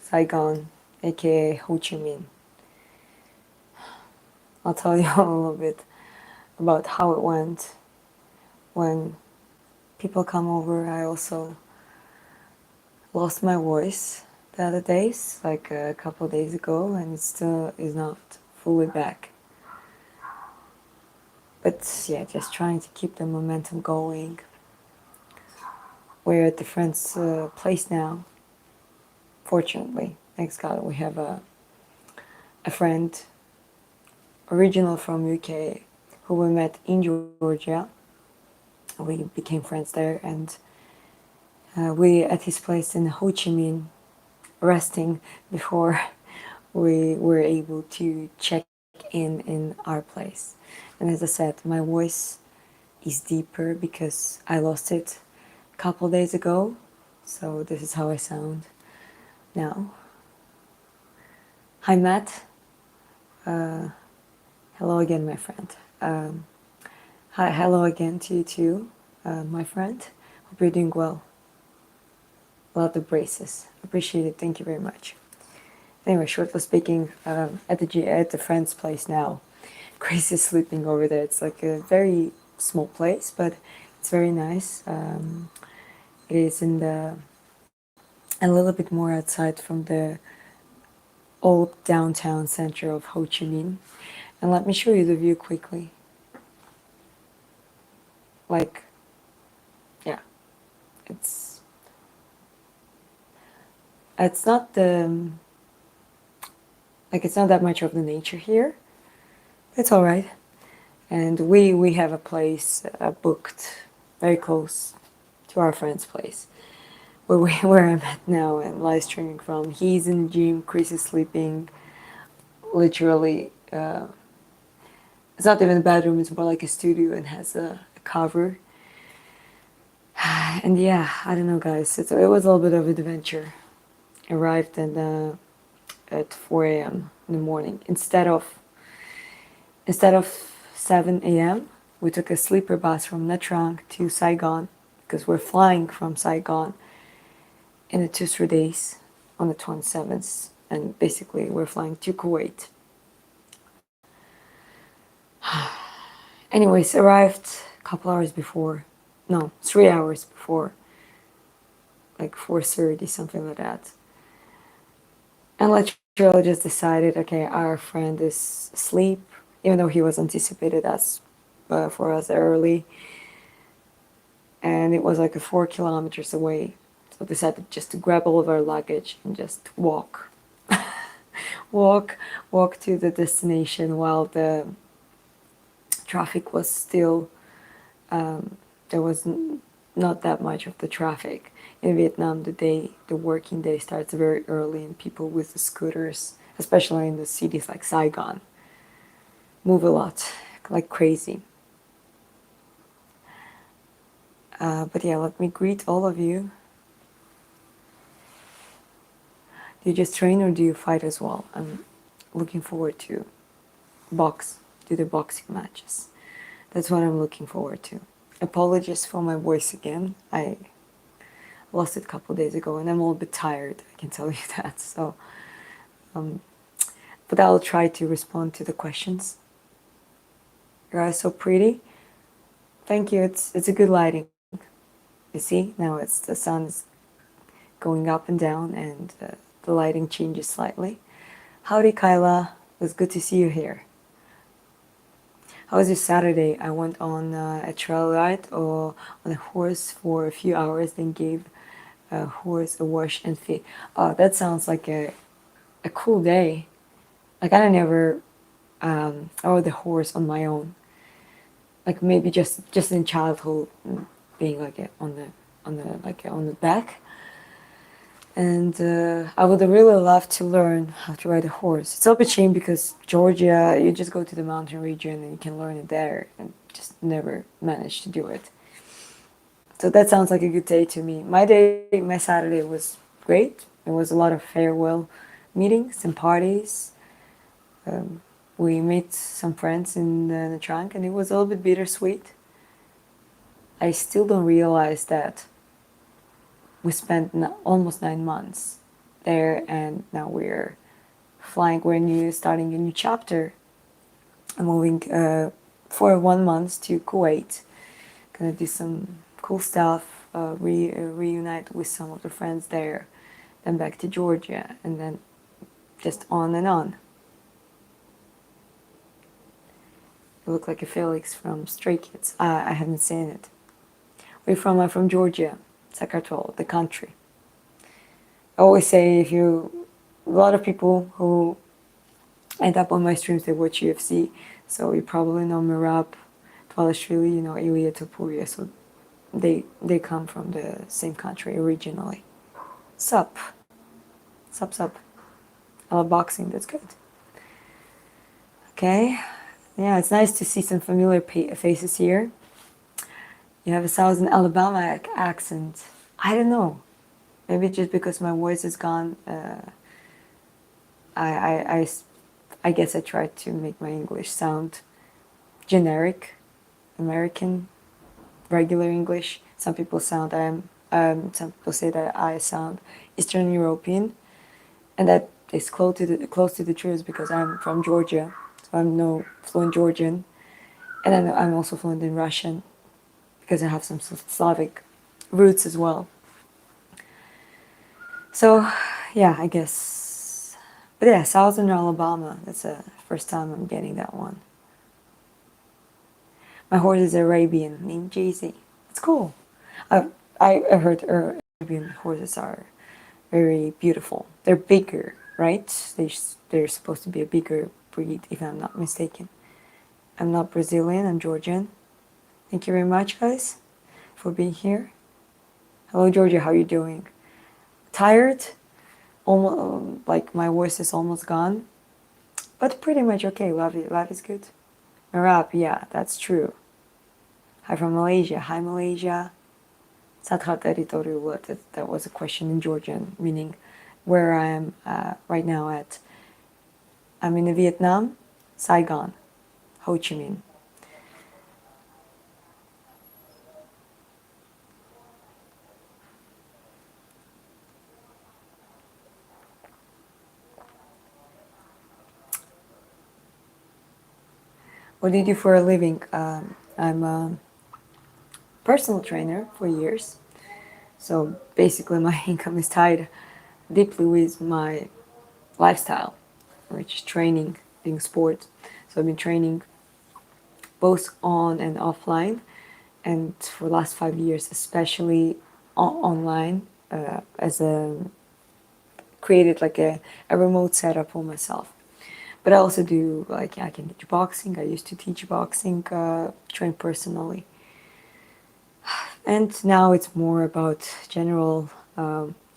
Saigon, aka Ho Chi Minh. I'll tell you a little bit about how it went when people come over. I also lost my voice the other days, like a couple of days ago, and it still is not fully back. But yeah, just trying to keep the momentum going. We're at the friend's place now. Fortunately, thanks God, we have a friend original from UK who we met in Georgia. We became friends there, and we at his place in Ho Chi Minh resting before we were able to check in our place. And as I said, my voice is deeper because I lost it a couple days ago. So this is how I sound now. Hi, Matt. Hello again, my friend. Hi, hello again to you too, my friend. Hope you're doing well. Love the braces. Appreciate it. Thank you very much. Anyway, shortly speaking, at the friend's place now. Grace is sleeping over there. It's like a very small place, but it's very nice. It is in a little bit more outside from the old downtown center of Ho Chi Minh. And let me show you the view quickly. Like, yeah, it's not the it's not that much of the nature here. It's all right. And we have a place booked very close to our friend's place, where I'm at now and live streaming from. He's in the gym, Chris is sleeping. Literally, it's not even a bedroom, it's more like a studio and has a cover. And yeah, I don't know, guys. It was a little bit of an adventure. Arrived at 4 a.m. in the morning instead of 7 a.m. We took a sleeper bus from Nha Trang to Saigon because we're flying from Saigon in the 2-3 days on the 27th, and basically we're flying to Kuwait. Anyways, arrived a couple hours before, no, 3 hours before, like 4:30, something like that. And literally just decided, okay, our friend is asleep, even though he was anticipated as for us early. And it was like 4 kilometers away. So decided just to grab all of our luggage and just walk. walk to the destination while the traffic was still, there was not that much of the traffic. In Vietnam, the working day starts very early, and people with the scooters, especially in the cities like Saigon, move a lot, like crazy. But yeah, let me greet all of you. Do you just train or do you fight as well? I'm looking forward to do the boxing matches. That's what I'm looking forward to. Apologies for my voice again. I lost it a couple days ago and I'm a little bit tired, I can tell you that. So, but I'll try to respond to the questions. Your eyes so pretty. Thank you. It's a good lighting. You see, now the sun is going up and down, and the lighting changes slightly. Howdy, Kyla. It's good to see you here. How was your Saturday? I went on a trail ride or on a horse for a few hours, then gave a horse a wash and feed. Oh, that sounds like a cool day. Like I never rode the horse on my own. Like maybe just in childhood, being like on the back. And I would really love to learn how to ride a horse. It's a bit shame because Georgia, you just go to the mountain region and you can learn it there, and just never managed to do it. So that sounds like a good day to me. My Saturday was great. There was a lot of farewell meetings and parties. We met some friends in the trunk, and it was a little bit bittersweet. I still don't realize that we spent almost 9 months there, and now we're flying. Starting a new chapter. I'm moving for 1 month to Kuwait. Gonna do some cool stuff, reunite with some of the friends there, then back to Georgia, and then just on and on. You look like a Felix from Stray Kids. I haven't seen it. We're from Georgia, Sakartvelo, the country. I always say a lot of people who end up on my streams, they watch UFC, so you probably know Merab Tvalashvili, you know Ilia Topuria, so they come from the same country originally. Sup. Sup. I love boxing, that's good. Okay, yeah, it's nice to see some familiar faces here. You have a Southern Alabama accent. I don't know. Maybe just because my voice is gone. I guess I tried to make my English sound generic, American, regular English. Some people some people say that I sound Eastern European, and that is close to the truth because I'm from Georgia, so I'm no fluent Georgian, and then I'm also fluent in Russian because I have some Slavic roots as well. So, yeah, I guess. But yeah, Southern Alabama, that's the first time I'm getting that one. My horse is Arabian, named Jay-Z. It's cool. I heard Arabian horses are very beautiful. They're bigger, right? They're supposed to be a bigger breed, if I'm not mistaken. I'm not Brazilian, I'm Georgian. Thank you very much, guys, for being here. Hello, Georgia, how are you doing? Tired? Almost, like my voice is almost gone, but pretty much okay. Love is good. Merab, yeah, that's true. Hi from Malaysia. Hi, Malaysia. Satha teritoriu, that was a question in Georgian, meaning where I am right now at. I'm in Vietnam, Saigon, Ho Chi Minh. What do you do for a living? I'm a personal trainer for years. So basically my income is tied deeply with my lifestyle, which is training, doing sport. So I've been training both on and offline, and for the last 5 years, especially online, as a created like a remote setup for myself. But I also do, like, I can teach boxing. I used to teach boxing, train personally. And now it's more about general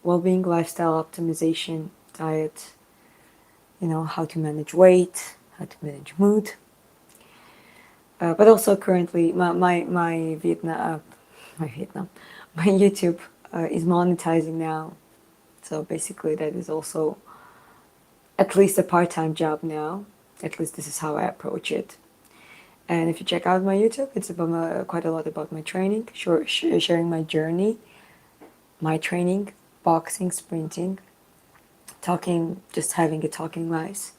well-being, lifestyle optimization, diet, you know, how to manage weight, how to manage mood. But also currently my YouTube is monetizing now. So basically that is also at least a part-time job now. At least this is how I approach it. And if you check out my YouTube, it's about quite a lot about my training, sharing my journey, my training, boxing, sprinting, talking, just having a talking life,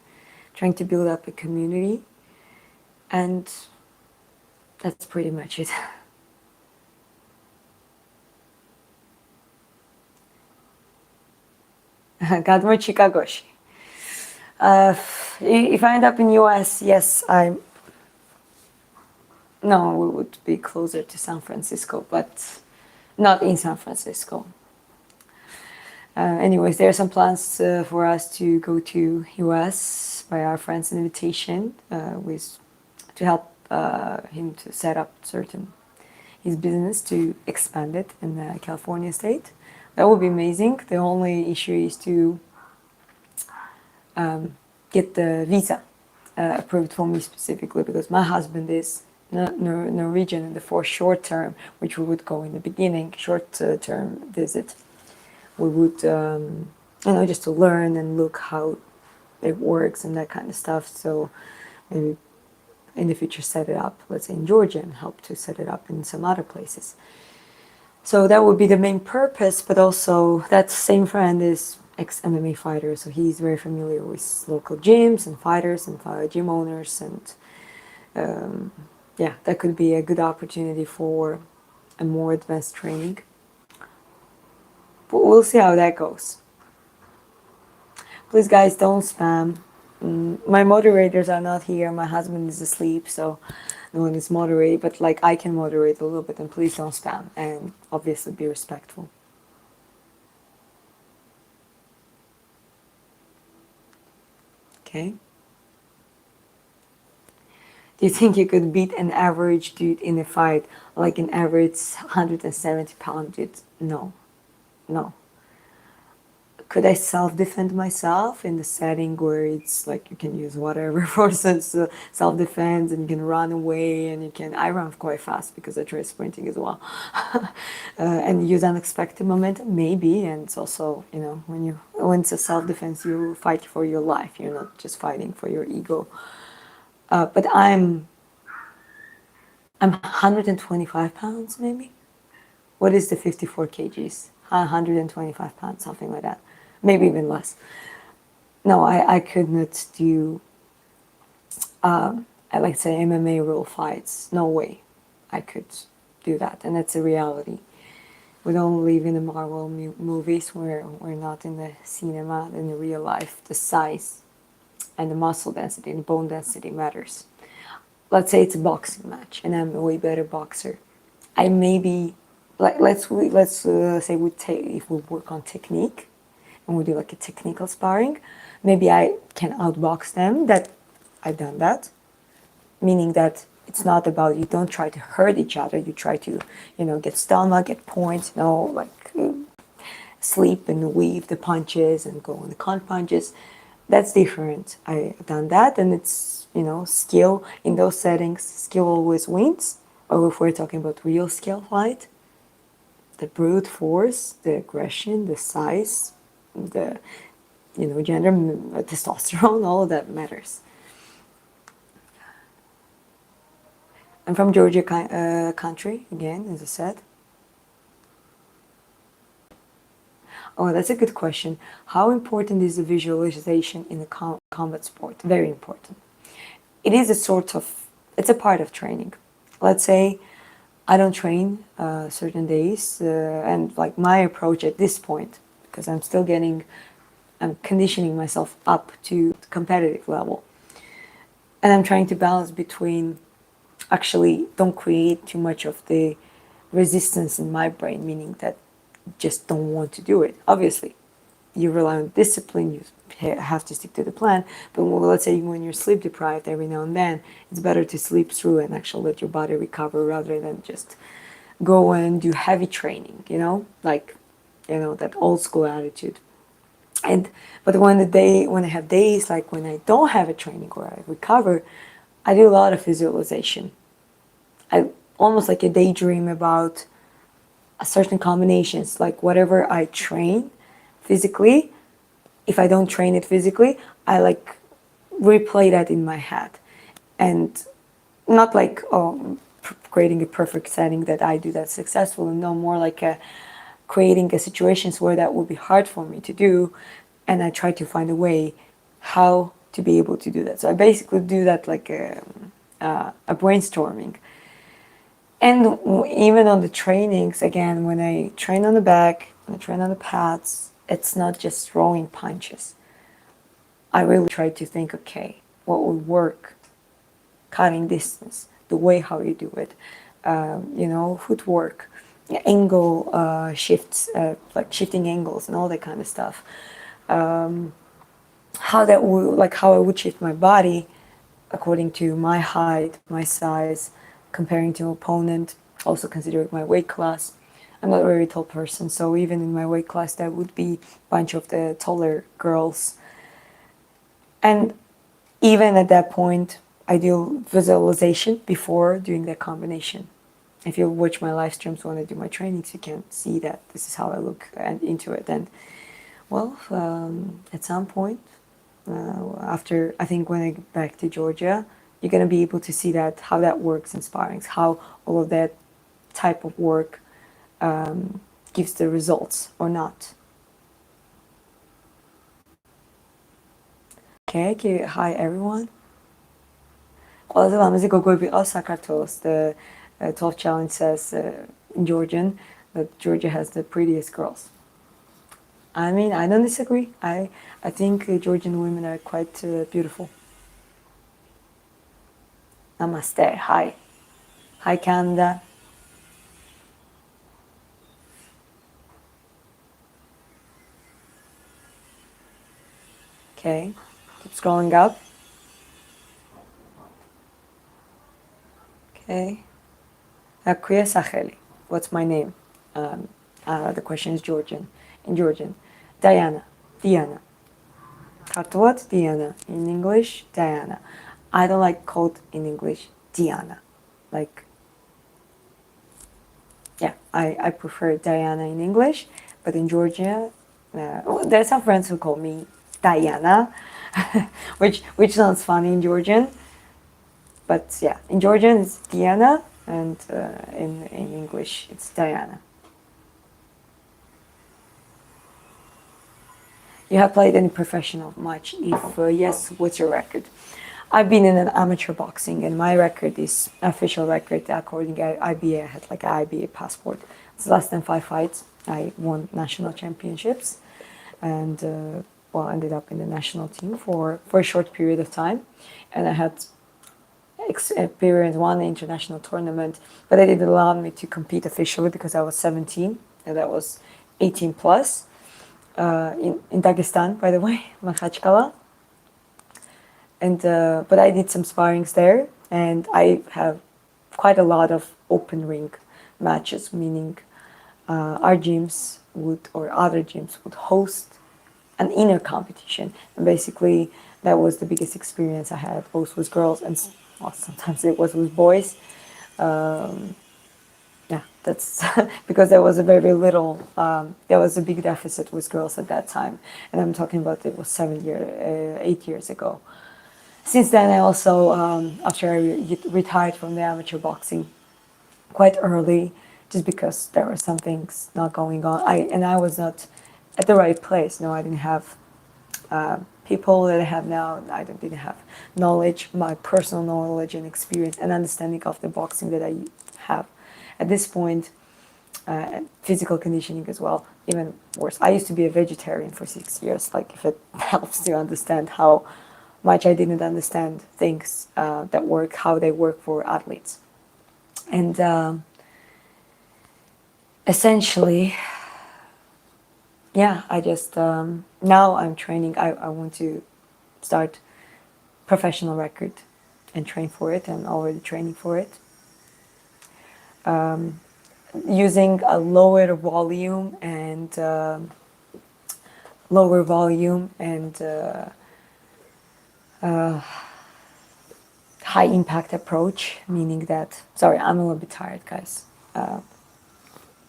trying to build up a community, and that's pretty much it. Gadmo Chicagoshi. If I end up in US, yes, no, we would be closer to San Francisco, but not in San Francisco. Anyways, there are some plans for us to go to US by our friend's invitation, to help him to set up his business to expand it in the California state. That would be amazing. The only issue is to get the visa approved for me specifically, because my husband is Norwegian, and for short term, which we would go in the beginning, short term visit, we would, just to learn and look how it works and that kind of stuff. So maybe in the future set it up, let's say in Georgia, and help to set it up in some other places. So that would be the main purpose, but also that same friend is ex-MMA fighter, so he's very familiar with local gyms and fighters and gym owners, and yeah, that could be a good opportunity for a more advanced training. But we'll see how that goes. Please, guys, don't spam. My moderators are not here. My husband is asleep, so no one is moderating. But like, I can moderate a little bit, and please don't spam. And obviously, be respectful. Okay. Do you think you could beat an average dude in a fight, like an average 170-pound dude? No, no. Could I self-defend myself in the setting where it's like you can use whatever forces self-defense, and you can run away, and you can, I run quite fast because I try sprinting as well, and use unexpected momentum, maybe. And it's also, you know, when it's a self-defense, you fight for your life, you're not just fighting for your ego. But I'm 125 pounds maybe. What is the 54 kgs? 125 pounds, something like that. Maybe even less. No, I could not do, I like to say, MMA rule fights. No way I could do that. And that's a reality. We don't live in the Marvel movies. We're not in the cinema, in the real life. The size and the muscle density and bone density matters. Let's say it's a boxing match and I'm a way better boxer. I maybe, like, let's say if we work on technique and we do like a technical sparring, maybe I can outbox them. That I've done that, meaning that it's not about, you don't try to hurt each other. You try to, you know, get stomach, get points, you know, like sleep and weave the punches and go on the count punches. That's different. I've done that, and it's, you know, skill in those settings. Skill always wins. Or if we're talking about real skill fight, the brute force, the aggression, the size, the, you know, gender, testosterone, all of that matters. I'm from Georgia country, again, as I said. Oh, that's a good question. How important is the visualization in a combat sport? Very important. It is a sort of, it's a part of training. Let's say I don't train certain days, and like my approach at this point, because I'm conditioning myself up to the competitive level. And I'm trying to balance between, actually don't create too much of the resistance in my brain, meaning that just don't want to do it. Obviously, you rely on discipline, you have to stick to the plan, but let's say when you're sleep deprived every now and then, it's better to sleep through and actually let your body recover rather than just go and do heavy training, you know, like, you know, that old school attitude. But when I have days like when I don't have a training where I recover, I do a lot of visualization. I almost like a daydream about a certain combinations, like whatever I train physically. If I don't train it physically, I like replay that in my head, and not like, oh, creating a perfect setting that I do that successfully. No, more like creating a situations where that would be hard for me to do, and I try to find a way how to be able to do that. So I basically do that like a brainstorming. And even on the trainings, again, when I train on the back, when I train on the pads, it's not just throwing punches. I really try to think, okay, what would work? Cutting distance, the way how you do it, you know, footwork, angle shifts, like shifting angles and all that kind of stuff. How that would, like how I would shift my body according to my height, my size, comparing to opponent, also considering my weight class. I'm not a very tall person, so even in my weight class, that would be a bunch of the taller girls. And even at that point, I do visualization before doing that combination. If you watch my live streams when I do my trainings, you can see that this is how I look and into it. And well, at some point, after, I think when I get back to Georgia, you're going to be able to see that, how that works in sparrings, how all of that type of work gives the results or not. Okay, hi everyone. ყველაზე ლამაზი გოგოები ყავს საქართველოს. The 12 challenge says in Georgian that Georgia has the prettiest girls. I mean, I don't disagree. I think Georgian women are quite beautiful. Namaste. Hi. Hi, Canada. Okay. Keep scrolling up. Okay. Akuya Sacheli. What's my name? The question is Georgian. In Georgian. Diana. Diana. Kartuat, Diana. In English, Diana. I don't like called in English Diana. Like, yeah, I prefer Diana in English, but in Georgia, there's some friends who call me Diana, which sounds funny in Georgian. But yeah, in Georgian it's Diana, and in English it's Diana. You have played any professional match? If yes, what's your record? I've been in an amateur boxing, and my record is official record according to IBA. I had like an IBA passport. It's less than 5 fights. I won national championships, and well, ended up in the national team for a short period of time, and I had experienced one international tournament, but they didn't allow me to compete officially because I was 17, and that was 18 plus. In Dagestan, by the way, Makhachkala. And but I did some sparrings there, and I have quite a lot of open ring matches, meaning our gyms would or other gyms would host an inner competition, and basically that was the biggest experience I had, both with girls and well, sometimes it was with boys. Yeah, that's because there was a very little, there was a big deficit with girls at that time, and I'm talking about it was 8 years ago. Since then, I also, after I retired from the amateur boxing quite early, just because there were some things not going on, I was not at the right place. No, I didn't have people that I have now. I didn't have knowledge, my personal knowledge and experience and understanding of the boxing that I have. At this point, physical conditioning as well, even worse. I used to be a vegetarian for 6 years, like if it helps to understand how much I didn't understand things that work, how they work for athletes. And essentially, yeah, I just, now I'm training, I want to start professional record and train for it, and already training for it. Using a lower volume and high impact approach, meaning that, sorry, I'm a little bit tired, guys.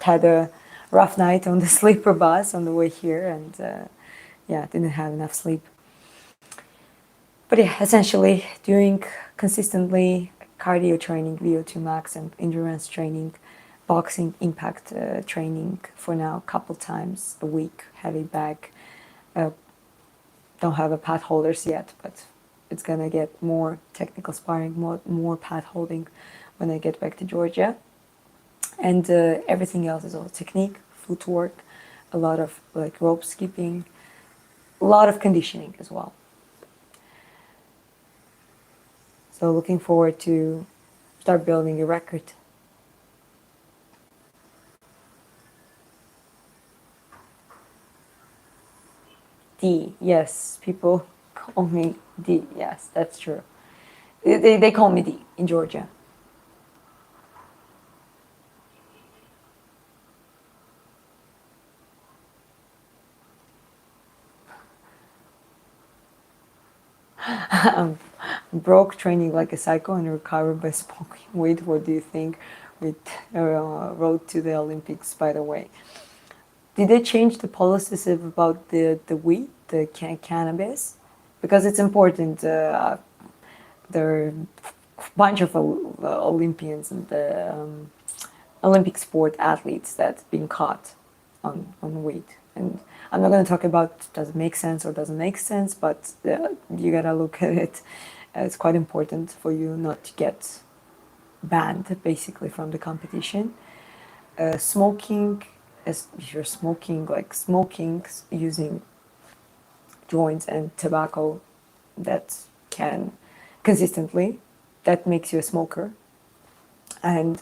Had a rough night on the sleeper bus on the way here, and yeah, didn't have enough sleep. But yeah, essentially doing consistently cardio training, VO2 max, and endurance training, boxing impact training for now, a couple times a week, heavy bag. Don't have a pad holders yet, but it's gonna get more technical sparring, more pad holding when I get back to Georgia. And everything else is all technique, footwork, a lot of like rope skipping, a lot of conditioning as well. So looking forward to start building a record. D, yes, people call me D, yes, that's true. They call me D in Georgia. I'm broke, training like a psycho, and recovered by smoking weed. What do you think? With road to the Olympics, by the way. Did they change the policies about the weed, the cannabis? Because it's important. There are a bunch of Olympians and the Olympic sport athletes that's been caught on weed. And I'm not going to talk about does it make sense or doesn't make sense, but you gotta look at it. It's quite important for you not to get banned basically from the competition. Smoking, as if you're smoking, like smoking using joints and tobacco that can consistently, that makes you a smoker and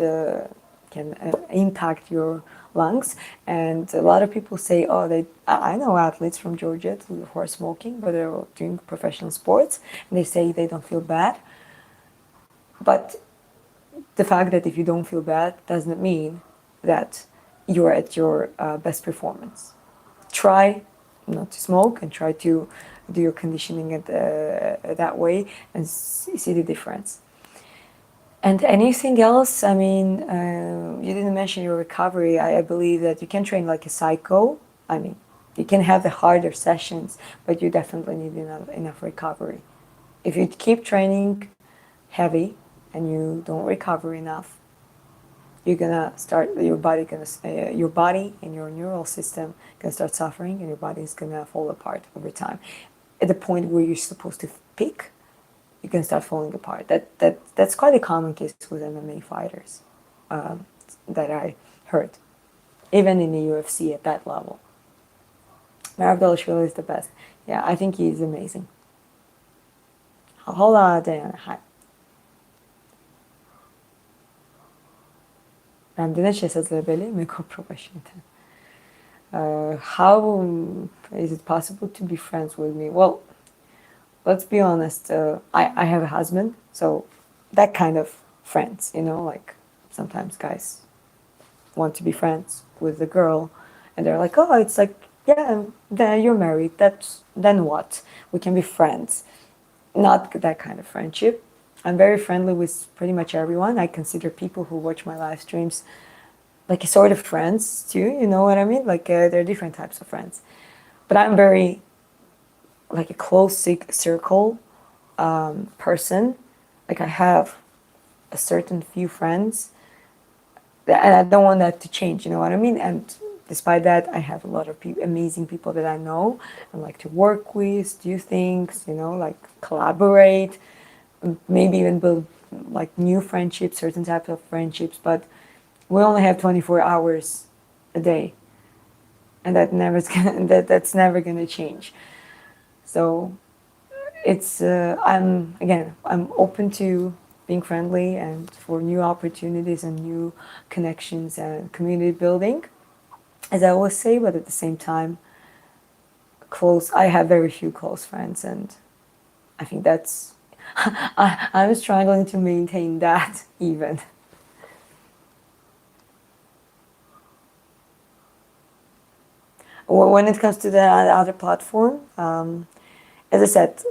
can impact your lungs. And a lot of people say, oh, I know athletes from Georgia who are smoking, but they're doing professional sports, and they say they don't feel bad. But the fact that if you don't feel bad doesn't mean that you're at your best performance. Try not to smoke and try to do your conditioning that way and see the difference. And anything else? I mean, you didn't mention your recovery. I believe that you can train like a psycho. I mean, you can have the harder sessions, but you definitely need enough recovery. If you keep training heavy and you don't recover enough, you're gonna start your body and your neural system gonna start suffering, and your body is gonna fall apart over time. At the point where you're supposed to peak, you can start falling apart. That's quite a common case with MMA fighters that I heard, even in the UFC at that level. Marabdalashvili is the best. Yeah, I think he's amazing. Hola, Diana. Hi. عندناش زبالة ميكو professional. How is it possible to be friends with me? Well, let's be honest. I have a husband, so that kind of friends, like sometimes guys want to be friends with the girl, and they're like, oh, it's like, yeah, then you're married. Then what? We can be friends. Not that kind of friendship. I'm very friendly with pretty much everyone. I consider people who watch my live streams like a sort of friends too. You know what I mean? Like there are different types of friends, but I'm very like a close circle person. Like I have a certain few friends, and I don't want that to change. You know what I mean? And despite that, I have a lot of amazing people that I know and like to work with, do things, like collaborate, maybe even build like new friendships, certain types of friendships. But we only have 24 hours a day, and that's never gonna change. So it's I'm open to being friendly and for new opportunities and new connections and community building, as I always say. But at the same time, I have very few close friends, and I think that's I'm struggling to maintain that even. When it comes to the other platform, as I said,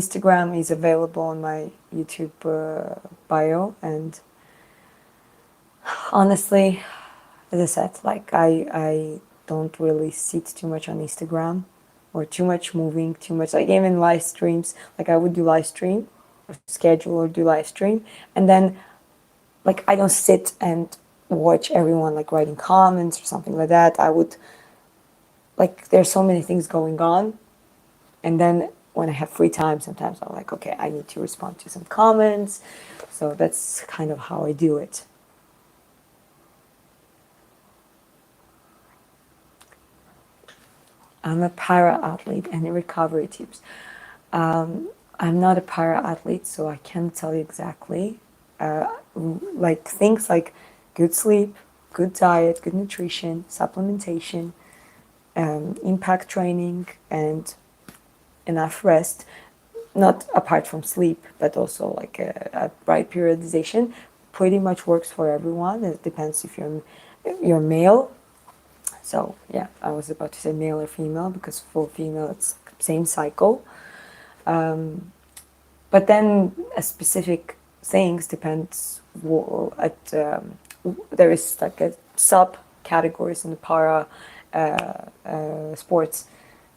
Instagram is available on my YouTube bio, and honestly, as I said, like I don't really sit too much on Instagram or too much moving, too much like even live streams. Like I would do live stream or schedule or do live stream, and then like I don't sit and watch everyone like writing comments or something like that. I would like there's so many things going on, and then when I have free time, sometimes I'm like, okay, I need to respond to some comments. So that's kind of how I do it. I'm a para athlete. Any recovery tips? I'm not a para athlete, so I can't tell you exactly. Like things like good sleep, good diet, good nutrition, supplementation, impact training, and enough rest. Not apart from sleep, but also like a right periodization. Pretty much works for everyone. It depends if you're male. So yeah, I was about to say male or female because for female it's same cycle. But then a specific things depends there is like a sub categories in the para sports.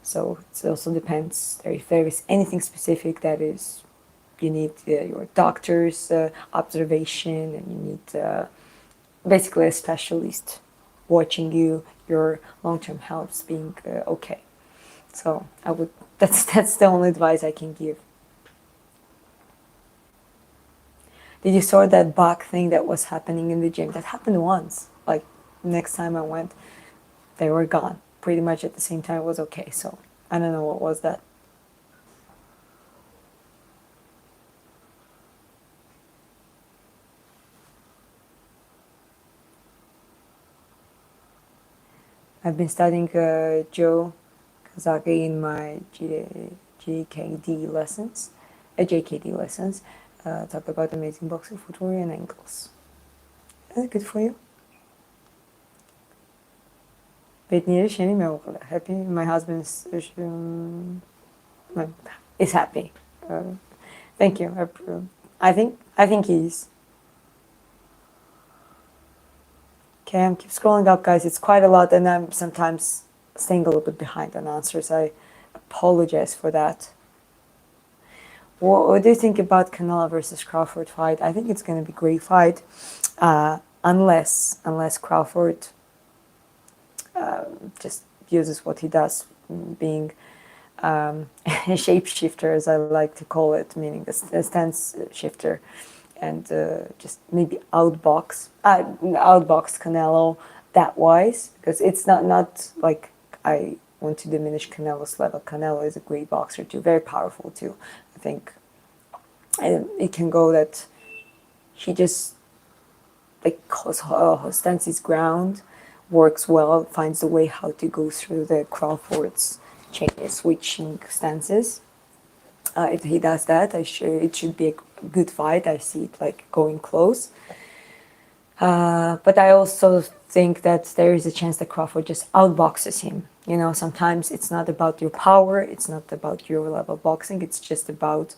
So it also depends if there is anything specific that is you need your doctor's observation, and you need basically a specialist watching your long-term health being okay. So I would that's the only advice I can give. Did you saw that bug thing that was happening in the gym? That happened once. Like next time I went, they were gone. Pretty much at the same time. It was okay. So I don't know what was that. I've been studying Joe Kazaki in my GKD lessons, JKD lessons. Talk about amazing boxing footwear and ankles. Is it good for you? Betniri sheni me happy. My husband is happy. Thank you. I think he is. Okay, I'm keep scrolling up, guys. It's quite a lot, and I'm sometimes staying a little bit behind on answers. I apologize for that. What do you think about Canelo versus Crawford fight? I think it's going to be a great fight, unless Crawford just uses what he does, being a shapeshifter, as I like to call it, meaning a stance shifter, and just maybe outbox Canelo that wise, because it's not like I want to diminish Canelo's level. Canelo is a great boxer too, very powerful too. I think it can go that he just like stands his ground, works well, finds a way how to go through the Crawford's switching stances. If he does that, it should be a good fight. I see it like going close. But I also think that there is a chance that Crawford just outboxes him. You know, sometimes it's not about your power, it's not about your level of boxing, it's just about,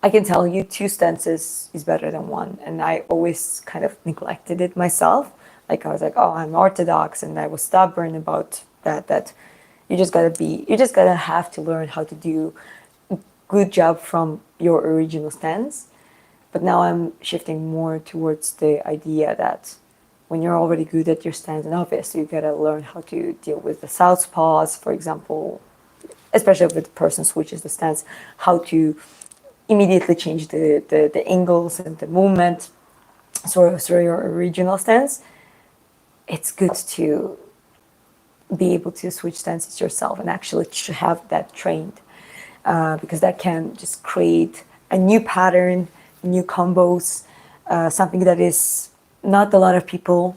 I can tell you two stances is better than one. And I always kind of neglected it myself. Like I was like, oh, I'm orthodox, and I was stubborn about that you just gotta have to learn how to do a good job from your original stance. But now I'm shifting more towards the idea that when you're already good at your stance, and obviously you gotta learn how to deal with the southpaws, for example, especially if the person switches the stance, how to immediately change the angles and the movement through your original stance. It's good to be able to switch stances yourself and actually to have that trained, because that can just create a new pattern, new combos, something that is not a lot of people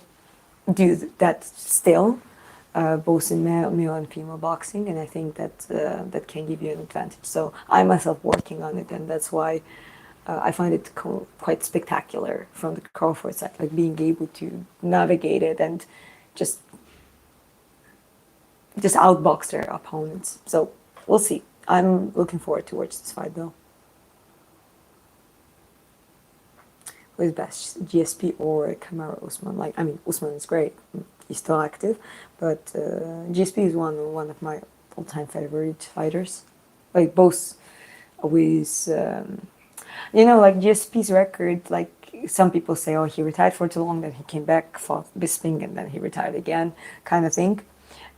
do that still, both in male and female boxing, and I think that that can give you an advantage. So I myself working on it, and that's why I find it quite spectacular from the Crawford side, like being able to navigate it and just outbox their opponents. So we'll see. I'm looking forward to watch this fight though. Who is best, GSP or Kamaru Usman? Like, I mean, Usman is great. He's still active, but GSP is one of my all-time favorite fighters. Like both, always, like GSP's record. Like some people say, oh, he retired for too long, then he came back, fought Bisping, and then he retired again, kind of thing.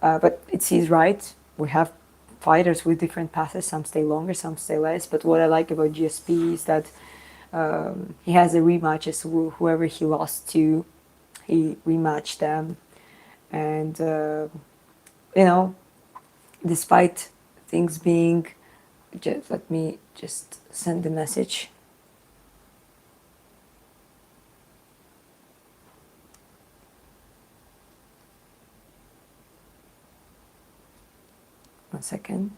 But it's his right. We have fighters with different paths. Some stay longer, some stay less. But what I like about GSP is that he has a rematches. Whoever he lost to, he rematched them. And, despite things being, let me just send the message. One second.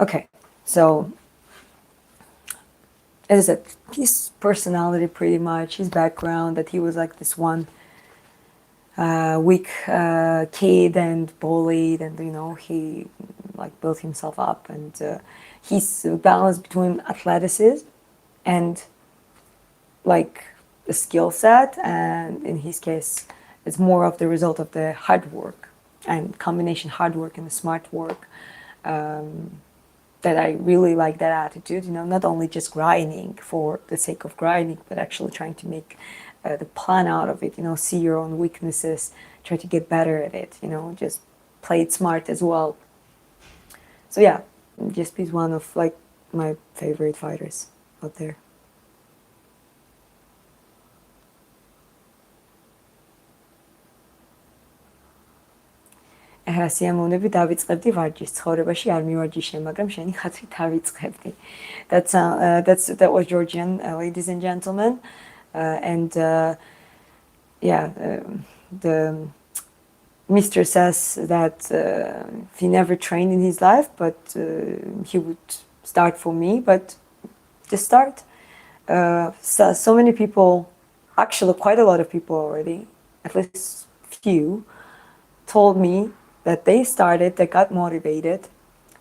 Okay, so as I said, his personality pretty much, his background, that he was like this one weak kid and bullied, and he like built himself up, and his balance between athleticism and like the skill set, and in his case it's more of the result of the hard work and combination hard work and the smart work. that I really like that attitude, not only just grinding for the sake of grinding, but actually trying to make the plan out of it, see your own weaknesses, try to get better at it, just play it smart as well. So yeah, GSP is one of like my favorite fighters out there. სიამოვნები დავიწყებდი ვარჯიშს. ცხოვრებაში არ მივარჯიშე, მაგრამ შენი ხათრით დავიწყებდი. That was Georgian, ladies and gentlemen. And yeah, the Mr. says that he never trained in his life, but he would start for me, but just start. So many people, actually quite a lot of people already, at least few, told me that they got motivated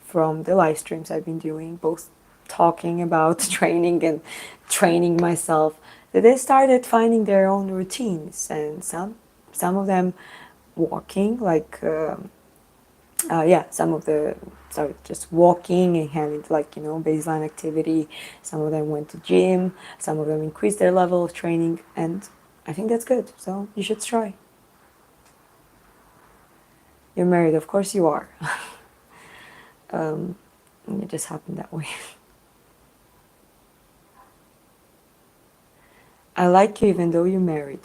from the live streams I've been doing, both talking about training and training myself, that they started finding their own routines, and some of them walking, like some of the started just walking and having like baseline activity. Some of them went to gym, some of them increased their level of training, and I think that's good, so you should try. You're married, of course you are. It just happened that way. I like you even though you're married.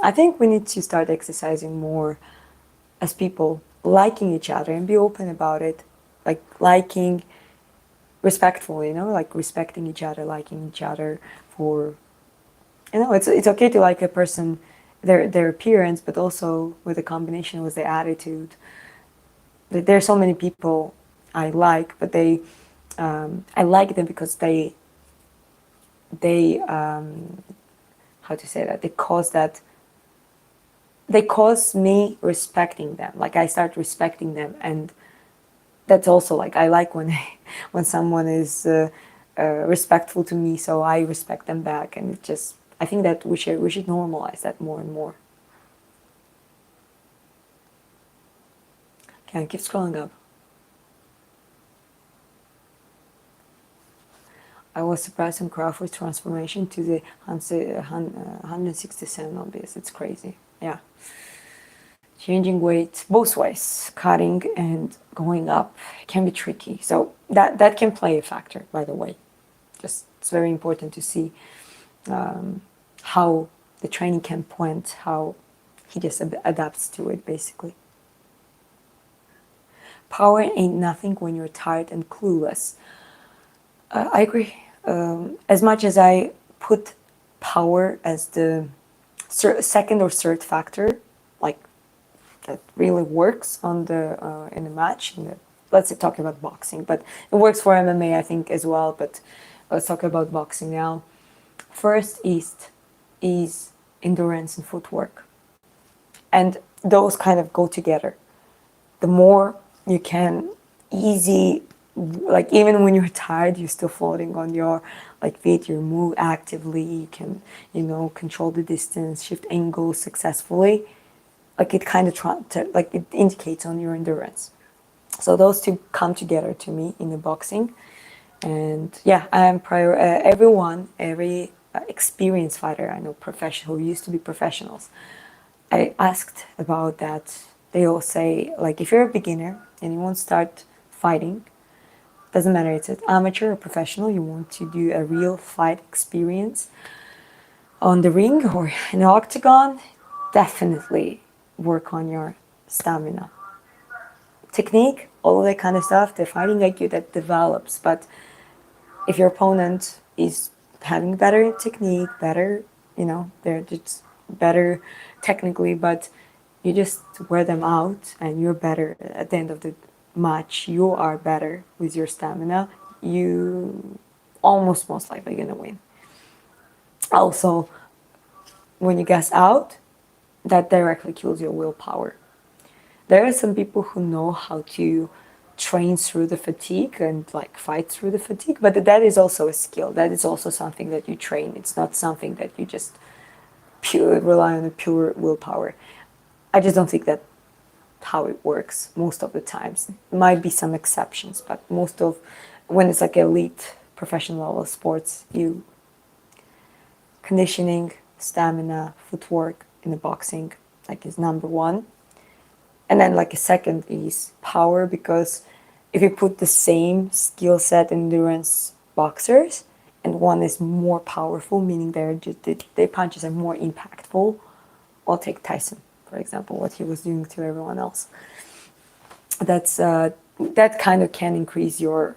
I think we need to start exercising more as people, liking each other and be open about it. Like liking respectfully, like respecting each other, liking each other for, it's okay to like a person, their appearance, but also with a combination with their attitude. There are so many people I like, but I like them because they how to say that, they cause me respecting them. Like I start respecting them, and that's also like I like when someone is respectful to me, so I respect them back, and I think that we should normalize that more and more. Okay, keep scrolling up. I was surprised on Crawford's transformation to the 167 obvious. It's crazy. Yeah. Changing weight both ways, cutting and going up, can be tricky. So that can play a factor, by the way. Just it's very important to see how the training camp went, how he just adapts to it, basically. Power ain't nothing when you're tired and clueless. I agree. As much as I put power as the second or third factor, like that really works on in the match. Let's say talking about boxing, but it works for MMA, I think, as well. But let's talk about boxing now. First is endurance and footwork, and those kind of go together. The more you can like even when you're tired, you're still floating on your feet, you move actively, you can control the distance, shift angles successfully, like it kind of it indicates on your endurance. So those two come together to me in the boxing. And yeah, I'm every experienced fighter I know, professional, who used to be professionals, I asked about that. They all say, like, if you're a beginner and you want to start fighting, doesn't matter it's an amateur or professional, you want to do a real fight experience on the ring or in the octagon, definitely work on your stamina. Technique, all of that kind of stuff, the fighting IQ that develops. But if your opponent is having better technique, they're just better technically, but you just wear them out and you're better at the end of the match, you are better with your stamina, you almost most likely gonna win. Also, when you gas out, that directly kills your willpower. There are some people who know how to train through the fatigue and fight through the fatigue, but that is also a skill. That is also something that you train. It's not something that you just rely on a pure willpower. I just don't think that how it works most of the times. There might be some exceptions, but most of when it's like elite professional level sports, you conditioning, stamina, footwork in the boxing like is number one. And then like a second is power, because if you put the same skill set endurance boxers and one is more powerful, meaning their punches are more impactful, I'll take Tyson, for example, what he was doing to everyone else. That kind of can increase your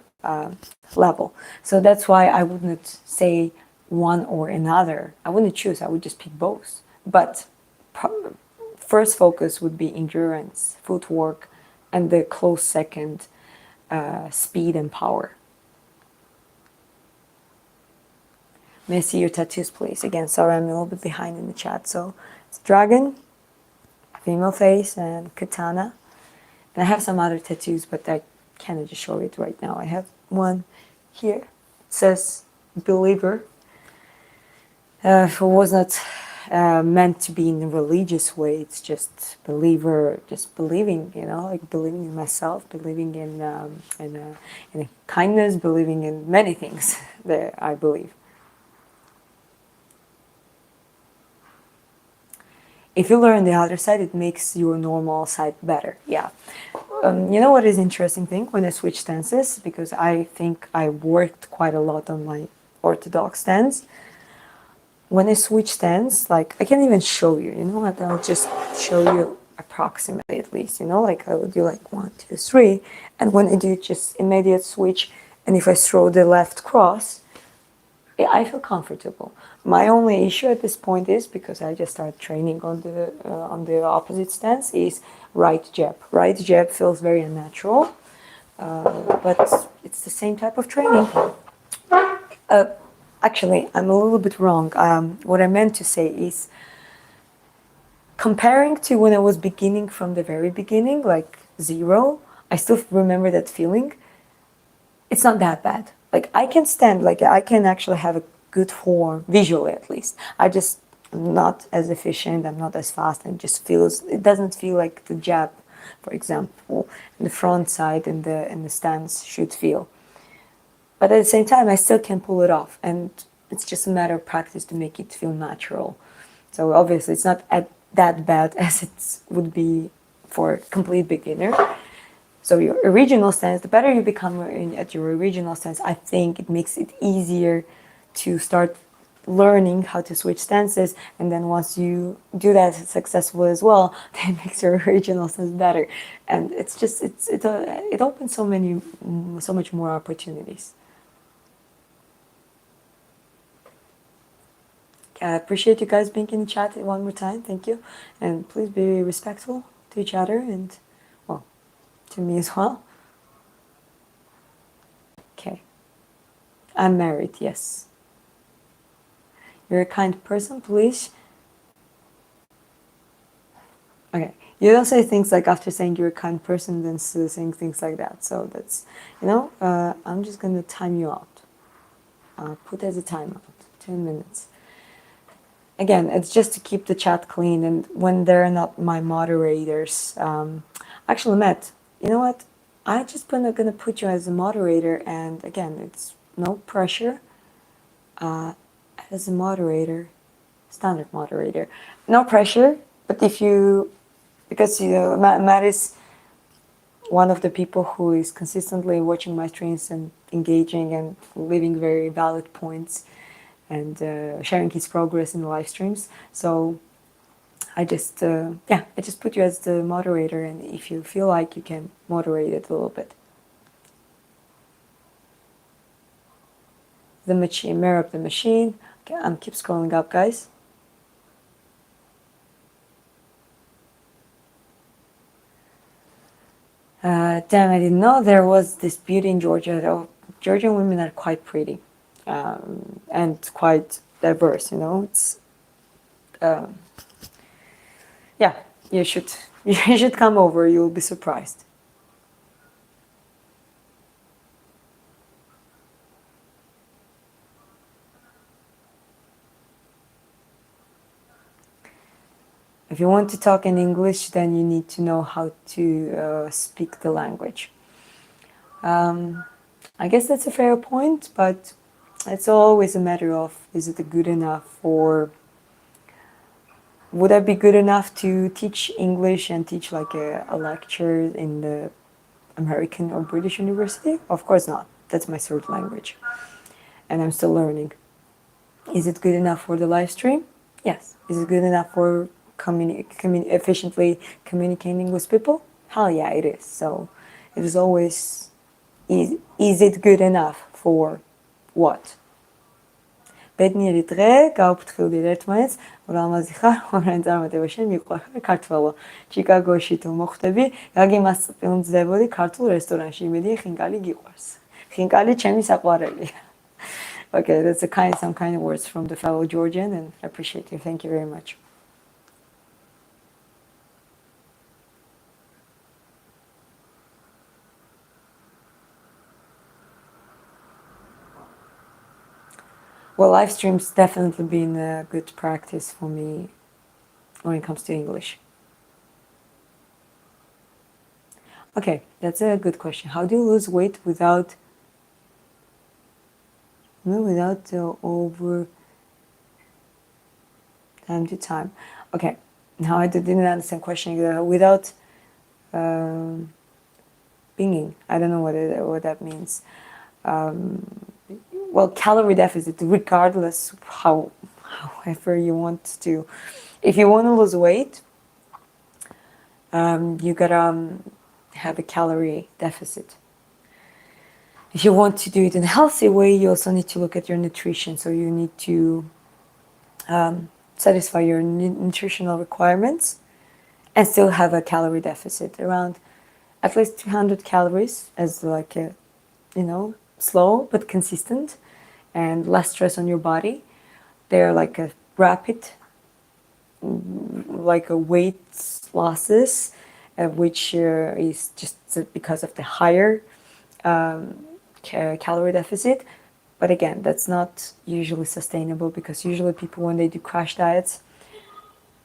level. So that's why I wouldn't say one or another. I wouldn't choose. I would just pick both. But first focus would be endurance, footwork, and the close second, speed and power. May I see your tattoos, please? Again, sorry, I'm a little bit behind in the chat. So it's dragon, female face, and katana. And I have some other tattoos, but I can't just show it right now. I have one here. It says believer. It was not meant to be in a religious way. It's just believer, just believing, like believing in myself, believing in kindness, believing in many things that I believe. If you learn the other side, it makes your normal side better. Yeah. You know what is interesting thing when I switch stances, because I think I worked quite a lot on my orthodox stance. When I switch stance, like I can't even show you, what, I'll just show you approximately at least, like I would do like 1, 2, 3. And when I do just immediate switch, and if I throw the left cross, I feel comfortable. My only issue at this point is, because I just started training on the opposite stance, is right jab. Right jab feels very unnatural, but it's the same type of training. Actually, I'm a little bit wrong. What I meant to say is, comparing to when I was beginning from the very beginning, like zero, I still remember that feeling. It's not that bad. Like I can stand, like I can actually have a good form, visually at least. I'm not as efficient, I'm not as fast, and it doesn't feel like the jab, for example, in the front side and the stance should feel. But at the same time, I still can pull it off, and it's just a matter of practice to make it feel natural. So obviously, it's not that bad as it would be for a complete beginner. So your original stance, the better you become at your original stance, I think it makes it easier to start learning how to switch stances. And then once you do that successfully as well, then it makes your original stance better. And it's just, it opens so much more opportunities. I appreciate you guys being in the chat one more time. Thank you. And please be respectful to each other and, well, to me as well. Okay. I'm married, yes. You're a kind person, please. Okay. You don't say things like after saying you're a kind person, then saying things like that. So that's, I'm just going to time you out. Put as a timeout, 10 minutes. Again, it's just to keep the chat clean, and when they're not my moderators, actually, Matt, you know what? I'm just gonna put you as a moderator, and again, it's no pressure. As a moderator, standard moderator, no pressure. But because Matt is one of the people who is consistently watching my streams and engaging and leaving very valid points, and sharing his progress in the live streams. So I just put you as the moderator, and if you feel like you can moderate it a little bit. The machine, mirror up the machine. Okay, keep scrolling up, guys. Damn, I didn't know there was this beauty in Georgia. Oh, Georgian women are quite pretty. And quite diverse, It's yeah, you should come over. You'll be surprised. If you want to talk in English, then you need to know how to speak the language. I guess that's a fair point, but it's always a matter of, is it good enough for, would I be good enough to teach English and teach like a lecture in the American or British university? Of course not. That's my third language. And I'm still learning. Is it good enough for the live stream? Yes. Is it good enough for efficiently communicating with people? Hell yeah, it is. So it is always, is it good enough for what? ბედნი დღე გაუფრთხილდი ერთმანეთს, რომელმაზი ხარ, ორანი წარმატება შენ მიყვარხარ ქართველო. ჩიკაგოში თუ მოხვდები, გაგიმასპინძლებული ქართულ რესტორანში, იმედია ხინკალი გიყვარს. ხინკალი ჩემი საყვარელია. Okay, that's some kind of words from the fellow Georgian, and I appreciate you. Thank you very much. Well, live streams definitely been a good practice for me when it comes to English. Okay, that's a good question. How do you lose weight without over time to time? Okay, now I didn't understand the question. Without binging, I don't know what that means. Well, calorie deficit, regardless however you want to. If you want to lose weight, you gotta have a calorie deficit. If you want to do it in a healthy way, you also need to look at your nutrition. So you need to satisfy your nutritional requirements and still have a calorie deficit around at least 200 calories as like a, slow but consistent and less stress on your body. They're like a rapid, like a weight losses, which is just because of the higher calorie deficit. But again, that's not usually sustainable, because usually people, when they do crash diets,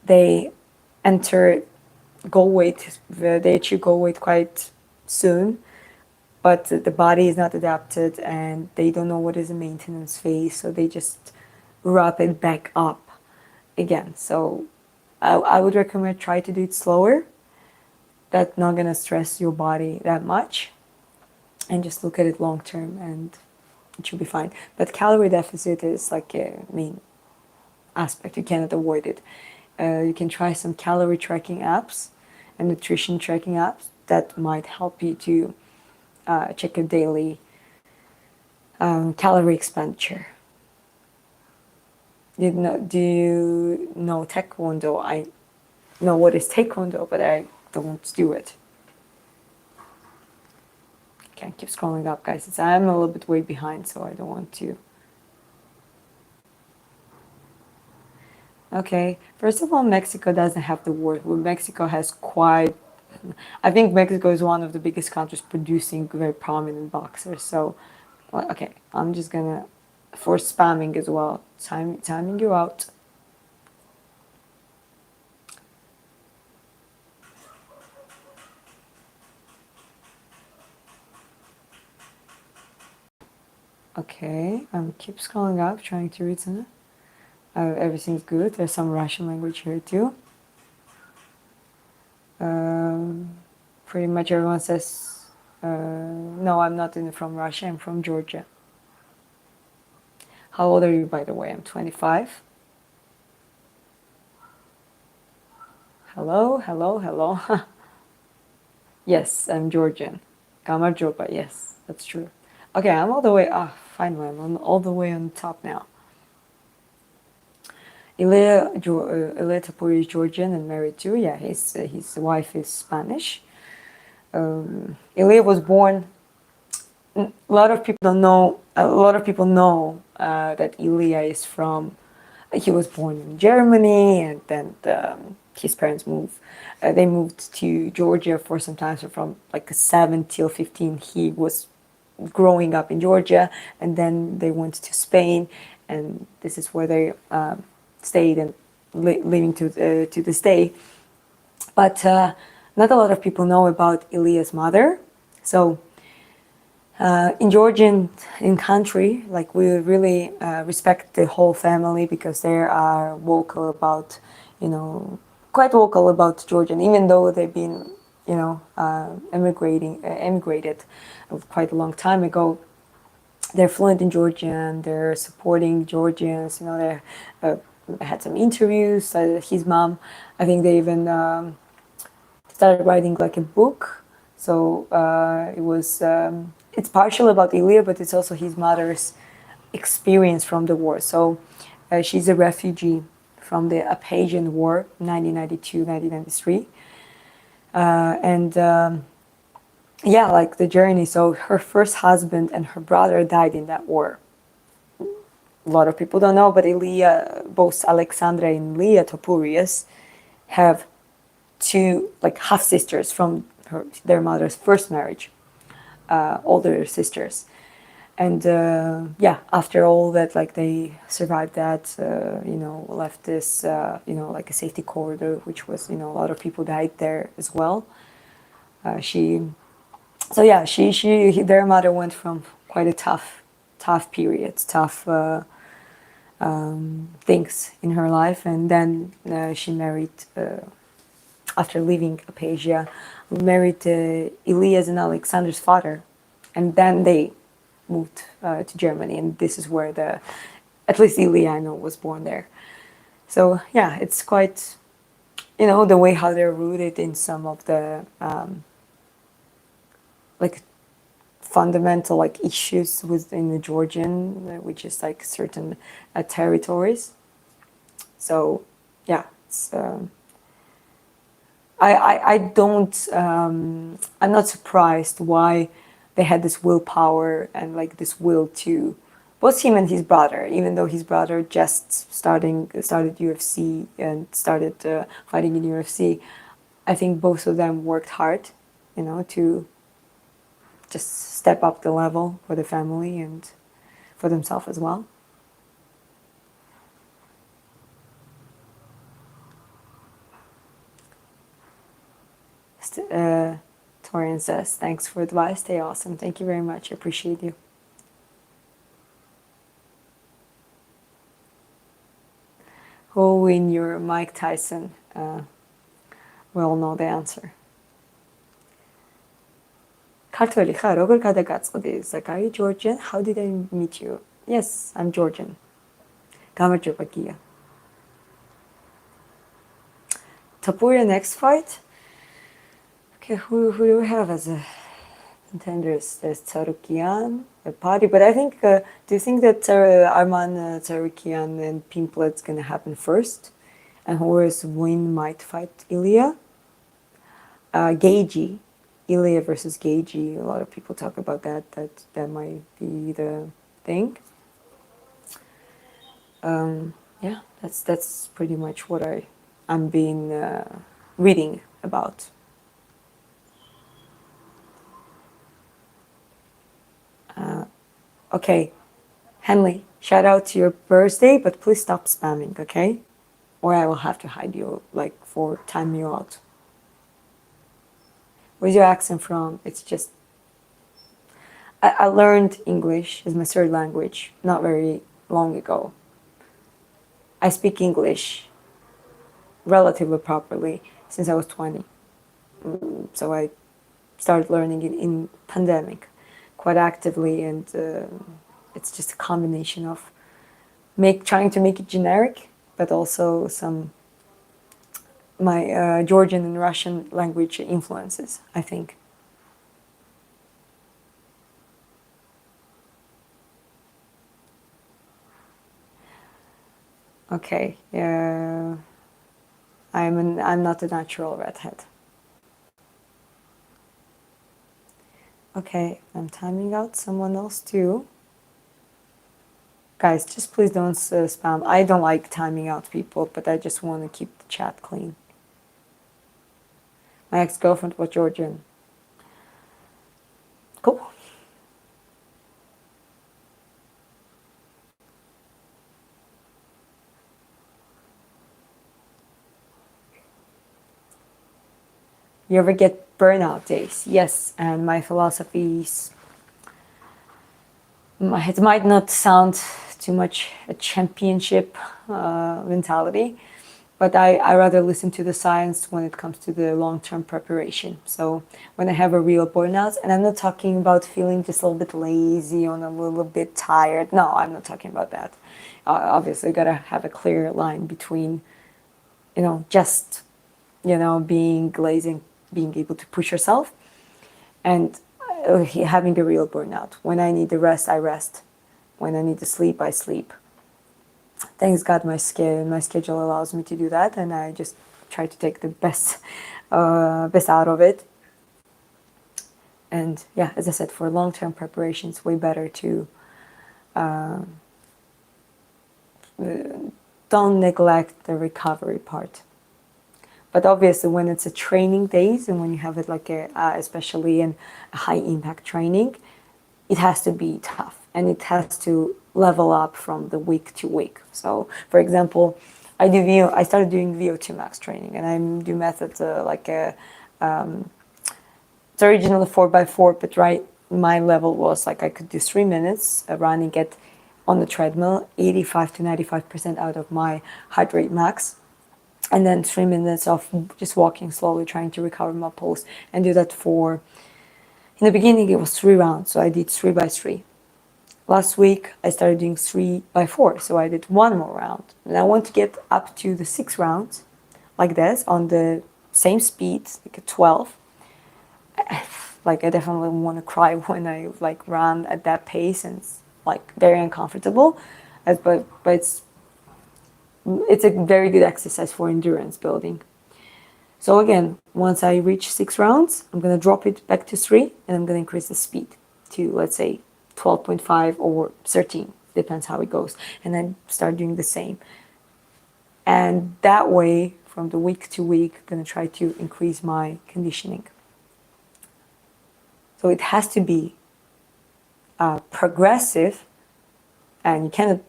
they enter goal weight, they achieve goal weight quite soon, but the body is not adapted and they don't know what is a maintenance phase, so they just wrap it back up again. So I would recommend try to do it slower. That's not gonna stress your body that much, and just look at it long term and it should be fine. But calorie deficit is like a main aspect. You cannot avoid it. You can try some calorie tracking apps and nutrition tracking apps that might help you to check your daily calorie expenditure. Do you know Taekwondo? I know what is Taekwondo, but I don't do it. Can't keep scrolling up, guys. I'm a little bit way behind, so I don't want to. Okay, first of all, Mexico doesn't have the word. Well, Mexico has quite, I think Mexico is one of the biggest countries producing very prominent boxers. So, well, okay, I'm just gonna, for spamming as well, timing you out. Okay, keep scrolling up, trying to read something. Everything's good. There's some Russian language here too. Pretty much everyone says, no, I'm not from Russia, I'm from Georgia. How old are you, by the way? I'm 25. Hello. Yes, I'm Georgian. Gamarjoba, yes, that's true. Okay, I'm all the way, finally, I'm all the way on top now. Ilia Topuria is Georgian and married too. Yeah, his wife is Spanish. Ilia was born. A lot of people don't know. A lot of people know that Ilia is from. He was born in Germany, and then his parents moved. They moved to Georgia for some time. So from like 7 till 15, he was growing up in Georgia, and then they went to Spain, and this is where they stayed and living to this day. But not a lot of people know about Ilia's mother. So In Georgian in country, like we really respect the whole family because they are vocal about, you know, quite vocal about Georgian, even though they've been, emigrated quite a long time ago. They're fluent in Georgian. They're supporting Georgians. They had some interviews. His mom, I think they even started writing like a book. So it was it's partial about Ilia, but it's also his mother's experience from the war. So she's a refugee from the Abkhazian War, 1992-1993, and yeah, like the journey. So her first husband and her brother died in that war. A lot of people don't know, but Ilia, both Alexandra and Ilia Topurias have two like half sisters from their mother's first marriage, older sisters. And yeah, after all that, like they survived that, left this, like a safety corridor, which was, a lot of people died there as well. So yeah, their mother went from quite a tough period, tough things in her life, and then she married after leaving Abkhazia, married Ilia's and Alexander's father, and then they moved to Germany, and this is where at least Ilia I know was born there. So yeah, it's quite, the way how they're rooted in some of the like fundamental like issues within the Georgian, which is like certain territories. So yeah, it's. I don't I'm not surprised why they had this willpower and like this will to both him and his brother, even though his brother just started UFC and started fighting in UFC. I think both of them worked hard, to just step up the level for the family and for themselves as well. Torian says, thanks for advice. Stay awesome. Thank you very much. I appreciate you. Who will win your Mike Tyson? We all know the answer. ქართველი ხარ? როგორ გადაგაწყდი? Like, are you Georgian? How did I meet you? Yes, I'm Georgian. გამარჯობა გია. Topuria next fight? Okay, who do we have as a contenders? There's Tsarukian, a party, but I think, do you think that Arman Tsarukian and Pimplet's gonna happen first? And whoever's win might fight Ilia? Geiji, Ilia versus Geiji. A lot of people talk about that. That might be the thing. Yeah, that's pretty much what I'm been reading about. Okay, Henley, shout out to your birthday, but please stop spamming, okay? Or I will have to hide you, like, for time you out. Where's your accent from? It's just... I learned English as my third language not very long ago. I speak English relatively properly since I was 20. So I started learning it in pandemic quite actively, and it's just a combination of trying to make it generic, but also some my Georgian and Russian language influences, I think. Okay, I'm not a natural redhead. Okay, I'm timing out someone else too. Guys, just please don't spam. I don't like timing out people, but I just want to keep the chat clean. My ex-girlfriend was Georgian. Cool. You ever get burnout days? Yes, and my philosophy is It might not sound too much a championship mentality, but I rather listen to the science when it comes to the long-term preparation. So when I have a real burnout, and I'm not talking about feeling just a little bit lazy or a little bit tired. No, I'm not talking about that. Obviously, you gotta have a clear line between, just, being lazy and being able to push yourself, and having a real burnout. When I need the rest, I rest. When I need to sleep, I sleep. Thanks God, my schedule allows me to do that, and I just try to take the best out of it. And yeah, as I said, for long-term preparation, it's way better to don't neglect the recovery part. But obviously, when it's a training days and when you have it like especially in a high impact training, it has to be tough and it has to level up from the week to week. So, for example, I started doing VO2 max training, and I do methods it's originally 4x4, but right, my level was like I could do 3 minutes running at on the treadmill, 85 to 95% out of my heart rate max, and then 3 minutes of just walking slowly, trying to recover my pulse, and do that for. In the beginning, it was 3 rounds, so I did 3x3. Last week, I started doing 3x4, so I did one more round. And I want to get up to the 6 rounds, like this, on the same speed, like a 12. Like, I definitely want to cry when I like run at that pace, and it's like very uncomfortable. But it's a very good exercise for endurance building. So again, once I reach 6 rounds, I'm going to drop it back to 3, and I'm going to increase the speed to, let's say, 12.5 or 13, depends how it goes. And then start doing the same. And that way, from the week to week, I'm going to try to increase my conditioning. So it has to be progressive, and you cannot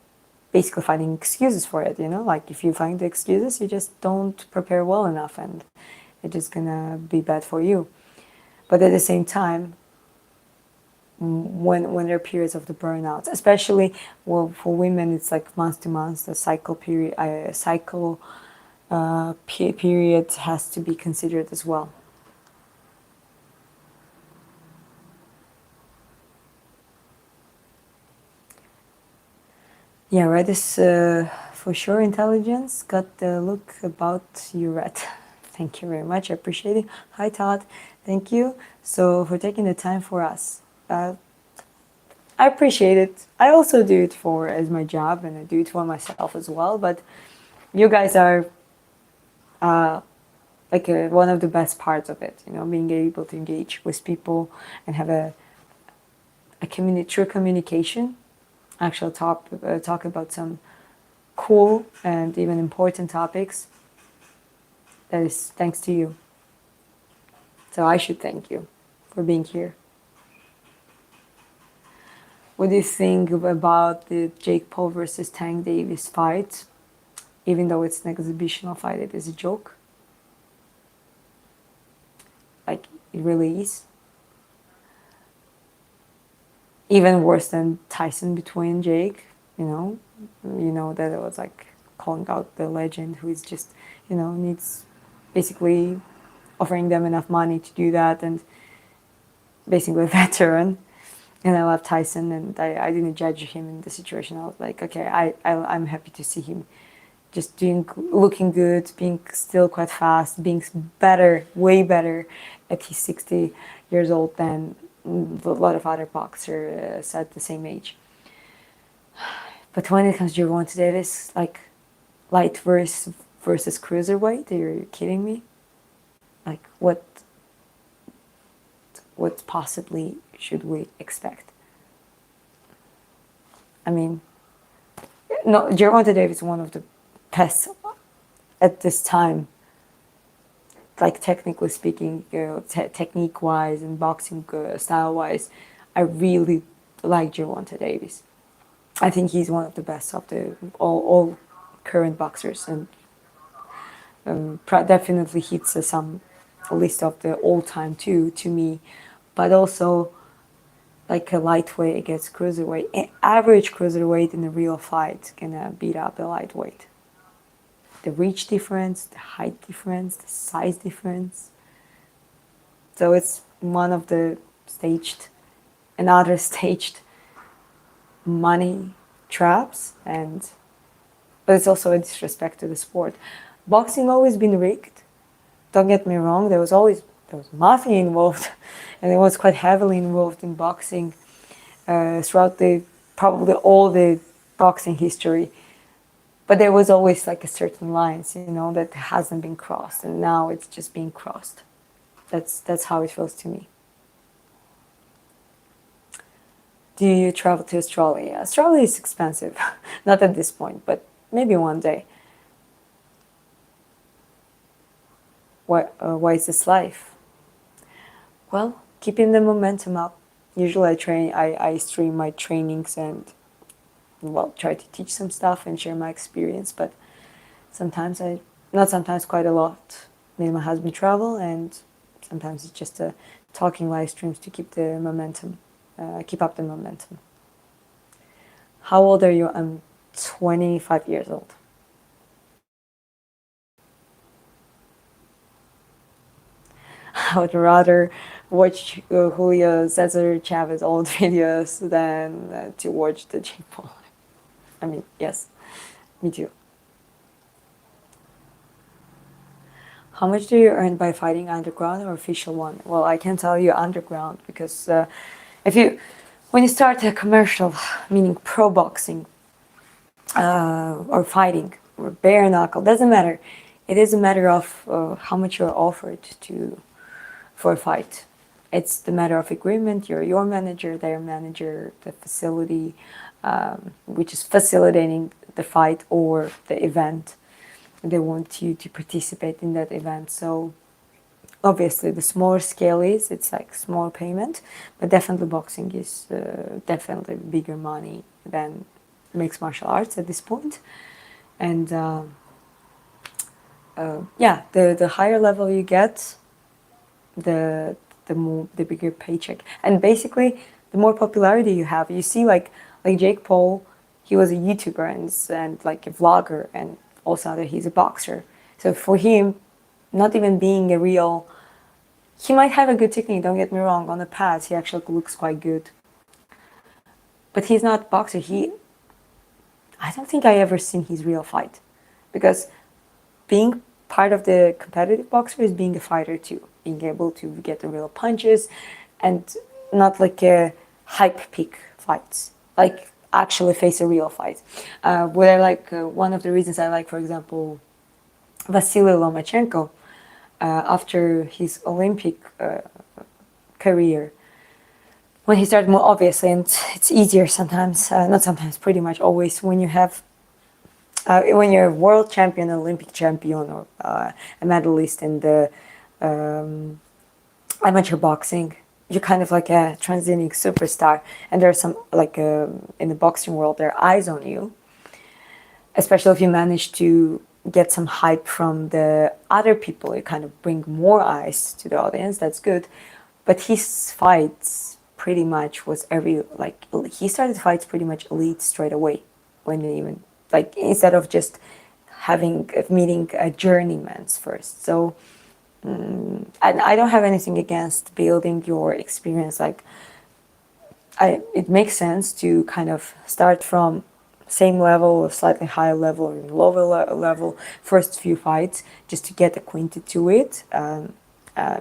basically finding excuses for it, like if you find the excuses, you just don't prepare well enough, and it's just gonna be bad for you. But at the same time, when there are periods of the burnouts, especially for women, it's like month to month, the period has to be considered as well. Yeah, Red is for sure intelligence. Got the look about you, Red. Thank you very much. I appreciate it. Hi, Todd. Thank you. So for taking the time for us. I appreciate it. I also do it as my job, and I do it for myself as well. But you guys are one of the best parts of it. Being able to engage with people and have a true communication. Actually, talk about some cool and even important topics. That is thanks to you. So I should thank you for being here. What do you think about the Jake Paul versus Tank Davis fight? Even though it's an exhibitional fight, it is a joke. Like, it really is. Even worse than Tyson between Jake, that it was like calling out the legend who is just, needs basically offering them enough money to do that, and basically a veteran. And I love Tyson, and I didn't judge him in the situation. I was like, okay, I'm happy to see him just looking good, being still quite fast, being better, way better at his 60 years old than a lot of other boxers at the same age. But when it comes to Gervonta Davis, like light versus cruiserweight, are you kidding me? Like, what possibly should we expect? I mean, no, Gervonta Davis is one of the best at this time. Like, technically speaking, technique-wise and boxing style-wise, I really like Gervonta Davis. I think he's one of the best of the all current boxers, and definitely hits some list of the all-time too to me. But also, like a lightweight against cruiserweight. An average cruiserweight in a real fight can beat up a lightweight. The reach difference, the height difference, the size difference. So it's one of the another staged money traps, but it's also a disrespect to the sport. Boxing always been rigged. Don't get me wrong. There was mafia involved, and it was quite heavily involved in boxing throughout probably all the boxing history. But there was always like a certain lines, that hasn't been crossed, and now it's just being crossed. That's how it feels to me. Do you travel to Australia? Australia is expensive. Not at this point, but maybe one day. Why is this life? Well, keeping the momentum up. Usually I stream my trainings and, well, try to teach some stuff and share my experience, but not sometimes, quite a lot. Me and my husband travel, and sometimes it's just talking live streams to keep the momentum, keep up the momentum. How old are you? I'm 25 years old. I would rather watch Julio Cesar Chavez old videos than to watch the Jake Paul. I mean, yes, me too. How much do you earn by fighting underground or official one? Well, I can tell you underground because when you start a commercial, meaning pro boxing or fighting or bare knuckle, doesn't matter. It is a matter of how much you're offered for a fight. It's the matter of agreement. You're your manager, their manager, the facility, which is facilitating the fight or the event. They want you to participate in that event. So obviously the smaller scale it's like small payment, but definitely boxing is definitely bigger money than mixed martial arts at this point. And the higher level you get, the bigger paycheck, and basically the more popularity you have. You see, like Jake Paul, he was a YouTuber and like a vlogger, and also that he's a boxer. So for him, not even being he might have a good technique. Don't get me wrong. On the pads, he actually looks quite good, but he's not a boxer. I don't think I ever seen his real fight, because being part of the competitive boxer is being a fighter too, being able to get the real punches, and not like a hype pick fights, like actually face a real fight. What I like, one of the reasons I like, for example, Vasily Lomachenko, after his Olympic career, when he started more obviously, and it's easier sometimes, not sometimes, pretty much always, when when you're a world champion, Olympic champion, or a medalist in the amateur boxing, you're kind of like a transiting superstar, and there's some in the boxing world, there are eyes on you, especially if you manage to get some hype from the other people. You kind of bring more eyes to the audience. That's good. But his fights pretty much he started fights pretty much elite straight away, when they even instead of just meeting journeymans first. So and I don't have anything against building your experience. It makes sense to kind of start from same level or slightly higher level or lower level first few fights, just to get acquainted to it.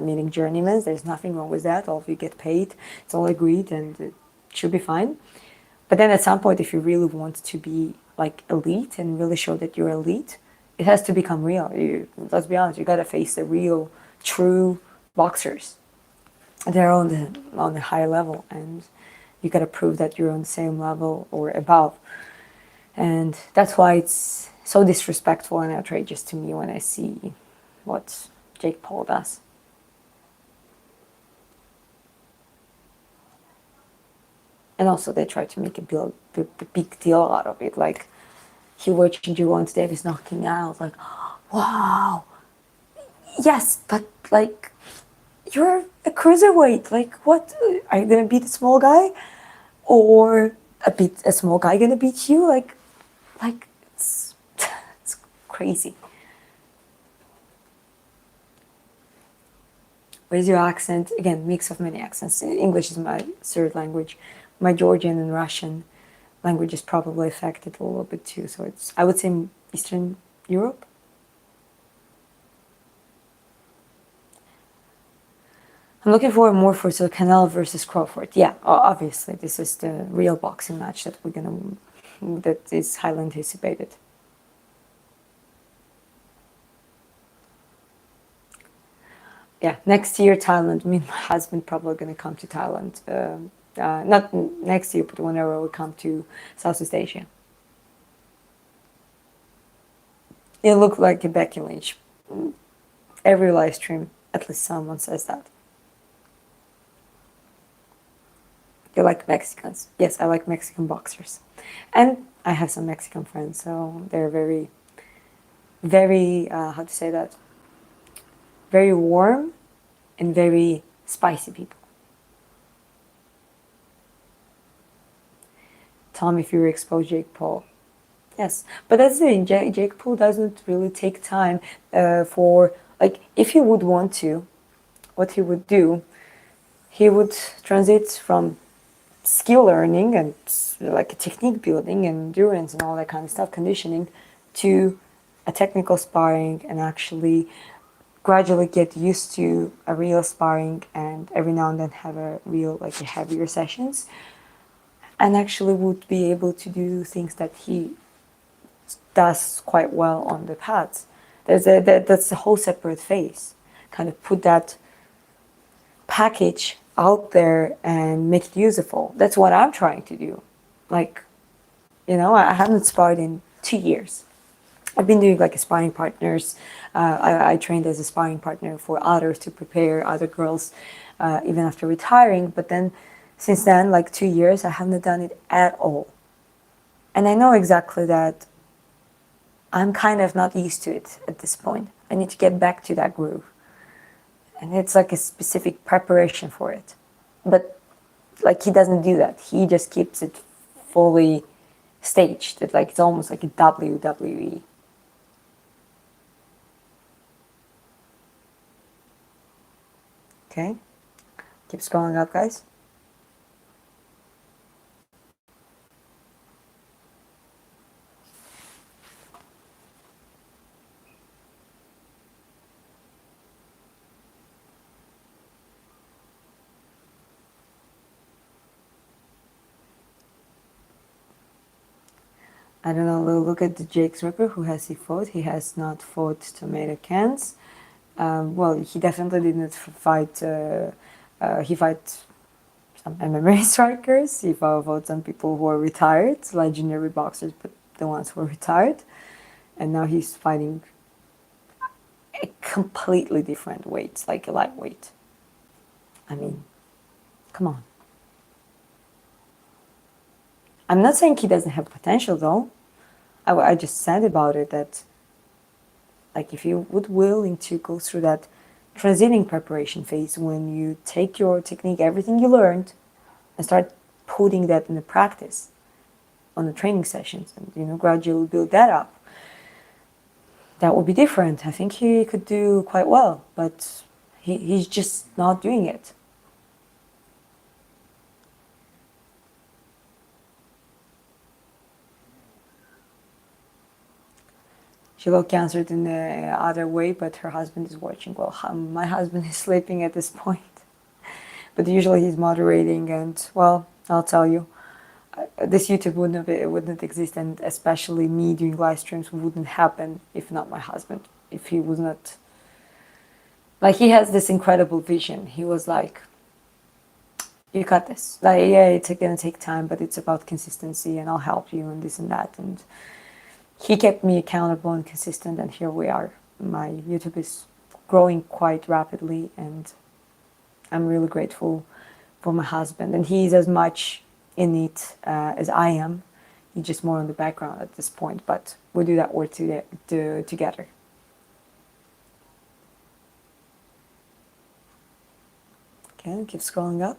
Meeting journeymans, there's nothing wrong with that. All of you get paid, it's all agreed, and it should be fine. But then at some point, if you really want to be elite and really show that you're elite, it has to become real. Let's be honest, you gotta face the real, true boxers. They're on the higher level, and you gotta prove that you're on the same level or above. And that's why it's so disrespectful and outrageous to me when I see what Jake Paul does. And also they try to make a big deal out of it. Like, he watched Gervonta Davis knocking out. Like, wow. Yes, but you're a cruiserweight. Like, what? Are you gonna beat a small guy, or a small guy gonna beat you? Like it's it's crazy. Where's your accent? Again, mix of many accents. English is my third language. My Georgian and Russian language is probably affected a little bit too. So it's, I would say, Eastern Europe. I'm looking forward more for Canelo versus Crawford. Yeah, obviously, this is the real boxing match that is highly anticipated. Yeah, next year Thailand. Me and my husband probably going to come to Thailand. Not next year, but whenever we come to Southeast Asia. You look like a Becky Lynch. Every live stream, at least someone says that. You like Mexicans? Yes, I like Mexican boxers, and I have some Mexican friends, so they're very, very how to say that? Very warm and very spicy people. Tom, if you were exposed Jake Paul. Yes, but that's the thing. Jake Paul doesn't really take time for, like, if he would want to, what he would do, he would transit from skill learning and like technique building and endurance and all that kind of stuff, conditioning, to a technical sparring, and actually gradually get used to a real sparring, and every now and then have a real, like, a heavier sessions, and actually would be able to do things that he does quite well on the pads. That's a whole separate phase. Kind of put that package out there and make it useful. That's what I'm trying to do. Like, I haven't sparred in 2 years. I've been doing like a sparring partners. I trained as a sparring partner for others to prepare other girls, even after retiring. But then, since then, like 2 years, I haven't done it at all. And I know exactly that I'm kind of not used to it at this point. I need to get back to that groove. And it's like a specific preparation for it. But like, he doesn't do that. He just keeps it fully staged. It's almost like a WWE. Okay, keep scrolling up, guys. I don't know, look at the Jake Ripper. Who has he fought? He has not fought Tomato Cans. Well, he definitely didn't fight. He fought some MMA strikers. He fought some people who are retired, legendary boxers, but the ones who are retired. And now he's fighting a completely different weight, like a lightweight. I mean, come on. I'm not saying he doesn't have potential, though. I just said about it that, like, if you would willing to go through that transiting preparation phase, when you take your technique, everything you learned, and start putting that into practice on the training sessions, and gradually build that up, that would be different. I think he could do quite well, but he's just not doing it. She looked answered in the other way, but her husband is watching. Well, my husband is sleeping at this point, but usually he's moderating, and, well, I'll tell you, this YouTube wouldn't exist, and especially me doing live streams wouldn't happen if not my husband. If he was not, like, he has this incredible vision. He was like, "You got this. Like, yeah, it's gonna take time, but it's about consistency, and I'll help you, and this and that." And he kept me accountable and consistent, and here we are. My YouTube is growing quite rapidly, and I'm really grateful for my husband. And he's as much in it as I am. He's just more on the background at this point, but we do that work together. Okay, keep scrolling up.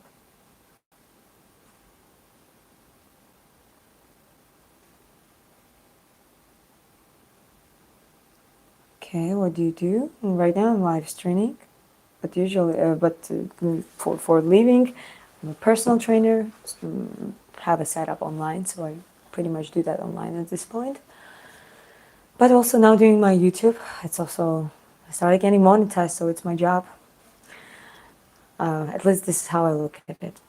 Okay, what do you do? Right now I'm live streaming, but usually, for living, I'm a personal trainer. Have a setup online, so I pretty much do that online at this point. But also now doing my YouTube, it's also I started getting monetized, so it's my job. At least this is how I look at it.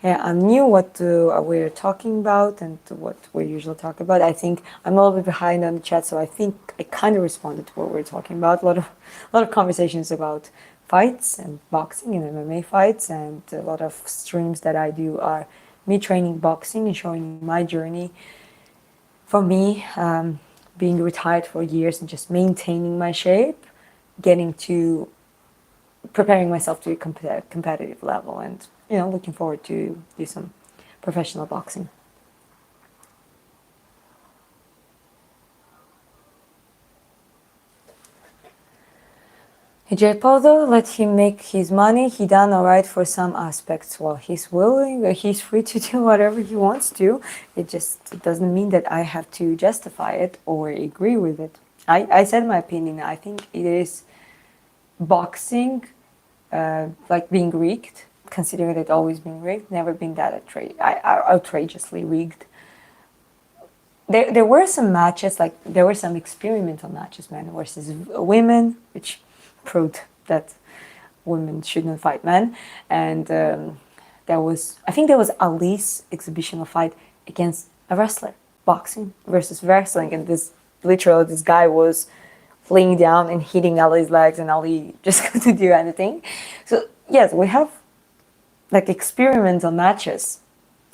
Yeah, I knew what we're talking about and what we usually talk about. I think I'm a little bit behind on the chat, so I think I kind of responded to what we're talking about. A lot of conversations about fights and boxing and MMA fights, and a lot of streams that I do are me training boxing and showing my journey. For me, being retired for years and just maintaining my shape, getting to preparing myself to a competitive level, and looking forward to do some professional boxing. Jay Paulo, let him make his money. He done all right for some aspects. Well, he's willing, he's free to do whatever he wants to. It just doesn't mean that I have to justify it or agree with it. I said my opinion. I think it is boxing, like being rigged, considering it always been rigged, never been that outrageously rigged. There were some matches, like there were some experimental matches, men versus women, which proved that women shouldn't fight men. And I think there was Ali's exhibitional fight against a wrestler, boxing versus wrestling, and this guy was laying down and hitting Ali's legs, and Ali just couldn't do anything. So yes, we have like experimental matches.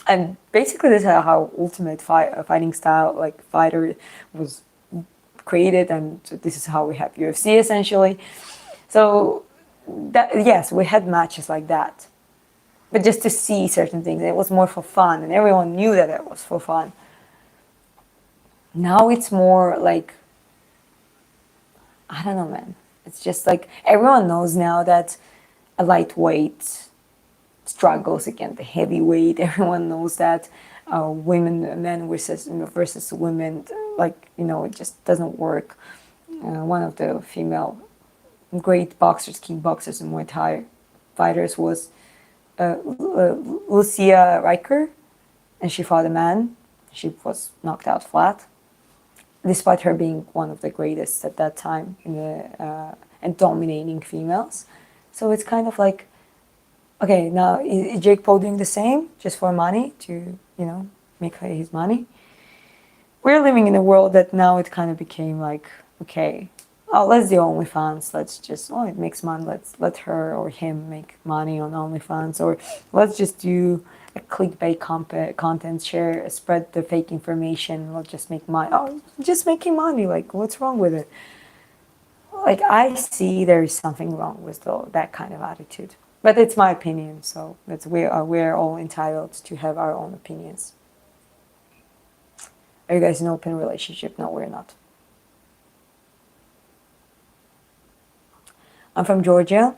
And basically, this is how ultimate fighting style, like fighter, was created, and this is how we have UFC essentially. So, yes, we had matches like that, but just to see certain things, it was more for fun, and everyone knew that it was for fun. Now it's more like, I don't know, man. It's just like everyone knows now that a lightweight struggles against the heavyweight. Everyone knows that men versus women, it just doesn't work. One of the female great boxers, kickboxers, and Muay Thai fighters was Lucia Riker, and she fought a man. She was knocked out flat, despite her being one of the greatest at that time and dominating females. So it's kind of like, okay, now is Jake Paul doing the same just for money to, make his money? We're living in a world that now it kind of became like, okay, let's do OnlyFans. Let's just, it makes money. Let's let her or him make money on OnlyFans, or let's just do a clickbait content, spread the fake information. Let's just make money. Oh, just making money. Like, what's wrong with it? Like, I see there is something wrong with that kind of attitude. But it's my opinion, so we're all entitled to have our own opinions. Are you guys in an open relationship? No, we're not. I'm from Georgia.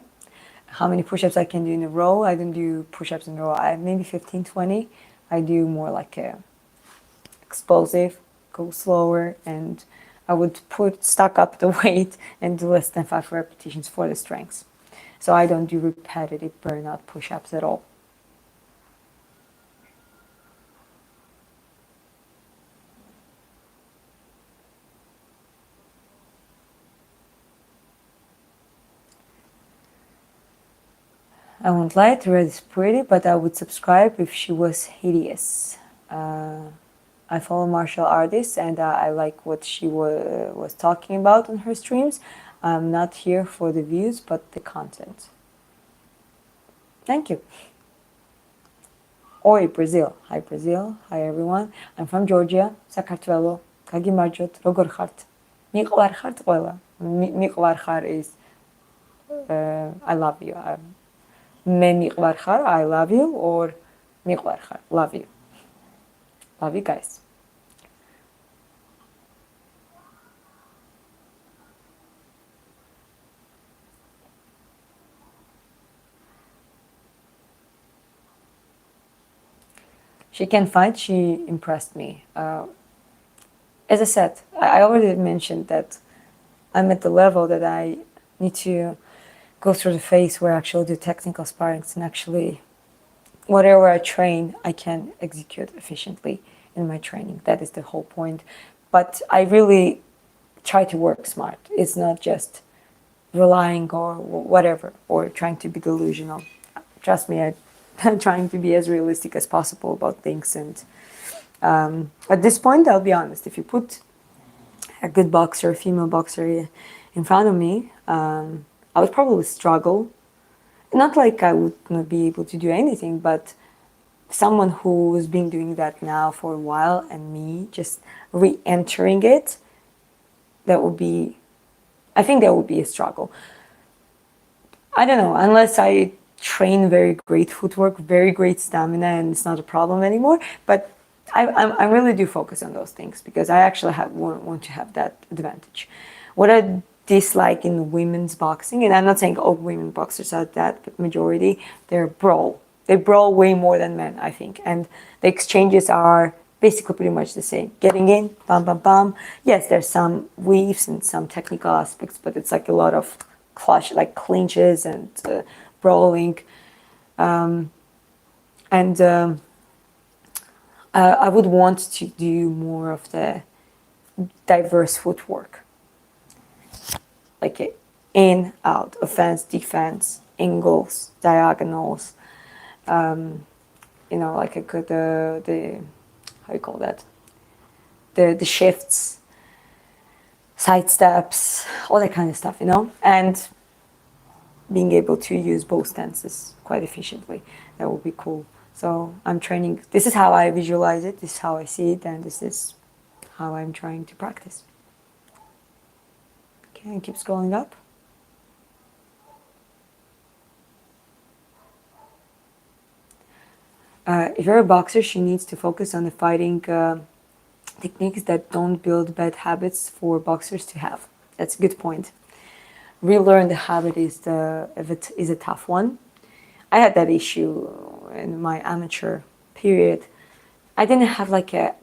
How many push-ups I can do in a row? I don't do push-ups in a row. Maybe 15, 20. I do more like a explosive, go slower, and I would stack up the weight and do less than 5 repetitions for the strengths. So I don't do repetitive burnout push-ups at all. I won't lie, Red is pretty, but I would subscribe if she was hideous. I follow martial artists, and I like what she was talking about on her streams. I'm not here for the views, but the content. Thank you. Oi, Brazil. Hi, Brazil. Hi, everyone. I'm from Georgia, Sakartvelo. Kagimajot, Rogorhart. Miqwarhart Oila. Miqwarhar is I love you. I love you, or miqwarhar, love you. Love you guys. She can fight. She impressed me. As I said, I already mentioned that I'm at the level that I need to go through the phase where I actually do technical sparrings and actually whatever I train, I can execute efficiently in my training. That is the whole point. But I really try to work smart. It's not just relying or whatever, or trying to be delusional. Trust me, I'm trying to be as realistic as possible about things. And at this point, I'll be honest, if you put a good boxer, a female boxer in front of me, I would probably struggle. Not like I would not be able to do anything, but someone who's been doing that now for a while and me just re-entering it, that would be, I think that would be a struggle. I don't know, unless I train very great footwork, very great stamina, and it's not a problem anymore. But I really do focus on those things because I actually want to have that advantage. What I dislike in women's boxing, and I'm not saying all women boxers are that, but majority, they're brawl. They brawl way more than men, I think. And the exchanges are basically pretty much the same. Getting in, bam, bam, bam. Yes, there's some weaves and some technical aspects, but it's like a lot of clash, like clinches and brawling. I would want to do more of the diverse footwork. Like in, out, offense, defense, angles, diagonals. Like the how you call that? The shifts, side steps, all that kind of stuff, and being able to use both stances quite efficiently. That would be cool. So I'm training. This is how I visualize it. This is how I see it, and this is how I'm trying to practice. Okay, and keep scrolling up. If you're a boxer, she needs to focus on the fighting techniques that don't build bad habits for boxers to have. That's a good point. Relearn the habit is a tough one. I had that issue in my amateur period. I didn't have like a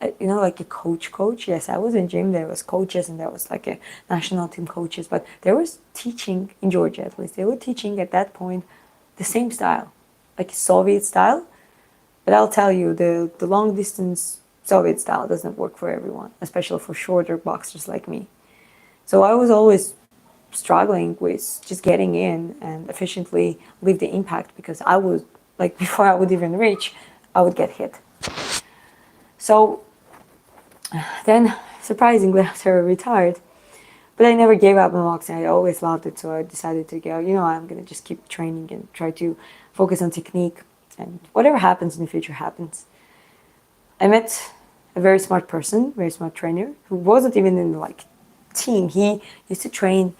coach. Yes, I was in gym. There was coaches and there was like a national team coaches, but there was teaching in Georgia at least. They were teaching at that point the same style, like Soviet style. But I'll tell you, the long distance Soviet style doesn't work for everyone, especially for shorter boxers like me. So I was always struggling with just getting in and efficiently leave the impact because I would, like before I would even reach, I would get hit. So then, surprisingly, after I retired, but I never gave up on boxing. I always loved it, so I decided to go, I'm going to just keep training and try to focus on technique. And whatever happens in the future happens. I met a very smart person, very smart trainer, who wasn't even in the team. He used to train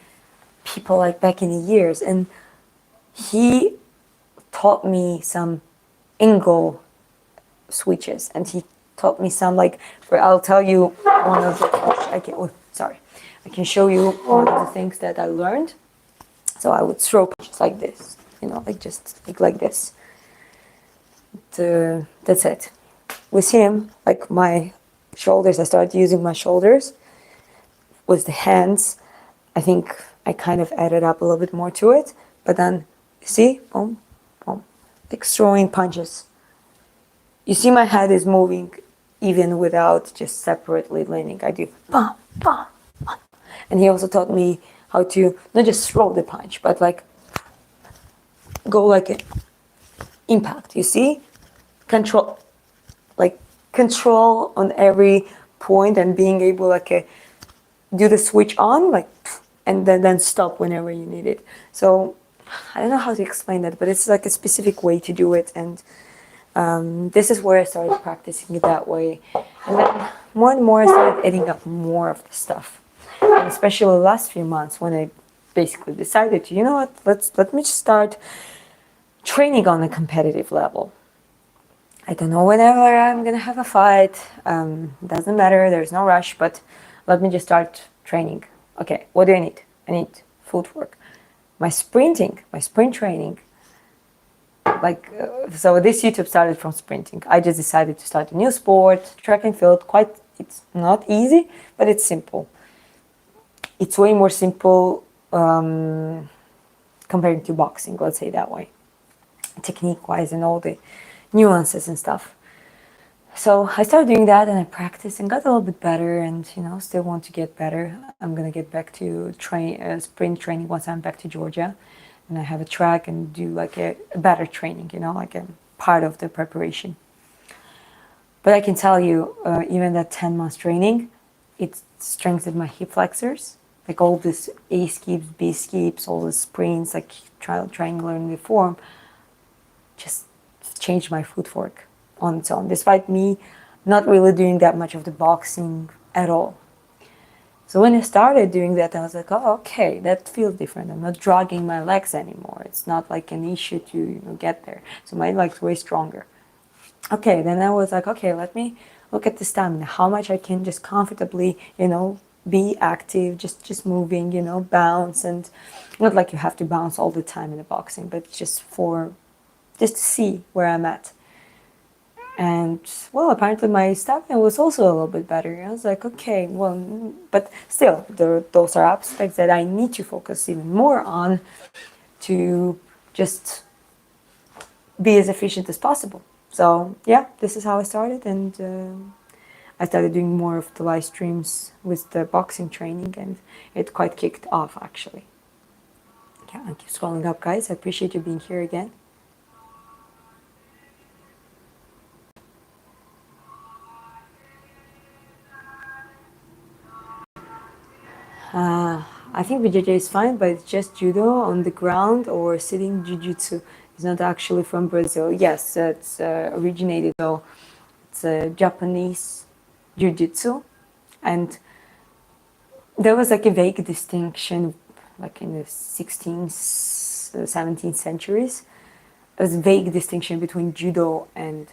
people like back in the years, and he taught me some angle switches, and he taught me some I'll tell you one of the I can show you one of the things that I learned. So I would throw punches like this, like this. That's it. With him, my shoulders, I started using my shoulders. With the hands, I think I kind of added up a little bit more to it. But then, you see, boom, boom, throwing punches. You see my head is moving even without just separately leaning. I do bam, bam, bam. And he also taught me how to not just throw the punch, but go like an impact, you see? Control on every point and being able do the switch on and then stop whenever you need it. So I don't know how to explain that, but it's a specific way to do it, and this is where I started practicing it that way. And then more and more I started adding up more of the stuff, and especially the last few months when I basically decided to, let me just start training on a competitive level. I don't know whenever I'm gonna have a fight. Doesn't matter. There's no rush. But let me just start training. Okay, what do I need? I need footwork. My sprint training so this YouTube started from sprinting. I just decided to start a new sport, track and field. It's not easy, but it's simple. It's way more simple compared to boxing, let's say that way, technique-wise and all the nuances and stuff. So I started doing that and I practiced and got a little bit better, and still want to get better. I'm gonna get back to sprint training once I'm back to Georgia, and I have a track and do like a better training, like a part of the preparation. But I can tell you, even that 10 months training, it strengthened my hip flexors, like all this A skips, B skips, all the sprints, like triangular in the form, just changed my footwork on its own, despite me not really doing that much of the boxing at all. So when I started doing that, I was like, oh, okay, that feels different. I'm not dragging my legs anymore. It's not like an issue to get there. So my legs way stronger. Okay, then I was like, okay, let me look at the stamina, how much I can just comfortably, be active, just moving, bounce, and not like you have to bounce all the time in the boxing, but just to see where I'm at. And well, apparently my stamina was also a little bit better. I was like, okay, well, but still, those are aspects that I need to focus even more on to just be as efficient as possible. So yeah, this is how I started, and I started doing more of the live streams with the boxing training, and it quite kicked off actually. Yeah, I keep scrolling up, guys. I appreciate you being here again. I think BJJ is fine, but it's just judo on the ground or sitting jiu-jitsu. It's not actually from Brazil. Yes, it's originated, so it's a Japanese jiu-jitsu, and there was like a vague distinction, like in the 16th, 17th centuries. There was a vague distinction between judo and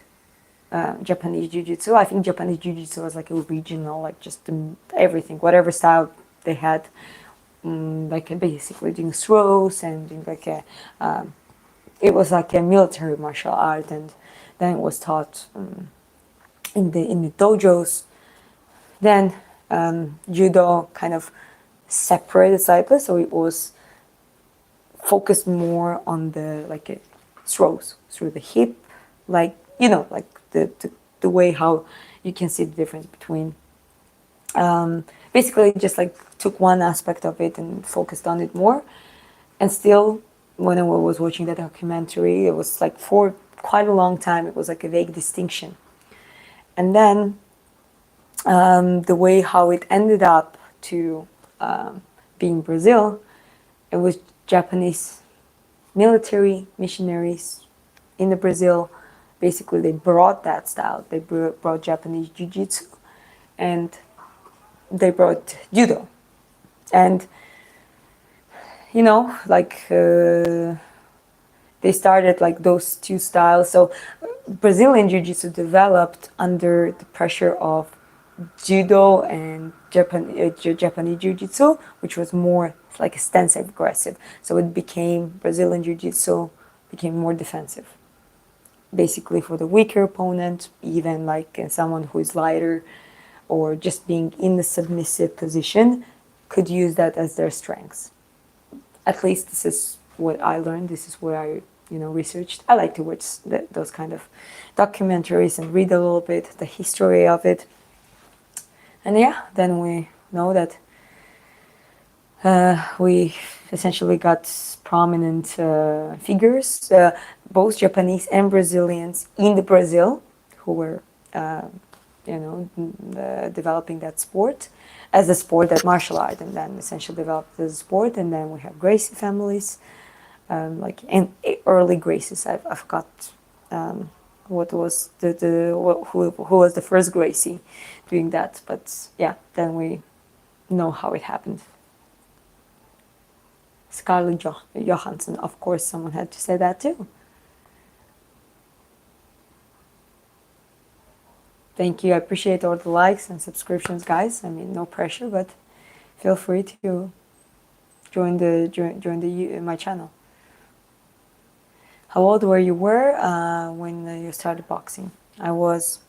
Japanese jiu-jitsu. I think Japanese jiu-jitsu was like a regional, like just everything, whatever style they had, like basically doing throws and doing like it was like a military martial art, and then it was taught in the dojos. Then judo kind of separated slightly, so it was focused more on the throws through the hip, like like the way how you can see the difference between. Basically, just like took one aspect of it and focused on it more. And still, when I was watching the documentary, it was like for quite a long time, it was like a vague distinction. And then the way how it ended up to being Brazil, it was Japanese military missionaries in the Brazil. Basically, they brought that style. They brought Japanese jiu-jitsu, and they brought judo. And they started like those two styles. So Brazilian jiu-jitsu developed under the pressure of judo and Japanese jiu-jitsu, which was more like extensive, aggressive. So it became Brazilian jiu-jitsu became more defensive, basically for the weaker opponent, even like someone who is lighter or just being in the submissive position could use that as their strengths. At least this is what I learned. This is what I researched. I like to watch those kind of documentaries and read a little bit the history of it. And yeah, then we know that we essentially got prominent figures, both Japanese and Brazilians in the Brazil, who were developing that sport as a sport, that martial art, and then essentially developed as a sport. And then we have Gracie families, and early Gracies. I forgot what was who was the first Gracie doing that, but yeah, then we know how it happened. Scarlett Johansson, of course, someone had to say that too. Thank you. I appreciate all the likes and subscriptions, guys. I mean, no pressure, but feel free to join my channel. How old were you when you started boxing? I was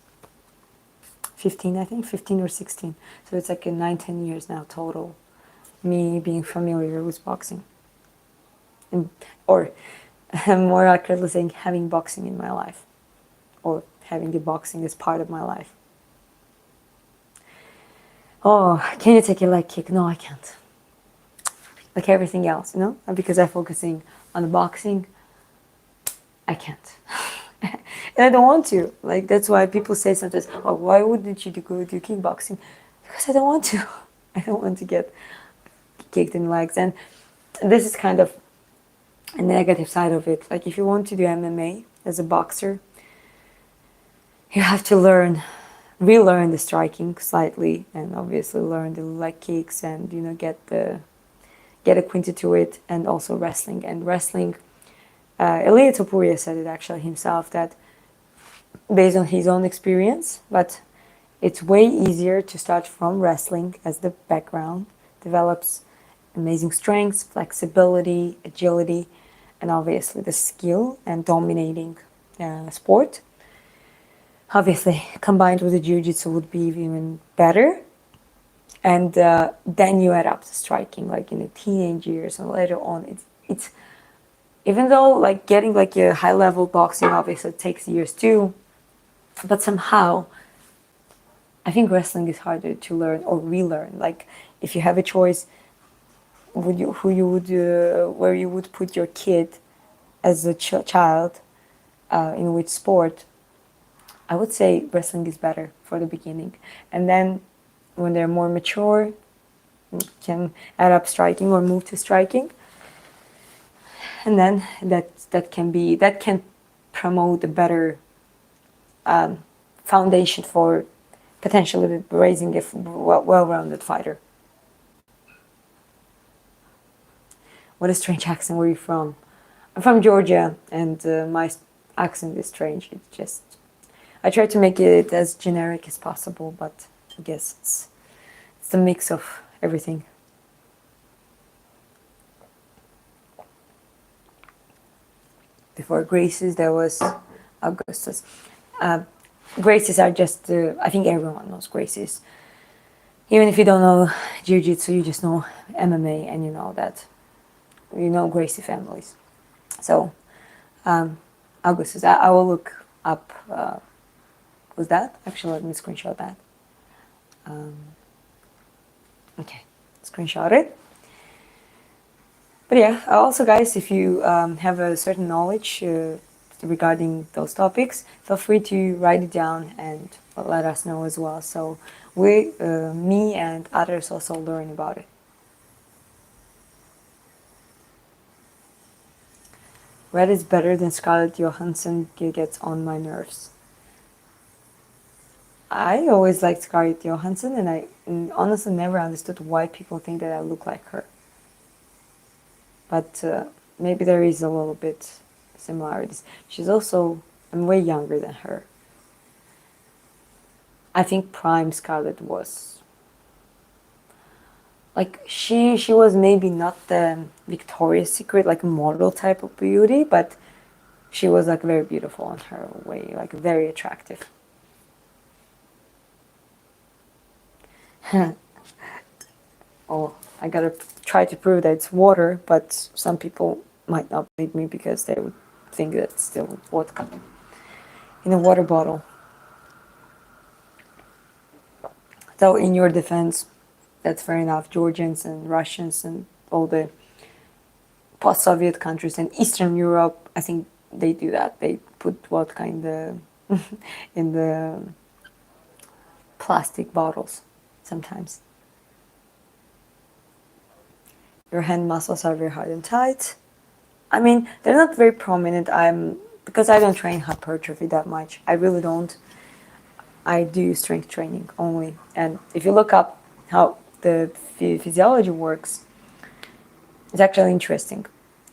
15, I think, 15 or 16. So it's like 9, 10 years now total, me being familiar with boxing. Or more accurately saying, having boxing in my life. Or having the boxing as part of my life. Oh, can you take a leg kick? No, I can't. Like everything else, because I'm focusing on the boxing, I can't. And I don't want to. Like, that's why people say sometimes, oh, why wouldn't you go do kickboxing? Because I don't want to. I don't want to get kicked in the legs. And this is kind of a negative side of it. Like, if you want to do MMA as a boxer, you have to relearn the striking slightly, and obviously learn the leg kicks, and get acquainted to it, and also wrestling. And wrestling, Ilia Topuria said it actually himself, that based on his own experience, but it's way easier to start from wrestling as the background, develops amazing strengths, flexibility, agility, and obviously the skill and dominating sport. Obviously, combined with the jiu-jitsu would be even better. And then you add up the striking, like in the teenage years and later on. It's even though like getting like a high level boxing obviously takes years too, but somehow I think wrestling is harder to learn or relearn. Like if you have a choice, where you would put your kid as a child, in which sport, I would say wrestling is better for the beginning, and then when they're more mature, can add up striking or move to striking, and then that can promote a better foundation for potentially raising a well-rounded fighter. What a strange accent. Where are you from? I'm from Georgia, and my accent is strange. It's just, I try to make it as generic as possible, but I guess it's a mix of everything. Before Graces, there was Augustus. Graces are just, I think everyone knows Graces. Even if you don't know Jiu-Jitsu, you just know MMA, and you know that. You know Gracie families. So, Augustus, I will look up, was that? Actually, let me screenshot that. Okay, screenshot it. But yeah, also guys, if you have a certain knowledge regarding those topics, feel free to write it down and let us know as well. So me and others also learn about it. Red is better than Scarlett Johansson, gets on my nerves. I always liked Scarlett Johansson, and I honestly never understood why people think that I look like her. But maybe there is a little bit similarities. I'm way younger than her. I think prime Scarlett was like she was maybe not the Victoria's Secret like model type of beauty, but she was like very beautiful in her way, like very attractive. Oh, I gotta try to prove that it's water, but some people might not believe me because they would think that it's still vodka in a water bottle. So in your defense, that's fair enough. Georgians and Russians and all the post-Soviet countries and Eastern Europe, I think they do that. They put vodka in the in the plastic bottles sometimes. Your hand muscles are very hard and tight. I mean, they're not very prominent. Because I don't train hypertrophy that much. I really don't. I do strength training only. And if you look up how the physiology works, it's actually interesting.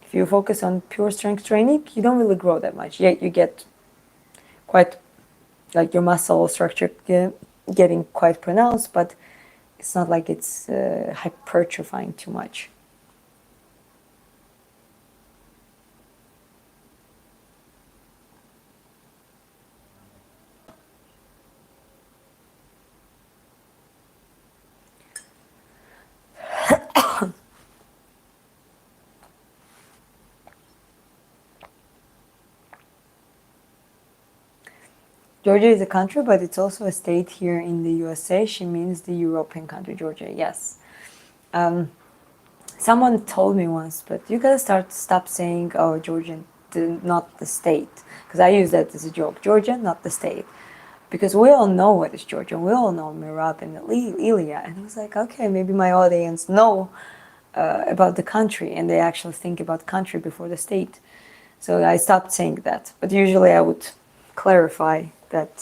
If you focus on pure strength training, you don't really grow that much. Yet you get quite, like your muscle structure getting quite pronounced, but it's not like it's hypertrophying too much. Georgia is a country, but it's also a state here in the USA. She means the European country, Georgia, yes. Someone told me once, but you gotta stop saying, oh, Georgia, not the state. Because I use that as a joke. Georgia, not the state. Because we all know what is Georgia. We all know Mirab and Ilia. And I was like, okay, maybe my audience know about the country, and they actually think about country before the state. So I stopped saying that. But usually I would clarify that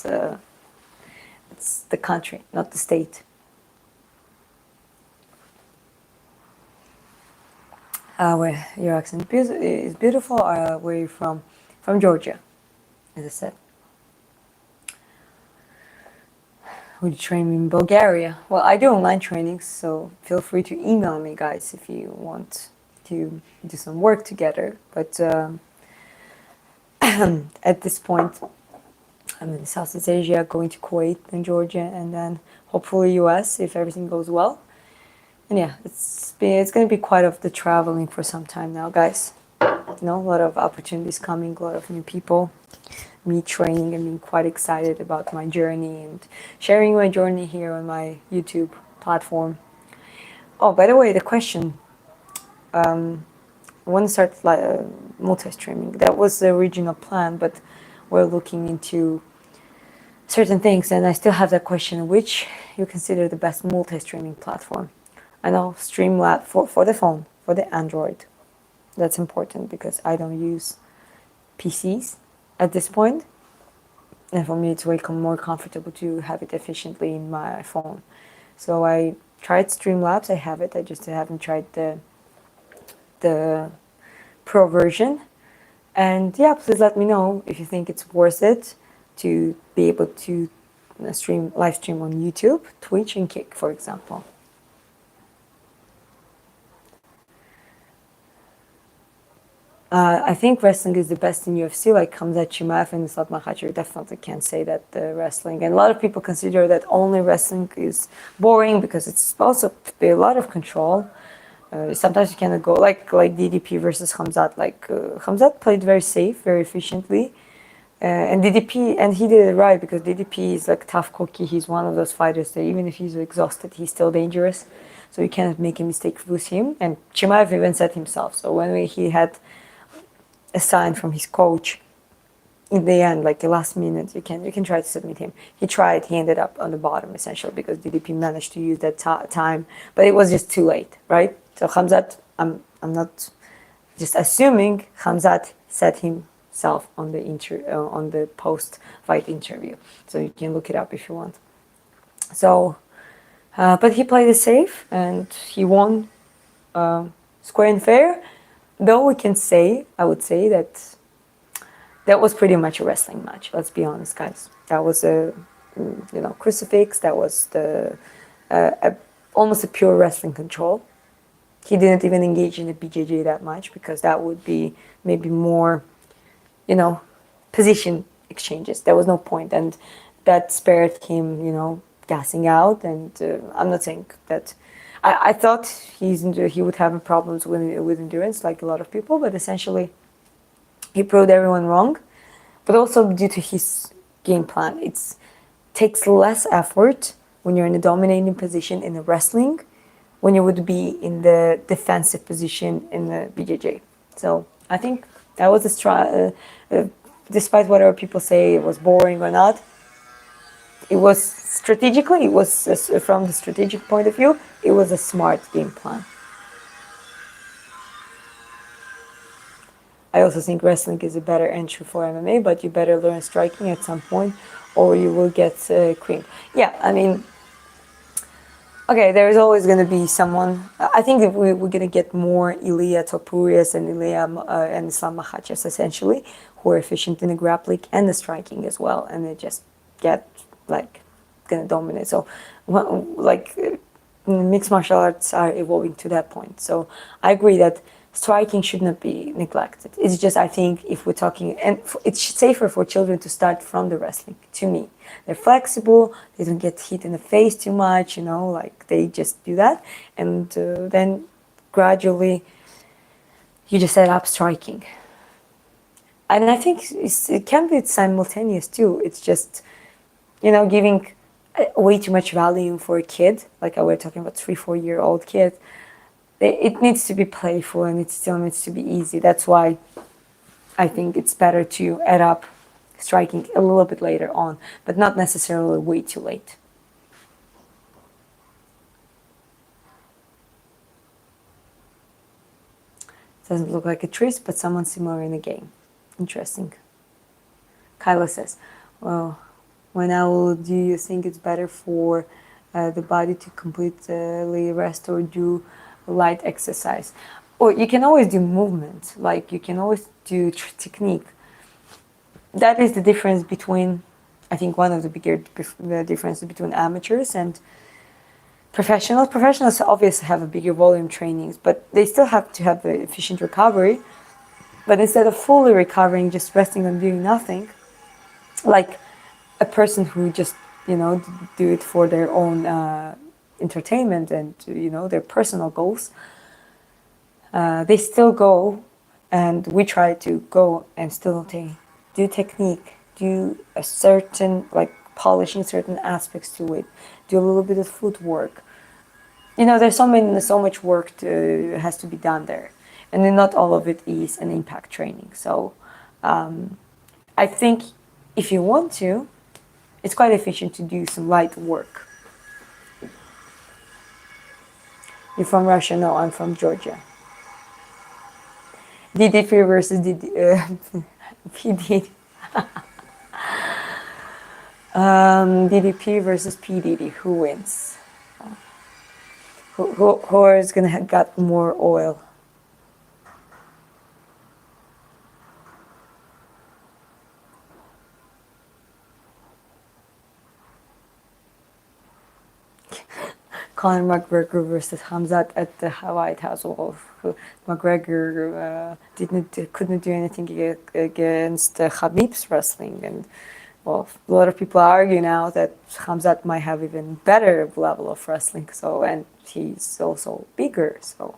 it's the country, not the state. Where your accent is beautiful. Where are you from? From Georgia, as I said. Would you train me in Bulgaria? Well, I do online trainings, so feel free to email me, guys, if you want to do some work together. But at this point, I'm in Southeast Asia, going to Kuwait and Georgia, and then hopefully US if everything goes well. And yeah, it's going to be quite of the traveling for some time now, guys. You know, a lot of opportunities coming, a lot of new people, me training and being quite excited about my journey and sharing my journey here on my YouTube platform. Oh, by the way, the question, I want to start multi-streaming. That was the original plan, but we're looking into certain things, and I still have that question, which you consider the best multi-streaming platform? I know Streamlab for the phone, for the Android. That's important because I don't use PCs at this point. And for me, it's way more comfortable to have it efficiently in my phone. So I tried Streamlabs, I have it. I just haven't tried the Pro version. And yeah, please let me know if you think it's worth it to be able to live stream on YouTube, Twitch, and Kick, for example. I think wrestling is the best in UFC, like Khamzat Chimaev and Islam Makhachev. Definitely can't say that the wrestling. And a lot of people consider that only wrestling is boring because it's also a lot of control. Sometimes you cannot go like DDP versus Khamzat. Khamzat played very safe, very efficiently. And DDP, and he did it right because DDP is like tough cookie. He's one of those fighters that even if he's exhausted, he's still dangerous. So you cannot make a mistake with him. And Chimaev even said himself. So when he had a sign from his coach in the end, like the last minute, you can try to submit him. He tried, he ended up on the bottom essentially because DDP managed to use that time, but it was just too late, right? So Khamzat, I'm not just assuming, Khamzat said himself on the post-fight interview, so you can look it up if you want. So, but he played it safe and he won square and fair. Though I would say that was pretty much a wrestling match. Let's be honest, guys. That was a crucifix. That was almost a pure wrestling control. He didn't even engage in the BJJ that much because that would be maybe more, position exchanges. There was no point, and that spared him, gassing out. And I'm not saying that. I thought he would have problems with endurance, like a lot of people, but essentially he proved everyone wrong. But also due to his game plan, it takes less effort when you're in a dominating position in the wrestling when you would be in the defensive position in the BJJ. So I think that was despite whatever people say it was boring or not. It was strategically, from the strategic point of view, it was a smart game plan. I also think wrestling is a better entry for MMA, but you better learn striking at some point or you will get creamed. Yeah, I mean, okay, there's always going to be someone. I think that we're going to get more Ilia Topurias and and Islam Makhachevs, essentially, who are efficient in the grappling and the striking as well, and they just get going to dominate. So mixed martial arts are evolving to that point. So I agree that striking should not be neglected. It's just, I think, if we're talking, and it's safer for children to start from the wrestling, to me. They're flexible, they don't get hit in the face too much, they just do that. And then gradually you just set up striking. And I think it can be simultaneous too. It's just, giving way too much value for a kid, like I were talking about 3-4 year old kid. It needs to be playful and it still needs to be easy. That's why I think it's better to add up striking a little bit later on, but not necessarily way too late. Doesn't look like a twist, but someone similar in the game. Interesting. Kyla says, well, when do you think it's better for the body to completely rest or do light exercise? Or you can always do movement, like you can always do technique. That is the difference between, I think one of the bigger differences between amateurs and professionals. Professionals obviously have a bigger volume trainings, but they still have to have the efficient recovery. But instead of fully recovering, just resting and doing nothing, like a person who just, do it for their own entertainment and, their personal goals, they still go, and we try to go and still do technique, do a certain, like polishing certain aspects to it, do a little bit of footwork. There's so much work has to be done there, and then not all of it is an impact training. So I think if you want to, it's quite efficient to do some light work. You're from Russia? No, I'm from Georgia. DDP versus PD. DDP versus PDD. Who wins? Who is gonna have got more oil? Conor McGregor versus Hamzat at the White House. Well, McGregor couldn't do anything against Khabib's wrestling, and well, a lot of people argue now that Hamzat might have even better level of wrestling. So, and he's also bigger. So,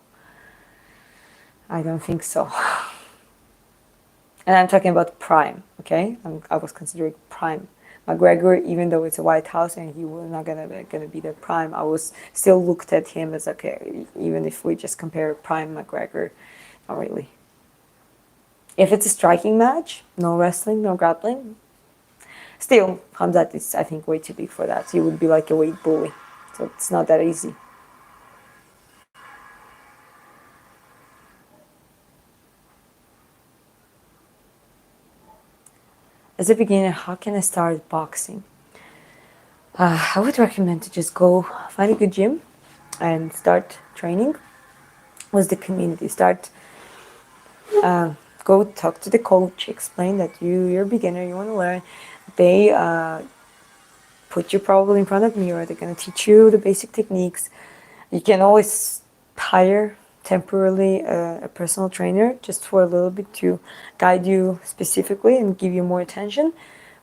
I don't think so. And I'm talking about prime. Okay, I was considering prime. McGregor, even though it's a White House and he was not gonna be the prime, I was still looked at him as okay. Even if we just compare prime McGregor, not really. If it's a striking match, no wrestling, no grappling, still Hamzat is, I think, way too big for that. He would be like a weight bully, so it's not that easy. As a beginner, how can I start boxing? I would recommend to just go find a good gym and start training with the community. Go talk to the coach, explain that you're a beginner, you want to learn. They put you probably in front of a mirror. They're going to teach you the basic techniques. You can always hire temporarily a personal trainer just for a little bit to guide you specifically and give you more attention.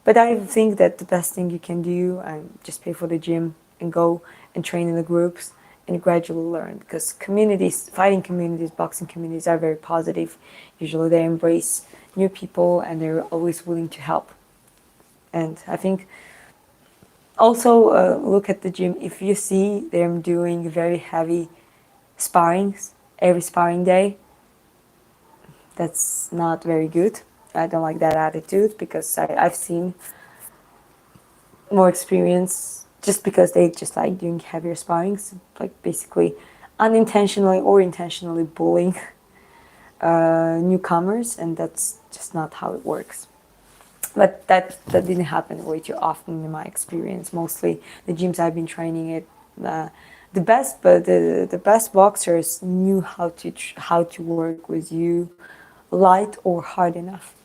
But I think that the best thing you can do and just pay for the gym and go and train in the groups and gradually learn, because fighting communities, boxing communities are very positive. Usually they embrace new people and they're always willing to help. And I think also look at the gym. If you see them doing very heavy sparrings every sparring day, that's not very good. I don't like that attitude, because I've seen more experience just because they just like doing heavier sparrings, like basically unintentionally or intentionally bullying newcomers, and that's just not how it works. But that didn't happen way too often in my experience. Mostly the gyms I've been training at, the best boxers knew how to work with you light or hard enough.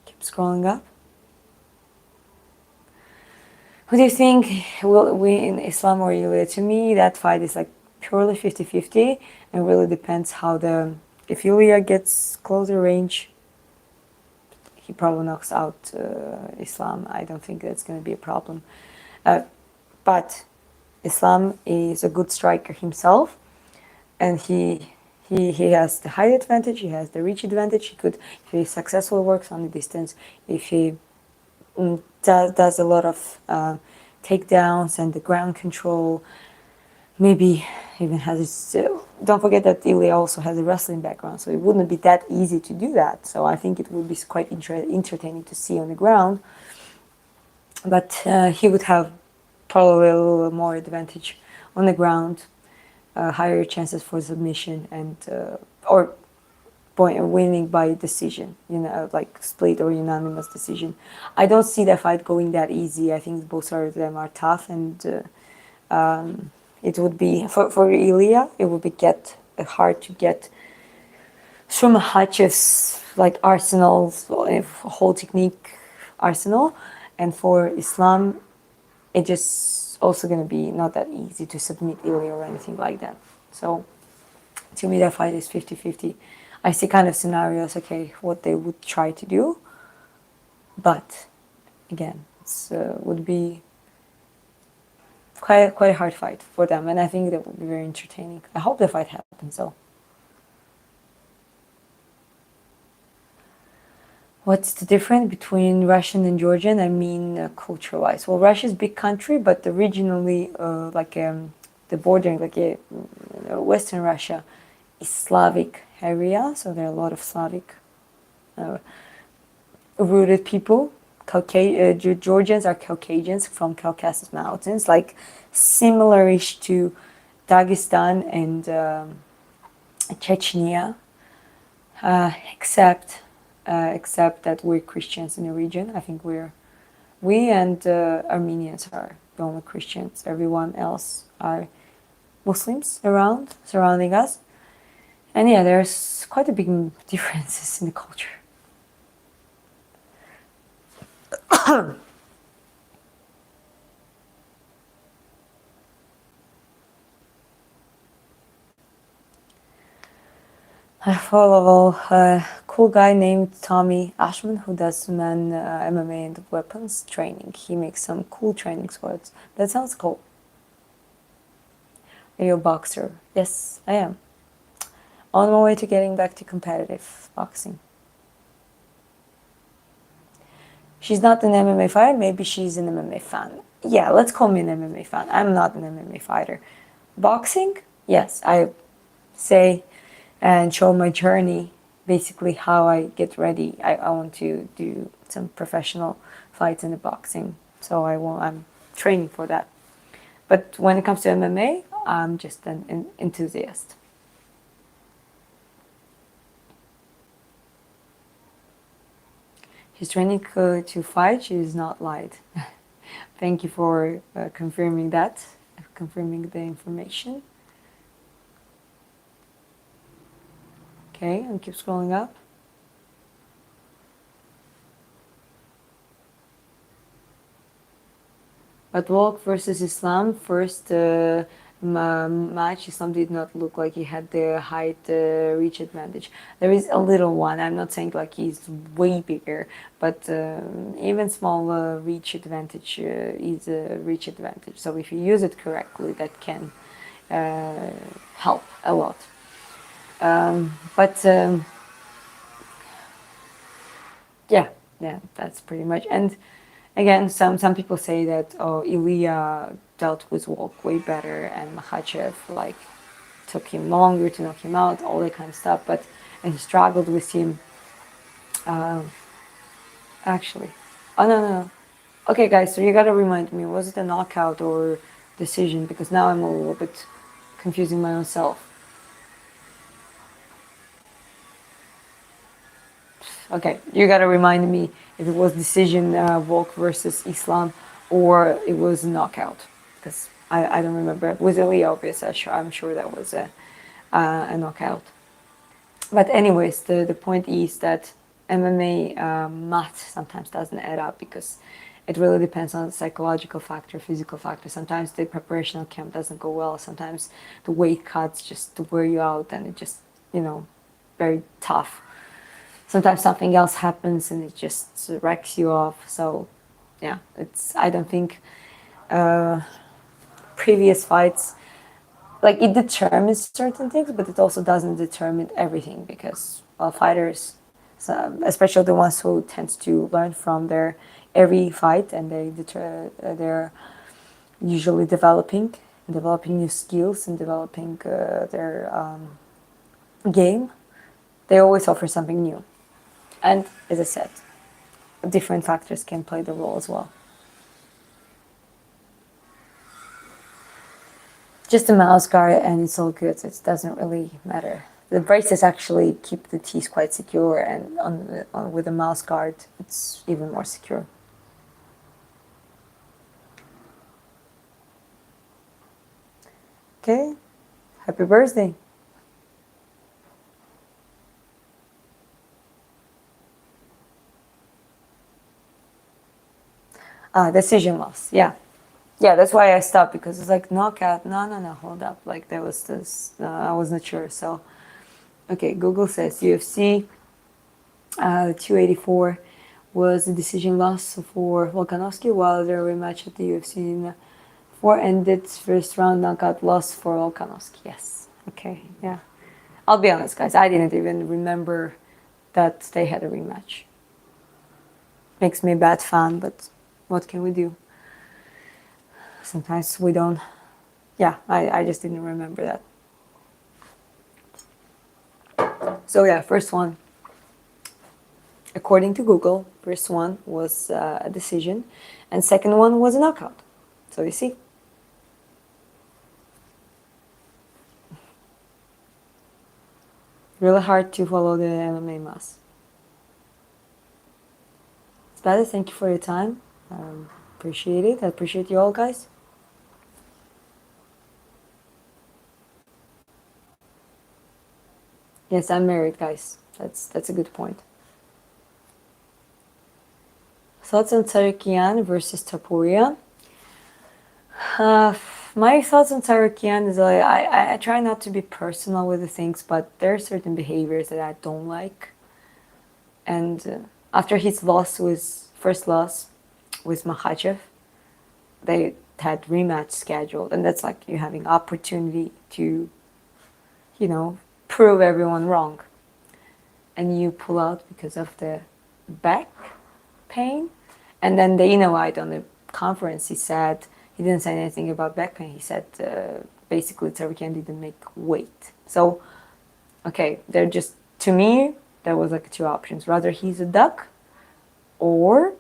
Keep scrolling up. Who do you think will win in Islam or Ilia? To me, that fight is like purely 50-50, and really depends if Ilia gets closer range, he probably knocks out Islam. I don't think that's going to be a problem. But Islam is a good striker himself, and he He has the height advantage, he has the reach advantage. He could, if he successfully works on the distance, if he does a lot of takedowns and the ground control, maybe even has his, don't forget that Ilia also has a wrestling background, so it wouldn't be that easy to do that. So I think it would be quite entertaining to see on the ground. But he would have probably a little more advantage on the ground, higher chances for submission and or winning by decision, like split or unanimous decision. I don't see the fight going that easy. I think both of them are tough, and it would be for Ilia. It would be hard to get through Makhachev's like arsenals, whole technique arsenal, and for Islam, it just also gonna be not that easy to submit Ilia or anything like that. So to me, that fight is 50-50. I see kind of scenarios, okay, what they would try to do, but again, it would be quite a hard fight for them, and I think that would be very entertaining. I hope the fight happens, though. What's the difference between Russian and Georgian? I mean, culture-wise. Well, Russia is a big country, but originally, the bordering, Western Russia, is Slavic area, so there are a lot of Slavic rooted people. Georgians are Caucasians from Caucasus Mountains, like similar-ish to Dagestan and Chechnya, except that we're Christians in the region. I think we and Armenians are the only Christians. Everyone else are Muslims surrounding us. And yeah, there's quite a big differences in the culture. I follow a cool guy named Tommy Ashman who does MMA and weapons training. He makes some cool training sports. That sounds cool. Are you a boxer? Yes, I am. On my way to getting back to competitive boxing. She's not an MMA fighter, maybe she's an MMA fan. Yeah, let's call me an MMA fan. I'm not an MMA fighter. Boxing? Yes, I say and show my journey, basically how I get ready. I want to do some professional fights in the boxing, so I'm training for that. But when it comes to MMA, I'm just an enthusiast. She's training to fight. She is not lied. Thank you for confirming that, confirming the information. Okay, and keep scrolling up. But Volk versus Islam, first match, Islam did not look like he had the height reach advantage. There is a little one. I'm not saying like he's way bigger, but even small reach advantage is a reach advantage. So if you use it correctly, that can help a lot. Yeah, that's pretty much. And again, some people say that Ilia dealt with Volk way better, and Makhachev took him longer to knock him out, all that kind of stuff. And he struggled with him. Actually, oh no. Okay, guys, so you gotta remind me, was it a knockout or decision? Because now I'm a little bit confusing my own self. Okay, you gotta remind me if it was decision Volk versus Islam or it was a knockout, because I don't remember. With Ilia, obviously, I'm sure that was a knockout. But anyways, the point is that MMA math sometimes doesn't add up, because it really depends on the psychological factor, physical factor. Sometimes the preparational camp doesn't go well. Sometimes the weight cuts just to wear you out, and it just, very tough. Sometimes something else happens and it just wrecks you off. So yeah, I don't think previous fights, like it determines certain things, but it also doesn't determine everything because fighters, so, especially the ones who tend to learn from their every fight, and they're usually developing new skills and developing their game. They always offer something new, and as I said, different factors can play the role as well. Just a mouse guard and it's all good. It doesn't really matter. The braces actually keep the teeth quite secure, and with a mouse guard, it's even more secure. Okay, happy birthday. Decision loss. Yeah. Yeah, that's why I stopped, because it's like knockout. No, no, no, hold up. Like there was this, I was not sure. So, okay, Google says UFC 284 was a decision loss for Volkanovski, while the rematch at the UFC 4 ended first round knockout loss for Volkanovski. Yes. Okay. Yeah. I'll be honest, guys. I didn't even remember that they had a rematch. Makes me a bad fan, but what can we do? Sometimes we don't. Yeah, I just didn't remember that. So yeah, first one, according to Google, first one was a decision, and second one was a knockout. So you see. Really hard to follow the MMA mass. It's better. Thank you for your time. Appreciate it. I appreciate you all, guys. Yes, I'm married, guys. That's a good point. Thoughts on Tarikian versus Topuria? My thoughts on Tarikian is I try not to be personal with the things, but there are certain behaviors that I don't like. And after his first loss with Makhachev, they had rematch scheduled, and that's like you having opportunity to, prove everyone wrong, and you pull out because of the back pain. And then Dana White on the conference, he said he didn't say anything about back pain. He said basically Tarikian didn't make weight. So okay, they're just, to me there was like two options: rather he's a duck, or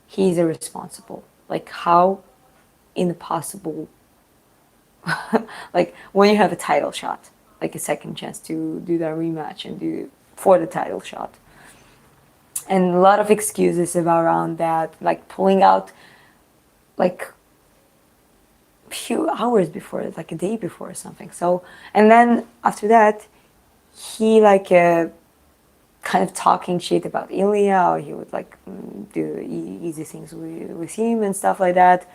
he's irresponsible. Like how impossible. Like when you have a title shot, like a second chance to do that rematch and do for the title shot, and a lot of excuses around that, like pulling out like a few hours before, like a day before or something. So, and then after that, he like kind of talking shit about Ilia, or he would like do easy things with him and stuff like that.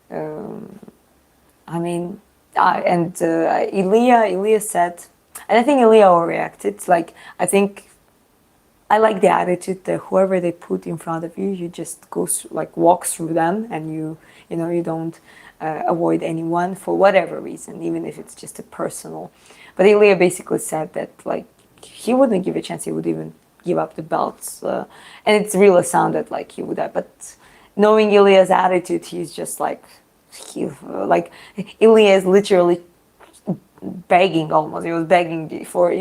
I mean, and Ilia said, and I think Ilia overreacted. Like, I think I like the attitude that whoever they put in front of you, you just walk through them, and you don't avoid anyone for whatever reason, even if it's just a personal. But Ilia basically said that like he wouldn't give a chance. He would even give up the belts, and it really sounded like he would have. But knowing Ilia's attitude, he's just like Ilia is literally begging almost. He was begging for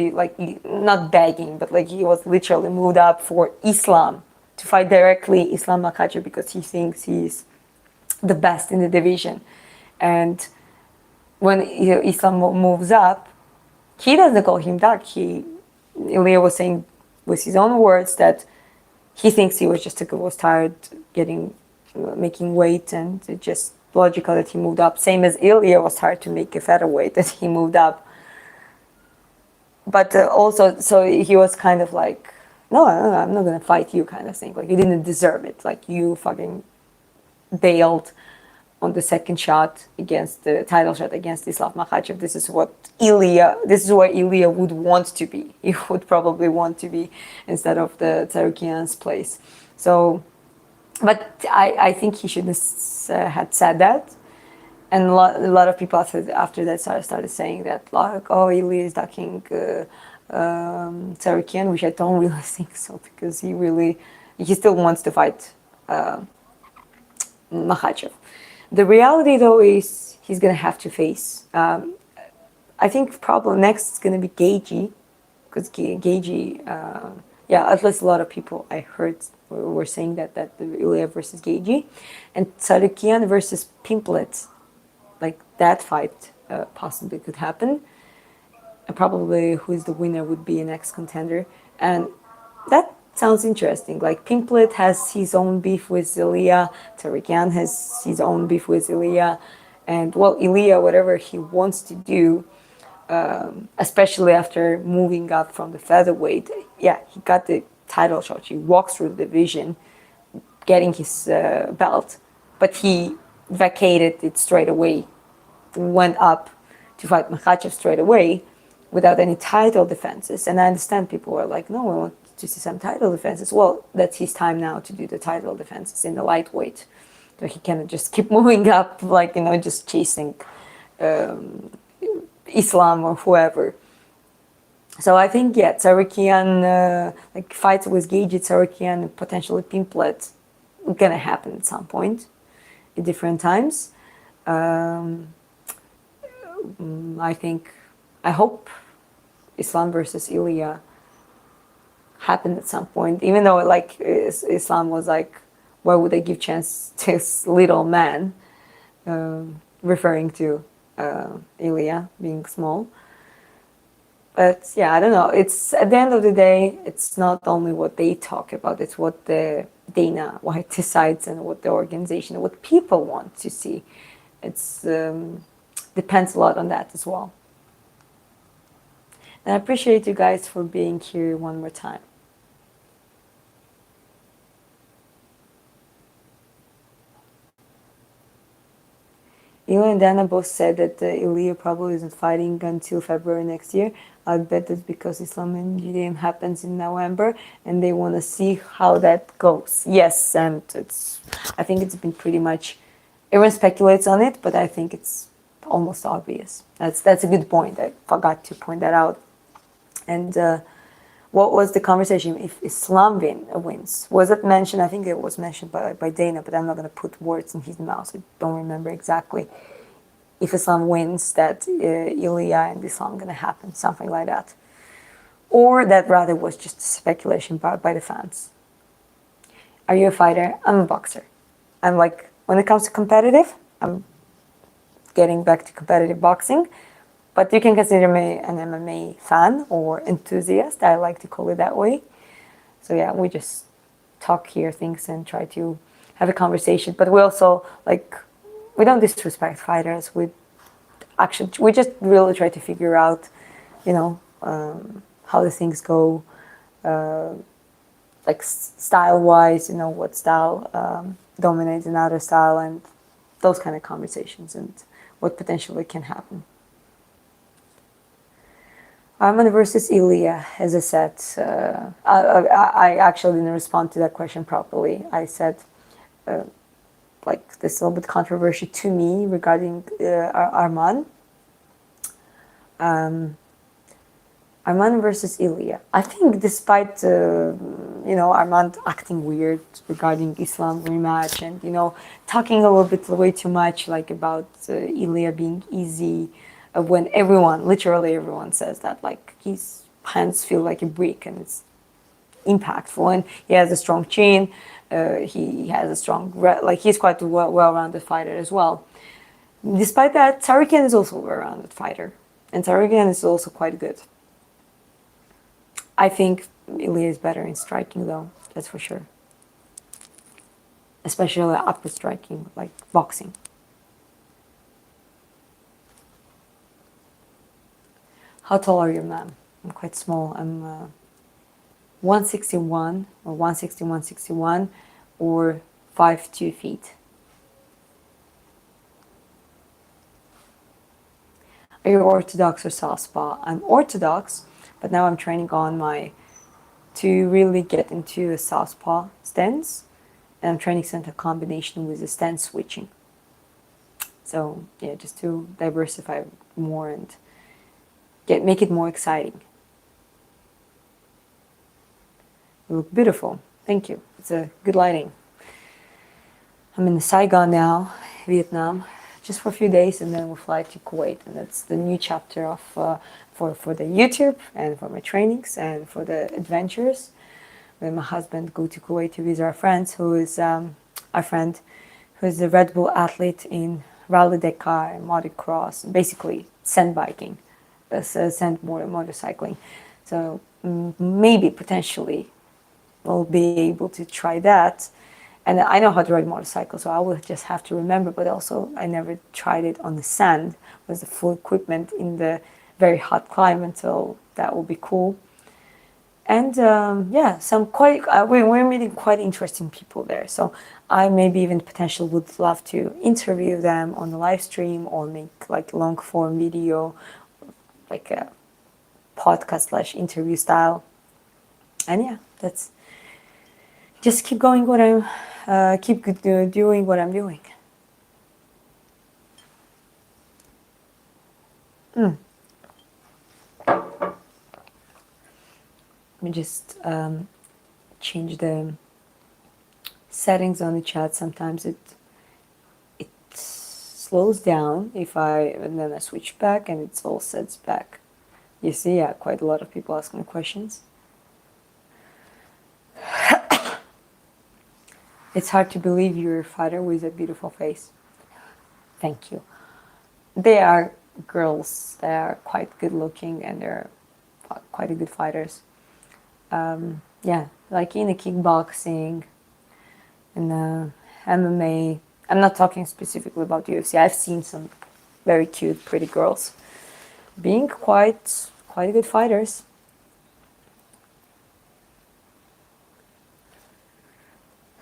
not begging, but like he was literally moved up for Islam to fight directly Islam Makhachev because he thinks he's the best in the division. And when Islam moves up, he doesn't call him that. Ilia was saying with his own words that he thinks he was tired making weight, and it just logical that he moved up. Same as Ilia was tired to make a featherweight, that he moved up. But also, so he was kind of like, no, I'm not gonna fight you, kind of thing. Like you didn't deserve it. Like you fucking bailed on the second shot against the title shot against Islam Makhachev. This is where Ilia would want to be. He would probably want to be instead of the Tsarukian's place. So, but I think he shouldn't have had said that. And a lot of people after that started saying that, like, oh, Ilia is ducking Tsarukian, which I don't really think so, because he still wants to fight Makhachev. The reality, though, is he's going to have to face. I think probably next is going to be Geiji, because Geiji, yeah, at least a lot of people I heard were saying that the Ilia versus Geiji, and Tsarukian versus Pimplet, like that fight possibly could happen. And probably who is the winner would be an ex-contender, and that sounds interesting. Like Pimplet has his own beef with Ilia, Tarikian has his own beef with Ilia, and well, Ilia, whatever he wants to do, especially after moving up from the featherweight, yeah, he got the title shot. He walks through the division, getting his belt, but he vacated it straight away, went up to fight Makhachev straight away without any title defenses. And I understand people were like, no, we want to see some title defenses. Well, that's his time now to do the title defenses in the lightweight. So he cannot just keep moving up, like, just chasing Islam or whoever. So I think, yeah, Tsarukian, like fights with Geiji, Tsarukian, and potentially Pimplet, gonna happen at some point at different times. I hope Islam versus Ilia happened at some point, even though like Islam was like, why would they give chance to this little man, referring to Ilia being small. But yeah, I don't know. It's at the end of the day, it's not only what they talk about, it's what the Dana White decides and what the organization, what people want to see. It's depends a lot on that as well. And I appreciate you guys for being here one more time. Ilia and Dana both said that Ilia probably isn't fighting until February next year. I bet that's because Islam and Judaism happens in November and they want to see how that goes. Yes, and I think it's been pretty much, everyone speculates on it, but I think it's almost obvious. That's a good point. I forgot to point that out. And what was the conversation if Islam wins? Was it mentioned? I think it was mentioned by Dana, but I'm not going to put words in his mouth. I don't remember exactly. If Islam wins, that Ilia and Islam going to happen, something like that. Or that rather was just speculation by the fans. Are you a fighter? I'm a boxer. I'm like, when it comes to competitive, I'm getting back to competitive boxing. But you can consider me an MMA fan or enthusiast. I like to call it that way. So yeah, we just talk here things and try to have a conversation. But we also we don't disrespect fighters. We just really try to figure out, how the things go, style-wise. What style dominates another style, and those kind of conversations, and what potentially can happen. Arman versus Ilia, as I said, I actually didn't respond to that question properly. I said, this is a little bit controversial to me regarding Arman. Arman versus Ilia. I think despite, Arman acting weird regarding Islam rematch and, talking a little bit way too much, about Ilia being easy, when literally everyone says that, his hands feel like a brick and it's impactful, and he has a strong chin, he has a strong, he's quite a well-rounded fighter as well. Despite that, Tarikian is also a well-rounded fighter, and Tarikian is also quite good. I think Ilia is better in striking, though, that's for sure. Especially upper striking, like boxing. How tall are you, ma'am? I'm quite small. I'm 161 or 160, 161 or 5'2" feet. Are you Orthodox or Southpaw? I'm Orthodox, but now I'm training on to really get into a Southpaw stance. And I'm training center combination with the stance switching. So yeah, just to diversify more and make it more exciting. You look beautiful. Thank you. It's a good lighting. I'm in Saigon now, Vietnam, just for a few days, and then we'll fly to Kuwait. And that's the new chapter of for the YouTube and for my trainings and for the adventures. When my husband go to Kuwait to visit our friends, who is our friend, who is a Red Bull athlete in Rally Dakar and motocross, basically sand biking, sand motorcycling. So maybe potentially we'll be able to try that. And I know how to ride a motorcycle, so I will just have to remember. But also, I never tried it on the sand with the full equipment in the very hot climate, so that will be cool. And yeah, we're meeting quite interesting people there. So I maybe even potentially would love to interview them on the live stream or make like long form video, like a podcast / interview style. And yeah, that's just keep going what I'm doing what I'm doing. Let me just change the settings on the chat. Sometimes it slows down and then I switch back and it's all sets back. You see, yeah, quite a lot of people asking questions. It's hard to believe you're a fighter with a beautiful face. Thank you. They are girls. They are quite good looking and they're quite good fighters. Yeah, like in the kickboxing, in the MMA. I'm not talking specifically about UFC. I've seen some very cute, pretty girls being quite good fighters.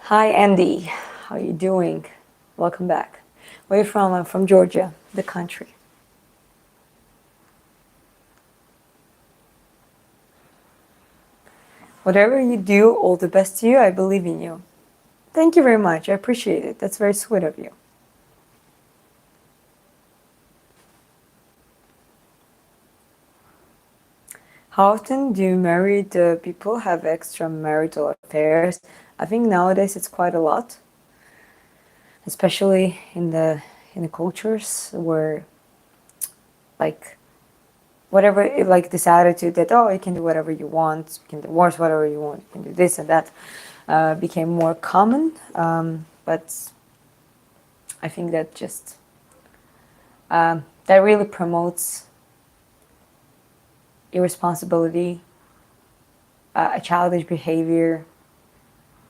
Hi, Andy. How are you doing? Welcome back. Where are you from? I'm from Georgia, the country. Whatever you do, all the best to you. I believe in you. Thank you very much. I appreciate it. That's very sweet of you. How often do married people have extramarital affairs? I think nowadays it's quite a lot, especially in the cultures where, like, whatever, like this attitude that you can do whatever you want, you can divorce whatever you want, you can do this and that, became more common. But I think that just that really promotes irresponsibility, a childish behavior,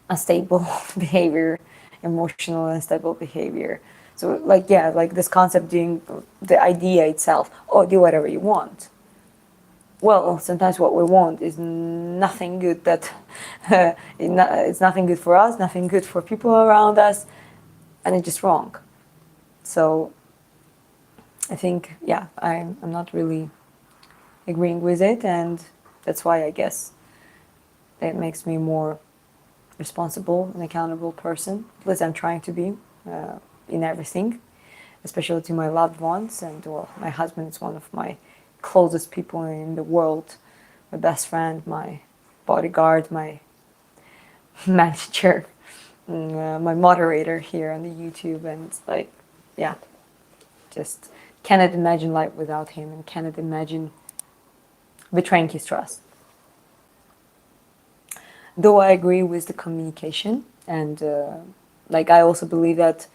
unstable behavior, emotional unstable behavior. So like this concept, doing the idea itself, do whatever you want. Well, sometimes what we want is nothing good. That it's nothing good for us, nothing good for people around us, and it's just wrong. So I think I'm not really agreeing with it, and that's why I guess it makes me more responsible and accountable person. At least I'm trying to be in everything, especially to my loved ones. And my husband is one of my closest people in the world, my best friend, my bodyguard, my manager, my moderator here on the YouTube. And it's like, just cannot imagine life without him and cannot imagine betraying his trust. Though I agree with the communication, and I also believe that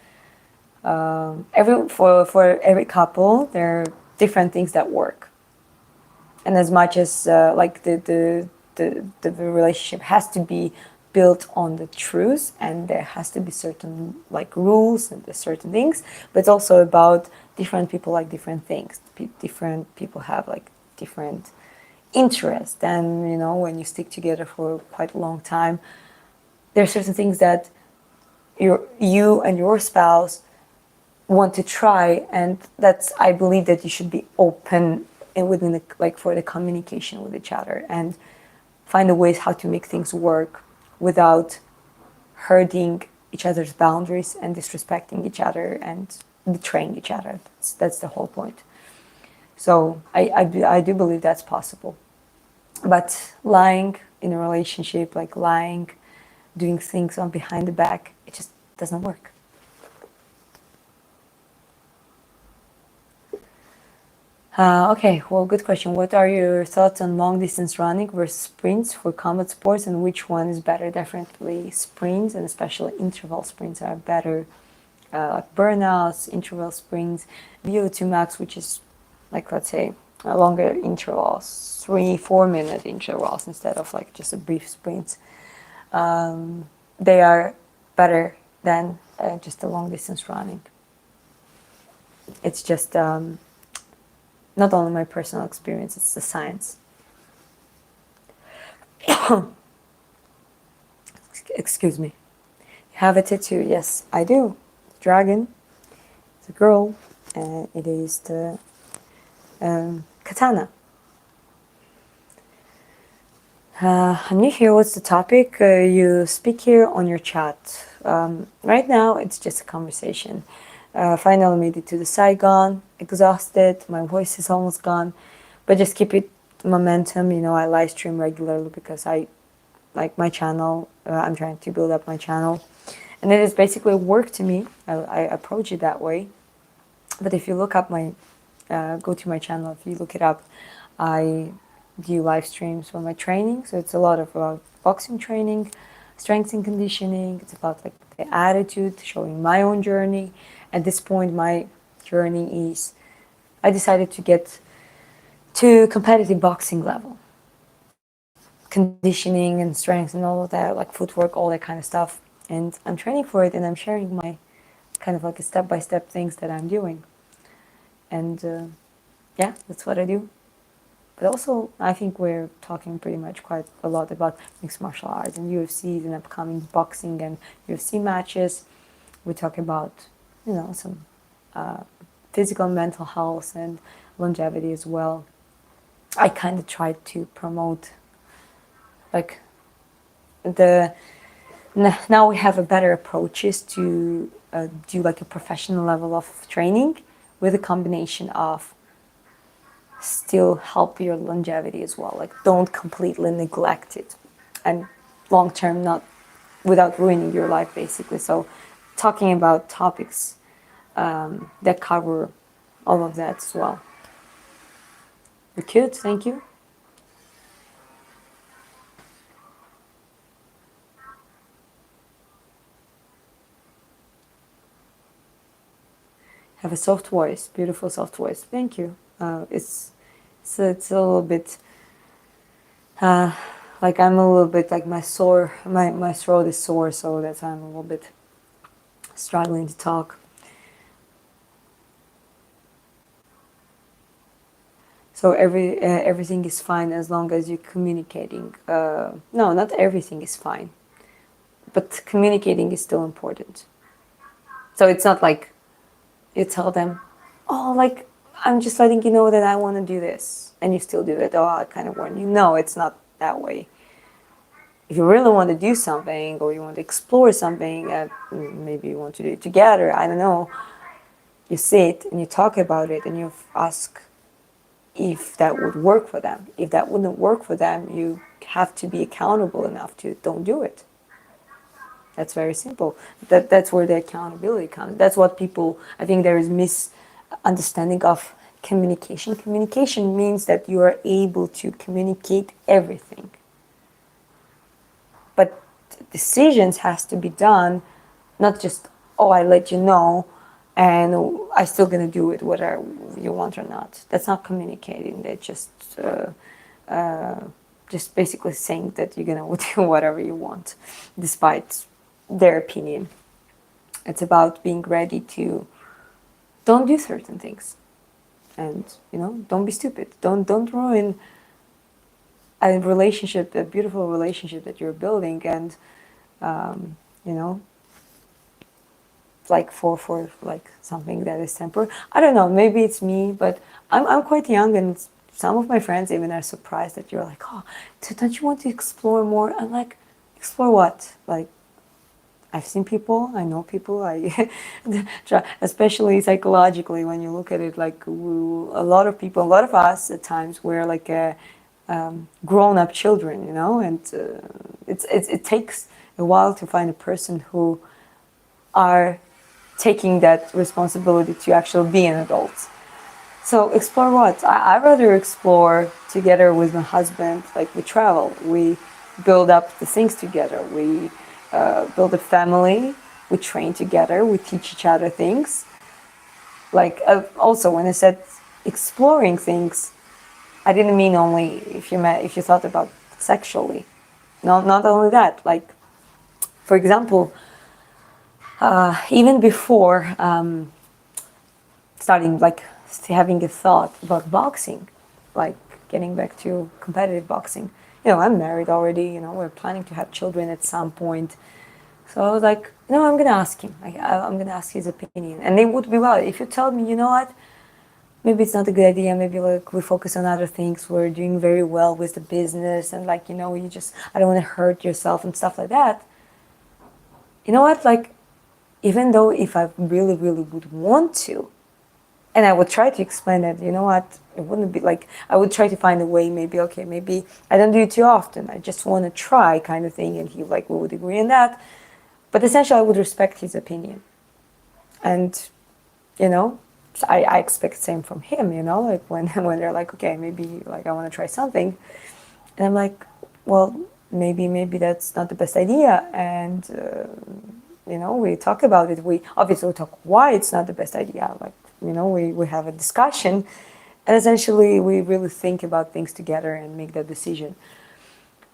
for every couple there are different things that work, and as much as the relationship has to be built on the truth, and there has to be certain rules and certain things, but it's also about different people like different things. Different people have different interest, and when you stick together for quite a long time, there are certain things that you and your spouse want to try, and that's, I believe that you should be open and within for the communication with each other and find a ways how to make things work without hurting each other's boundaries and disrespecting each other and betraying each other. That's the whole point. So I do believe that's possible. But lying in a relationship, like lying, doing things on behind the back, it just doesn't work. Okay, well, good question. What are your thoughts on long distance running versus sprints for combat sports, and which one is better? Definitely sprints, and especially interval sprints are better. Like burnouts, interval sprints, VO2 max, which is like, let's say, longer intervals, 3-4 minute intervals instead of like just a brief sprint. They are better than just a long distance running. It's just not only my personal experience, it's the science. Excuse me. You have a tattoo? Yes, I do. Dragon. It's a girl. It is the katana. I'm new here. What's the topic? You speak here on your chat. Right now, it's just a conversation. Finally made it to the Saigon. Exhausted. My voice is almost gone. But just keep it momentum. You know, I live stream regularly because I like my channel. I'm trying to build up my channel. And it is basically work to me. I approach it that way. But if you look up my, go to my channel, if you look it up, I do live streams for my training. So it's a lot about boxing training, strength and conditioning. It's about like the attitude, showing my own journey. At this point, my journey is, I decided to get to competitive boxing level. Conditioning and strength and all of that, like footwork, all that kind of stuff. And I'm training for it, and I'm sharing my kind of like a step-by-step things that I'm doing. And yeah, that's what I do. But also, I think we're talking pretty much quite a lot about mixed martial arts and UFCs and upcoming boxing and UFC matches. We talk about, you know, some physical and mental health and longevity as well. I kind of tried to promote, like, now we have a better approaches to do like a professional level of training with a combination of still help your longevity as well. Like, don't completely neglect it, and long term, not without ruining your life, basically. So, talking about topics that cover all of that as well. You're cute, thank you. Have a soft voice, beautiful soft voice. Thank you. It's a little bit like I'm a little bit like my throat is sore, so that's why I'm a little bit struggling to talk. So everything is fine as long as you're communicating. No, not everything is fine, but communicating is still important. So it's not like you tell them, oh, like, I'm just letting you know that I want to do this, and you still do it. Oh, I kind of warn you. No, it's not that way. If you really want to do something, or you want to explore something, maybe you want to do it together, I don't know, you sit and you talk about it, and you ask if that would work for them. If that wouldn't work for them, you have to be accountable enough to don't do it. That's very simple. That's where the accountability comes. That's what people, I think there is misunderstanding of communication. Communication means that you are able to communicate everything. But decisions has to be done, not just, oh, I let you know, and I'm still going to do it whether you want or not. That's not communicating. They're just basically saying that you're going to do whatever you want, despite their opinion. It's about being ready to don't do certain things, and don't be stupid. Don't ruin a relationship, a beautiful relationship that you're building, and like for like something that is temporary. I don't know, maybe it's me, but I'm quite young, and some of my friends even are surprised that you're like, oh, don't you want to explore more? I'm like, explore what? Like, I've seen people, I know people, especially psychologically, when you look at it, like a lot of people, a lot of us at times, we're like grown-up children, you know, and it takes a while to find a person who are taking that responsibility to actually be an adult. So explore what? I rather explore together with my husband. Like we travel, we build up the things together. We build a family. We train together. We teach each other things. Like also when I said exploring things, I didn't mean only if you thought about sexually. Not only that. Like for example, even before starting like having a thought about boxing, like getting back to competitive boxing. You know, I'm married already, you know, we're planning to have children at some point. So I was like, no, I'm going to ask him. I'm going to ask his opinion. And it would be well, if you tell me, you know what, maybe it's not a good idea, maybe like we focus on other things, we're doing very well with the business and like, you know, I don't want to hurt yourself and stuff like that. You know what, like, even though if I really, really would want to, and I would try to explain that, you know what, it wouldn't be like, I would try to find a way, maybe, okay, maybe I don't do it too often, I just want to try kind of thing, and he like, we would agree on that. But essentially, I would respect his opinion. And, you know, so I expect the same from him, you know, like when they're like, okay, maybe like I want to try something. And I'm like, well, maybe that's not the best idea. And, you know, we talk about it. We obviously talk why it's not the best idea. Like, you know, we have a discussion. And essentially, we really think about things together and make that decision.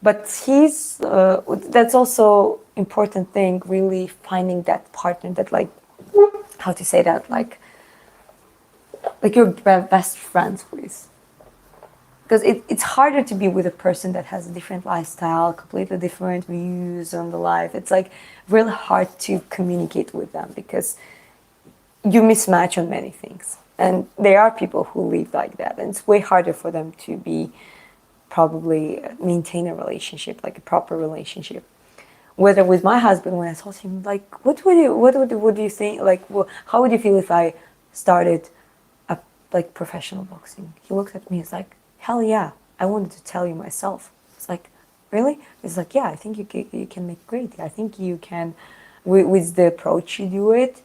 But that's also important thing, really finding that partner that like, how to say that, like you're best friends with. Because it's harder to be with a person that has a different lifestyle, completely different views on the life. It's like really hard to communicate with them because you mismatch on many things. And there are people who live like that. And it's way harder for them to be probably maintain a relationship, like a proper relationship. Whether with my husband, when I told him, like, what do you think, like, how would you feel if I started a like professional boxing? He looked at me, he's like, hell yeah, I wanted to tell you myself. It's like, really? It's like, yeah, I think you can make great. I think you can, with the approach you do it,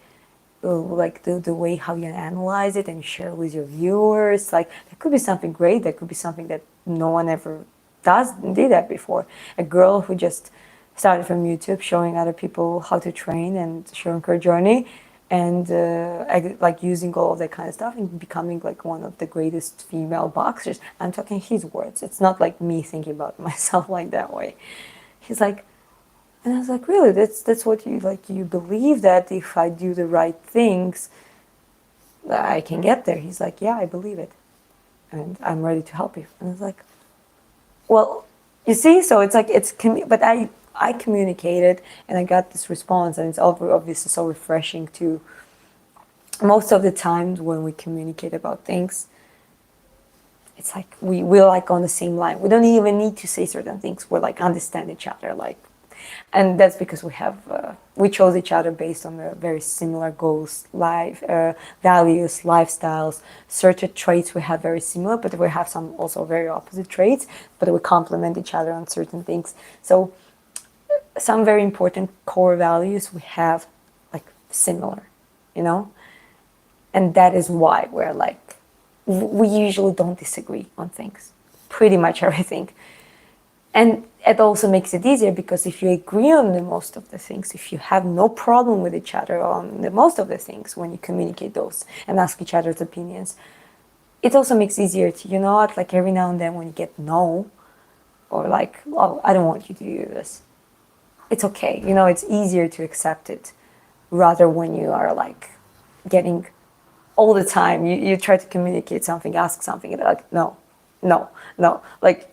like the way how you analyze it and share with your viewers, like there could be something great, there could be something that no one ever did that before. A girl who just started from YouTube showing other people how to train and showing her journey and like using all of that kind of stuff and becoming like one of the greatest female boxers. I'm talking his words, it's not like me thinking about myself like that way. He's like, and I was like, really, that's what you like, you believe that if I do the right things I can get there? He's like, yeah, I believe it and I'm ready to help you. And I was like, well, you see, so it's like but I communicated and I got this response, and it's obviously so refreshing to most of the times when we communicate about things. It's like we're like on the same line. We don't even need to say certain things. We're like understand each other, like, and that's because we chose each other based on the very similar goals, life values, lifestyles. Certain traits we have very similar, but we have some also very opposite traits. But we complement each other on certain things. So some very important core values we have like similar, you know, and that is why we're like we usually don't disagree on things, pretty much everything. And it also makes it easier because if you agree on the most of the things, if you have no problem with each other on the most of the things when you communicate those and ask each other's opinions, it also makes it easier to, you know what, like every now and then when you get no, or like, oh, I don't want you to do this, it's okay, you know, it's easier to accept it rather when you are like getting all the time, you try to communicate something, ask something, and they're like, no, no, no, like,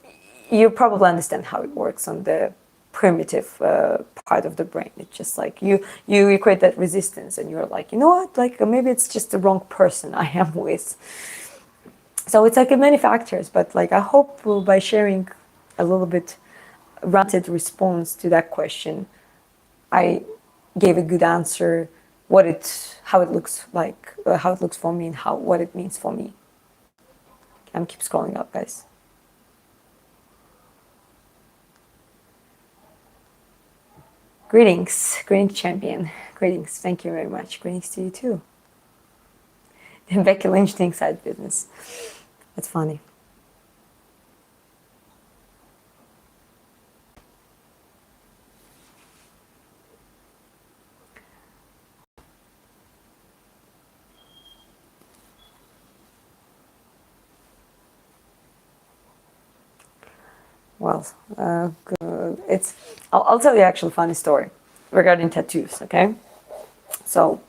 you probably understand how it works on the primitive part of the brain. It's just like you create that resistance and you're like, you know what, like maybe it's just the wrong person I am with. So it's like many factors, but like I hope by sharing a little bit rounded response to that question, I gave a good answer, how it looks like, how it looks for me, and what it means for me. I'm keep scrolling up, guys. Greetings, champion. Greetings, thank you very much. Greetings to you too. And Becky Lynch thinks side business. That's funny. Well, I'll tell you actually a funny story regarding tattoos, okay? So,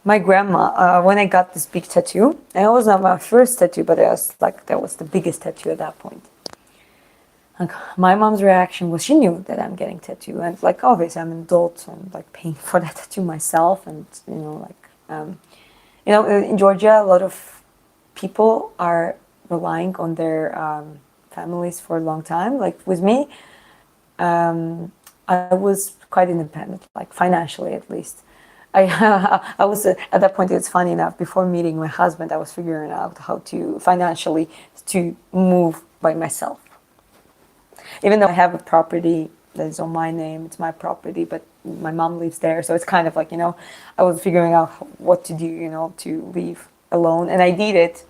my grandma, when I got this big tattoo, and it was not my first tattoo, but that was the biggest tattoo at that point. Like, my mom's reaction was she knew that I'm getting tattoo, and like obviously I'm an adult, so I'm like paying for that tattoo myself, and in Georgia, a lot of people are relying on their families for a long time. Like with me, I was quite independent, like financially at least. I was at that point. It's funny enough. Before meeting my husband, I was figuring out how to financially to move by myself. Even though I have a property that is on my name, it's my property, but my mom lives there, so it's kind of like I was figuring out what to do, to leave alone, and I did it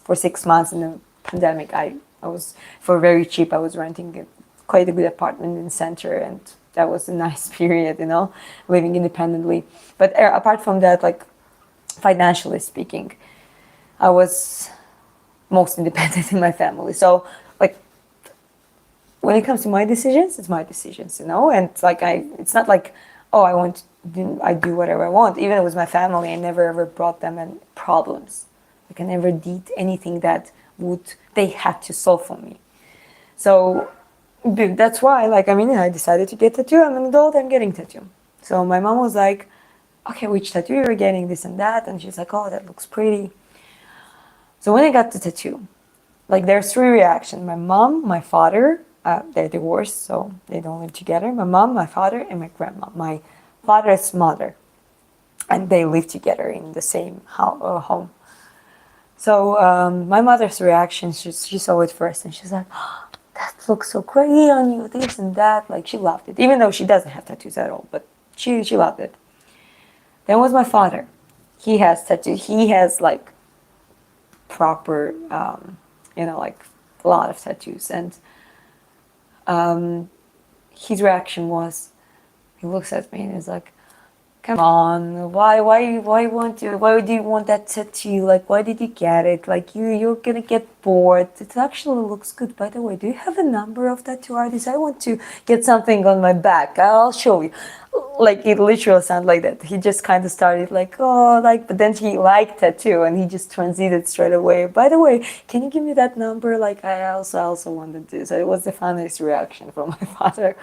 for 6 months in the pandemic. I was for very cheap. I was renting quite a good apartment in the center, and that was a nice period, living independently. But apart from that, like financially speaking, I was most independent in my family. So like when it comes to my decisions, it's my decisions, and like it's not like, oh, I do whatever I want. Even with my family, I never ever brought them in problems. Like I never did anything that they had to solve for me. So that's why, I decided to get tattoo. I'm an adult, I'm getting tattoo. So my mom was like, okay, which tattoo you're getting, this and that. And she's like, oh, that looks pretty. So when I got the tattoo, like there's three reactions. My mom, my father, they're divorced, so they don't live together. My mom, my father, and my grandma. My father's mother. And they live together in the same home. So my mother's reaction, she saw it first and she's like, oh, that looks so crazy on you, this and that. Like she loved it, even though she doesn't have tattoos at all, but she loved it. Then was my father. He has tattoos. He has like proper, like a lot of tattoos. And his reaction was, he looks at me and he's like, come on, why do you want that tattoo? Like, why did you get it? Like, you're gonna get bored. It actually looks good. By the way, do you have a number of tattoo artists? I want to get something on my back. I'll show you. Like, it literally sounded like that. He just kind of started like, oh, like, but then he liked tattoo and he just transited straight away. By the way, can you give me that number? Like, I also wanted this. So it was the funniest reaction from my father.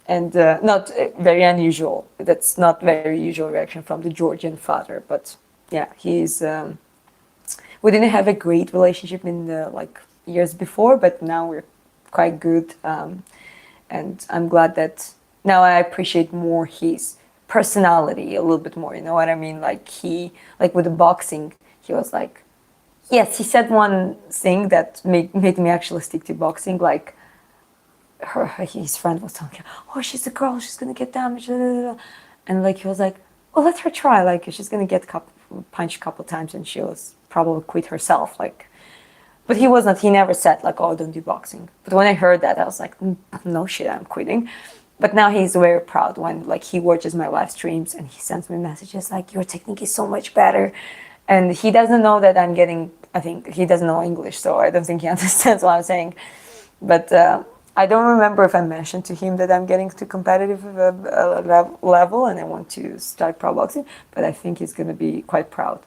And not very unusual. That's not very usual reaction from the Georgian father. But yeah, we didn't have a great relationship in the years before, but now we're quite good. And I'm glad that now I appreciate more his personality a little bit more. You know what I mean? Like with the boxing, he was like, yes, he said one thing that made me actually stick to boxing, like. His friend was telling him, oh, she's a girl, she's gonna get damaged, and like he was like, oh, let her try, like she's gonna get punched a couple times and she'll probably quit herself, like. But he never said like, oh, don't do boxing. But when I heard that, I was like, no shit, I'm quitting. But now he's very proud when like he watches my live streams and he sends me messages like, your technique is so much better. And he doesn't know that I think he doesn't know English, so I don't think he understands what I'm saying. But I don't remember if I mentioned to him that I'm getting to competitive level and I want to start pro boxing, but I think he's going to be quite proud.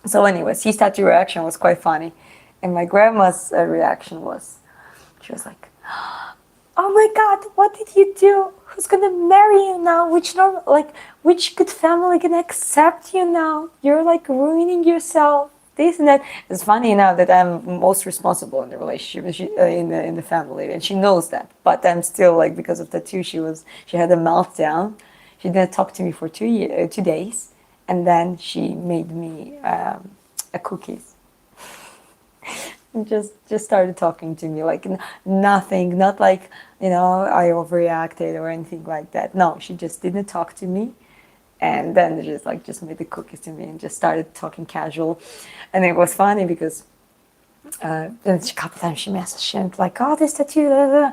So anyways, his tattoo reaction was quite funny. And my grandma's reaction was, she was like, oh my God, what did you do? Who's going to marry you now? Which good family can accept you now? You're like ruining yourself. This and that. It's funny now that I'm most responsible in the relationship, in the family, and she knows that. But I'm still like, because of tattoo, she had a meltdown. She didn't talk to me for 2 days, and then she made me a cookies. And just started talking to me like nothing, not like, I overreacted or anything like that. No, she just didn't talk to me, and then just made the cookies to me and just started talking casual. And it was funny because then a couple times she messaged and like, oh, this tattoo, blah, blah,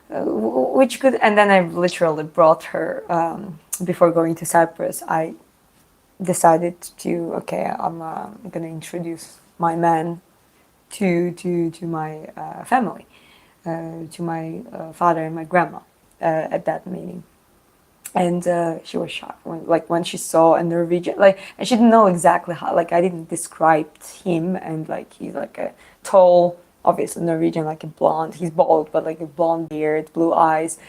which could, and then I literally brought her, before going to Cyprus, I decided to, okay, I'm gonna introduce my man to my family, to my father and my grandma at that meeting. And she was shocked when she saw a Norwegian, like, and she didn't know exactly how, like, I didn't describe him, and like he's like a tall, obviously Norwegian, like a blonde, he's bald, but like a blonde beard, blue eyes,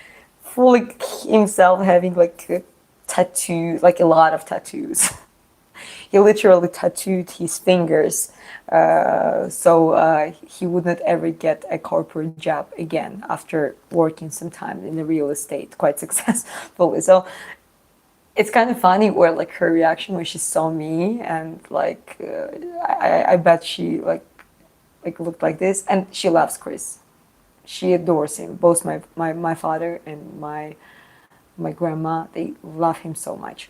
fully himself having like a tattoo, like a lot of tattoos. He literally tattooed his fingers, so he would not ever get a corporate job again after working some time in the real estate quite successfully. So it's kind of funny where like her reaction when she saw me, and like I bet she like looked like this, and she loves Chris. She adores him. Both my father and my grandma, they love him so much.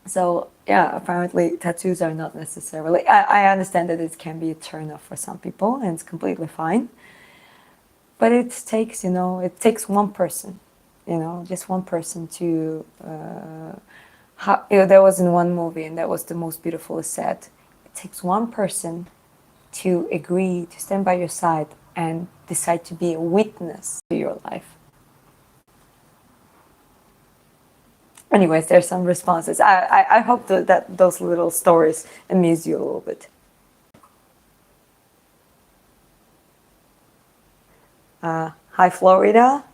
So yeah, apparently tattoos are not necessarily. I understand that it can be a turn off for some people, and it's completely fine. But it takes, it takes one person, just one person to. There was in one movie, and that was the most beautiful said. It takes one person to agree to stand by your side and decide to be a witness to your life. Anyways, there's some responses. I hope that those little stories amuse you a little bit. Hi, Florida.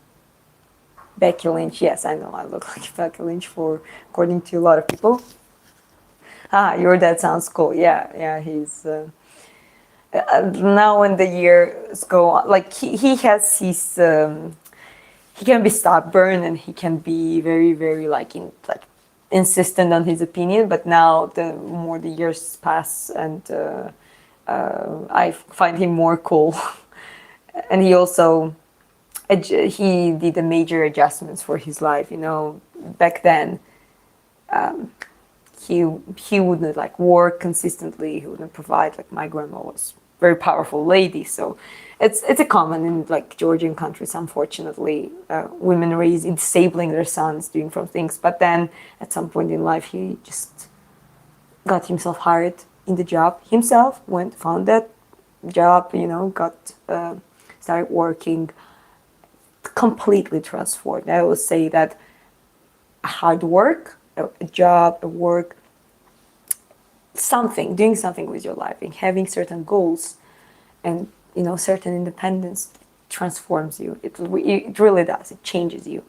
Becky Lynch. Yes, I know I look like Becky Lynch according to a lot of people. Your dad sounds cool. Yeah, he's. Now when the years go on, like he has his. He can be stubborn, and he can be very, very like insistent on his opinion. But now the more the years pass, and I find him more cool. And he also he did the major adjustments for his life. Back then, he wouldn't like work consistently. He wouldn't provide. Like my grandma was a very powerful lady, so it's a common in like Georgian countries. Unfortunately, women raise disabling their sons, doing from things. But then at some point in life, he just got himself hired in the job himself. Found that job. Got started working. Completely transformed. I will say that hard work, a job, a work, doing something with your life, and having certain goals, and certain independence transforms you. It really does. It changes you.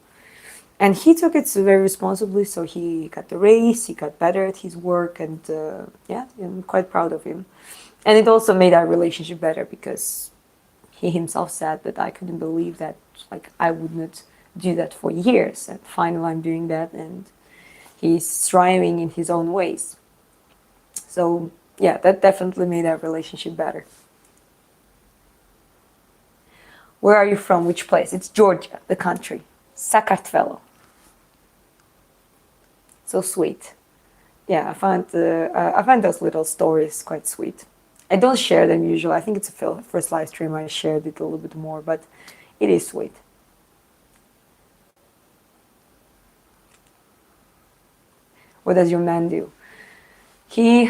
And he took it very responsibly. So he got the raise. He got better at his work, and yeah, I'm quite proud of him. And it also made our relationship better because he himself said that I couldn't believe that like I would not do that for years, and finally I'm doing that, and he's striving in his own ways. So yeah, that definitely made our relationship better. Where are you from? Which place? It's Georgia, the country. Sakartvelo. So sweet. Yeah, I find those little stories quite sweet. I don't share them usually. I think it's a first live stream I shared it a little bit more, but it is sweet. What does your man do? He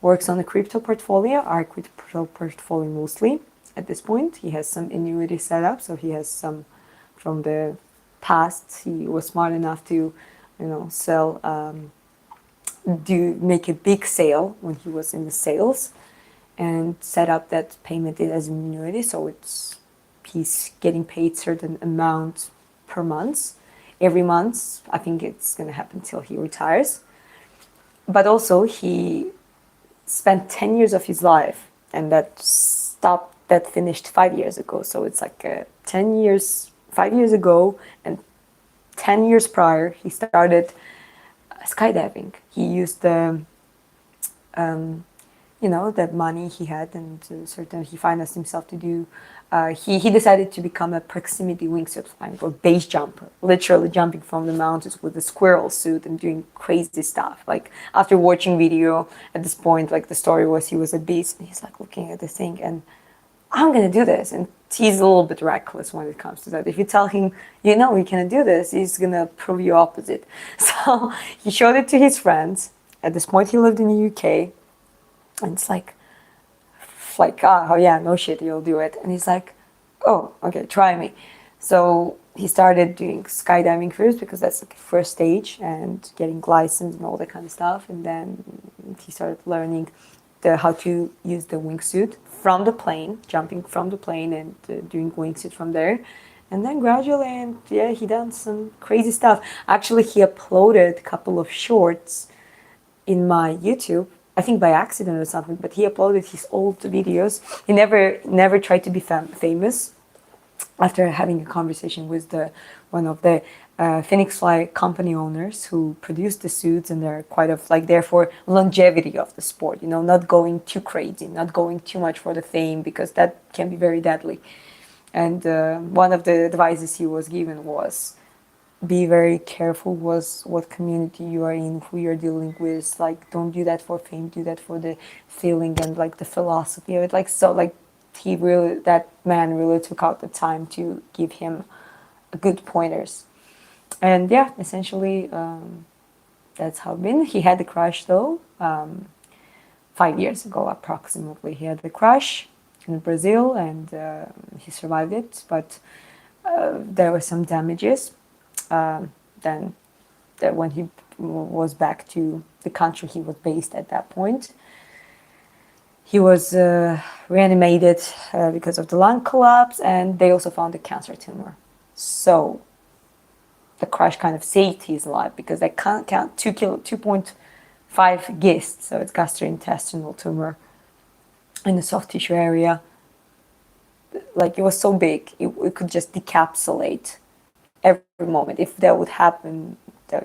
works on a crypto portfolio, our crypto portfolio mostly at this point. He has some annuity set up, so he has some from the past. He was smart enough to, sell, make a big sale when he was in the sales, and set up that payment as an annuity. So he's getting paid certain amount per month. Every month, I think it's going to happen till he retires. But also he spent 10 years of his life, and that finished 5 years ago. So it's like 10 years, 5 years ago, and 10 years prior, he started skydiving. He used the that money he had, and certain he financed himself to do. He decided to become a proximity wingsuit flying or base jumper, literally jumping from the mountains with a squirrel suit and doing crazy stuff. Like after watching video, at this point, like the story was he was at base and he's like looking at this thing and I'm gonna do this, and he's a little bit reckless when it comes to that. If you tell him, you cannot do this, he's gonna prove you opposite. So he showed it to his friends. At this point, he lived in the UK, and it's like, oh yeah, no shit, you'll do it. And he's like, oh, okay, try me. So he started doing skydiving first because that's like the first stage and getting licensed and all that kind of stuff. And then he started learning how to use the wingsuit from the plane, jumping from the plane and doing wingsuit from there. And then gradually, and yeah, he done some crazy stuff. Actually, he uploaded a couple of shorts in my YouTube, I think by accident or something, but he uploaded his old videos. He never tried to be famous. After having a conversation with one of the Phoenix Fly company owners who produce the suits, and they're quite of like there for longevity of the sport, not going too crazy, not going too much for the fame, because that can be very deadly. And one of the advices he was given was be very careful was what community you are in, who you're dealing with. Like, don't do that for fame, do that for the feeling and like the philosophy of it. Like, so like that man really took out the time to give him good pointers. And yeah, essentially that's how it been. He had the crash though 5 years ago approximately. He had the crash in Brazil, and he survived it, but there were some damages. Then when he was back to the country he was based at that point, he was reanimated because of the lung collapse, and they also found a cancer tumor. So the crash kind of saved his life because they can't count 2.5 GIST, so it's gastrointestinal tumor in the soft tissue area. Like it was so big, it could just decapsulate every moment. If that would happen,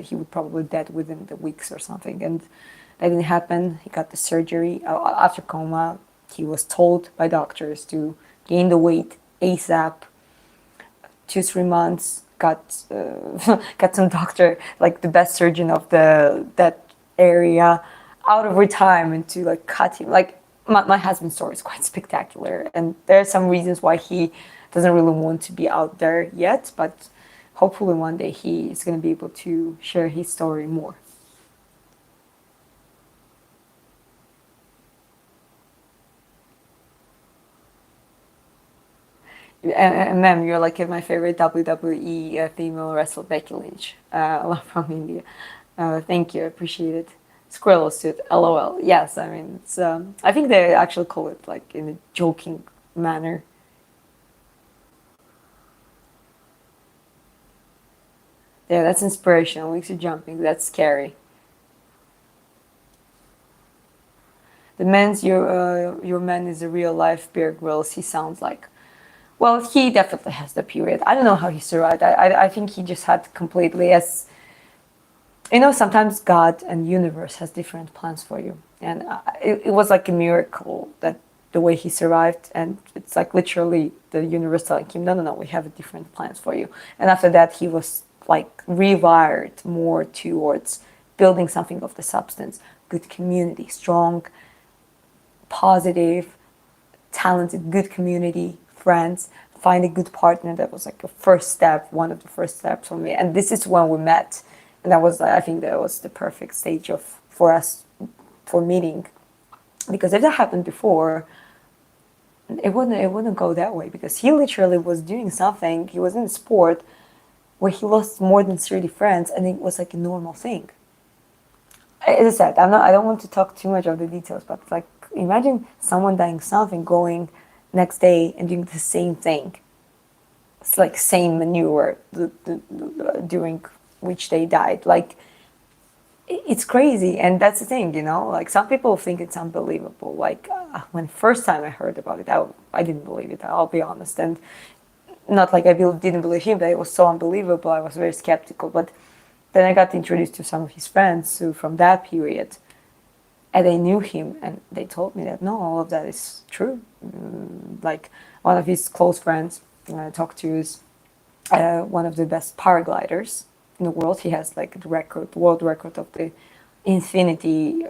he would probably dead within the weeks or something. And that didn't happen. He got the surgery. After coma, he was told by doctors to gain the weight ASAP. 2-3 months, got some doctor, like the best surgeon of that area, out of retirement to like cut him. Like my husband's story is quite spectacular, and there are some reasons why he doesn't really want to be out there yet, but hopefully one day he is going to be able to share his story more. And ma'am, you're like my favorite WWE female wrestler, Becky Lynch, from India. Thank you, I appreciate it. Squirrel suit, LOL. Yes, I mean, it's, I think they actually call it like in a joking manner. Yeah, that's inspirational. Makes you jumping. That's scary. Your man is a real life Bear Grylls. He sounds like. Well, he definitely has the period. I don't know how he survived. I think he just had completely as. Sometimes God and universe has different plans for you, and it was like a miracle that the way he survived, and it's like literally the universe telling him, no, we have different plans for you. And after that, he was like rewired more towards building something of the substance, good community, strong, positive, talented, good community, friends, find a good partner. That was like a first step, one of the first steps for me. And this is when we met. And I think that was the perfect stage for us for meeting. Because if that happened before, it wouldn't go that way, because he literally was doing something, he was in sport where he lost more than 30 friends, and it was like a normal thing. As I said, I don't want to talk too much of the details, but like imagine someone dying something, going next day and doing the same thing. It's like same maneuver during which they died. Like it's crazy, and that's the thing, like some people think it's unbelievable. Like when first time I heard about it, I didn't believe it, I'll be honest. And not like I didn't believe him, but it was so unbelievable. I was very skeptical. But then I got introduced to some of his friends who, from that period, and they knew him, and they told me that no, all of that is true. Like one of his close friends I talked to is one of the best paragliders in the world. He has like the record, world record of the infinity.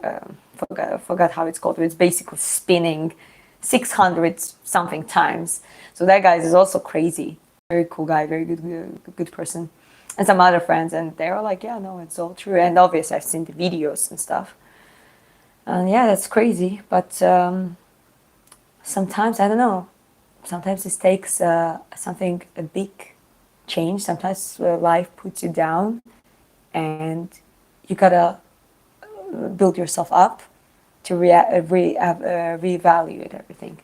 Forgot how it's called. But it's basically spinning 600 something times. So that guy is also crazy. Very cool guy, very good person. And some other friends, and they were like, yeah, no, it's all true. And obviously, I've seen the videos and stuff. And yeah, that's crazy. But sometimes, I don't know, sometimes it takes something, a big change. Sometimes life puts you down and you gotta build yourself up to reevaluate everything.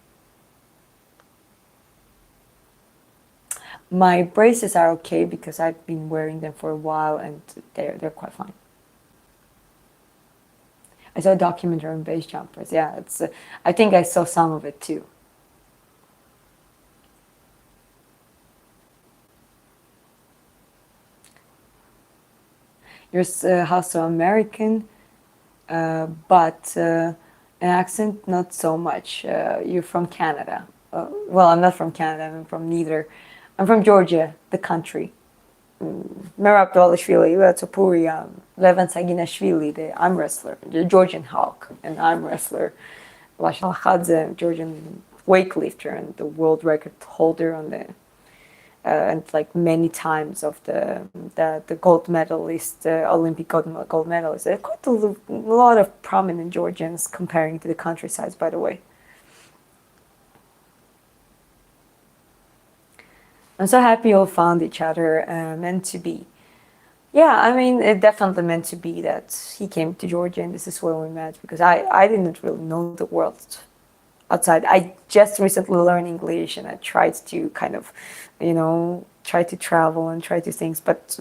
My braces are okay because I've been wearing them for a while and they're quite fine. I saw a documentary on base jumpers. Yeah, it's. I think I saw some of it too. You're also American, but an accent not so much. You're from Canada. Well, I'm not from Canada. I'm from neither. I'm from Georgia, the country. Merab Ilia Topuria, Levan Saginashvili, the arm wrestler, the Georgian Hulk, and arm wrestler. Lashal Khadze, Georgian weightlifter and the world record holder on the and like many times of the gold medalist, Olympic gold medalist. There are quite a lot of prominent Georgians comparing to the countrysides, by the way. I'm so happy you all found each other, meant to be. Yeah, I mean, it definitely meant to be that he came to Georgia and this is where we met because I didn't really know the world outside. I just recently learned English and I tried to kind of, try to travel and try to things. But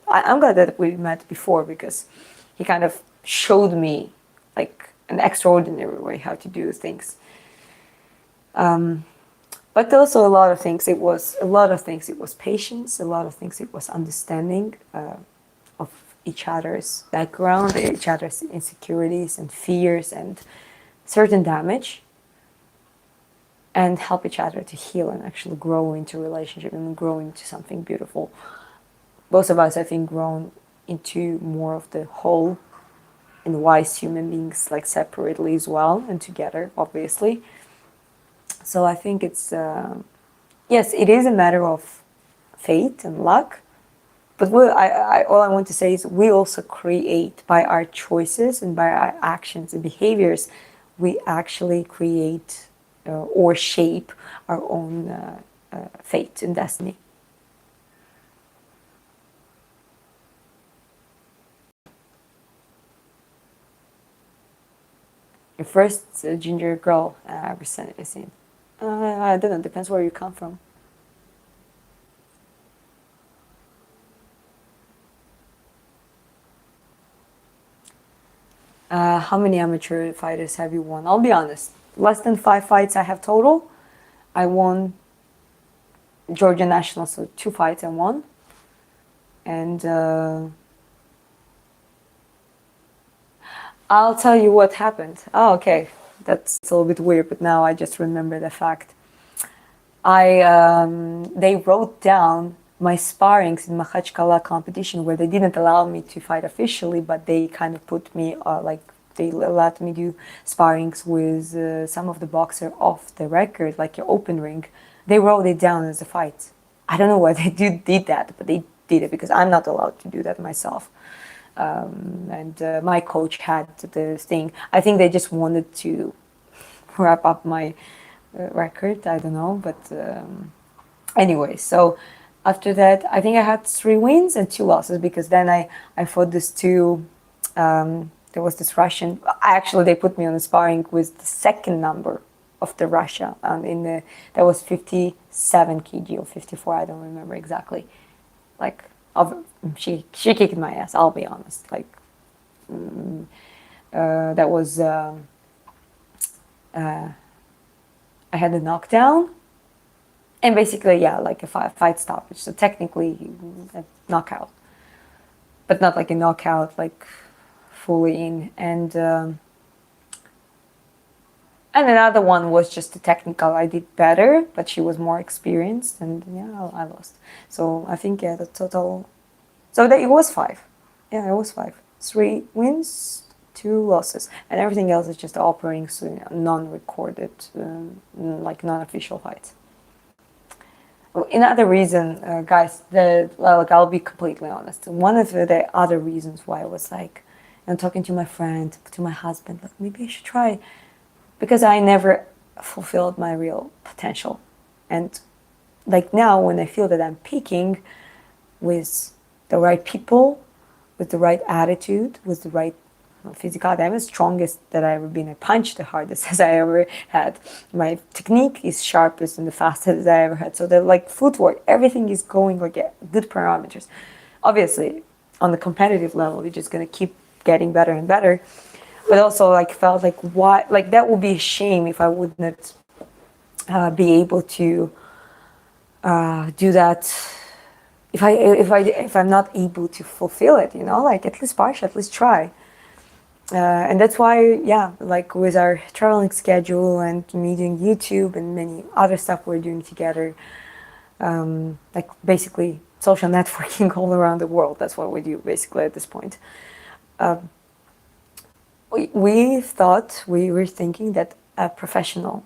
I'm glad that we met before because he kind of showed me like an extraordinary way how to do things. But also a lot of things. It was patience. A lot of things. It was understanding of each other's background, each other's insecurities and fears and certain damage, and help each other to heal and actually grow into a relationship and grow into something beautiful. Both of us, I think, grown into more of the whole and wise human beings, like separately as well and together, obviously. So I think it's, yes, it is a matter of fate and luck. But all I want to say is we also create by our choices and by our actions and behaviors, we actually create or shape our own fate and destiny. Your first ginger girl I ever seen. I don't know, depends where you come from. How many amateur fighters have you won? I'll be honest, less than 5 fights I have total. I won Georgia National, so 2 fights I won. And I'll tell you what happened. Oh, okay. That's a little bit weird, but now I just remember the fact. They wrote down my sparrings in Makhachkala competition where they didn't allow me to fight officially, but they kind of put me they allowed me to do sparrings with some of the boxer off the record, like your open ring. They wrote it down as a fight. I don't know why they did that, but they did it because I'm not allowed to do that myself. And my coach had the thing. I think they just wanted to wrap up my record. I don't know, but anyway. So after that, I think I had 3 wins and 2 losses because then I fought this 2. There was this Russian. Actually, they put me on the sparring with the second number of the Russia, and that was 57 kg or 54. I don't remember exactly. Like she kicked my ass. I'll be honest. Like that was. I had a knockdown, And basically, yeah, like a fight stoppage. So technically, a knockout, but not like a knockout, like fully in. And another one was just the technical. I did better, but she was more experienced, and yeah, I lost. So I think, yeah, the total. So that it was five. Yeah, it was five. 3 wins, 2 losses, and everything else is just operating, so non-recorded, like non-official fights. Another reason, guys, like I'll be completely honest. One of the other reasons why I was like, I'm talking to my friend, to my husband, like maybe I should try, because I never fulfilled my real potential, and like now when I feel that I'm peaking with the right people, with the right attitude, with the right physicality. I'm the strongest that I've ever been. I punch the hardest as I ever had. My technique is sharpest and the fastest I ever had. So the like footwork, everything is going like good parameters. Obviously, on the competitive level, you're just gonna keep getting better and better. But also like felt like why like that would be a shame if I would not be able to do that if I'm not able to fulfill it, like at least partial, at least try. And that's why, yeah, like with our traveling schedule and me doing YouTube and many other stuff we're doing together, like basically social networking all around the world. That's what we do basically at this point. We were thinking that a professional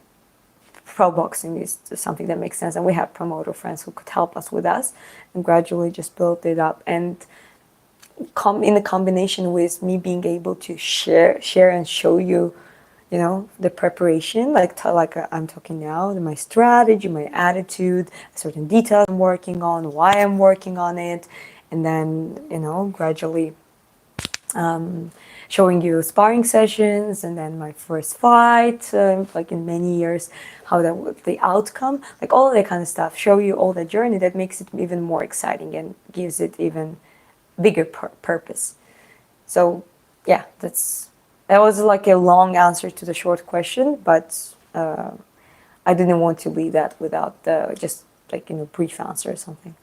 pro boxing is something that makes sense, and we have promoter friends who could help us with us, and gradually just build it up. And in a combination with me being able to share and show you, the preparation, like I'm talking now, my strategy, my attitude, certain details I'm working on, why I'm working on it, and then gradually showing you sparring sessions, and then my first fight, like in many years, how the outcome, like all of that kind of stuff, show you all the journey that makes it even more exciting and gives it even bigger purpose. So yeah, that was like a long answer to the short question, but I didn't want to leave that without just like brief answer or something.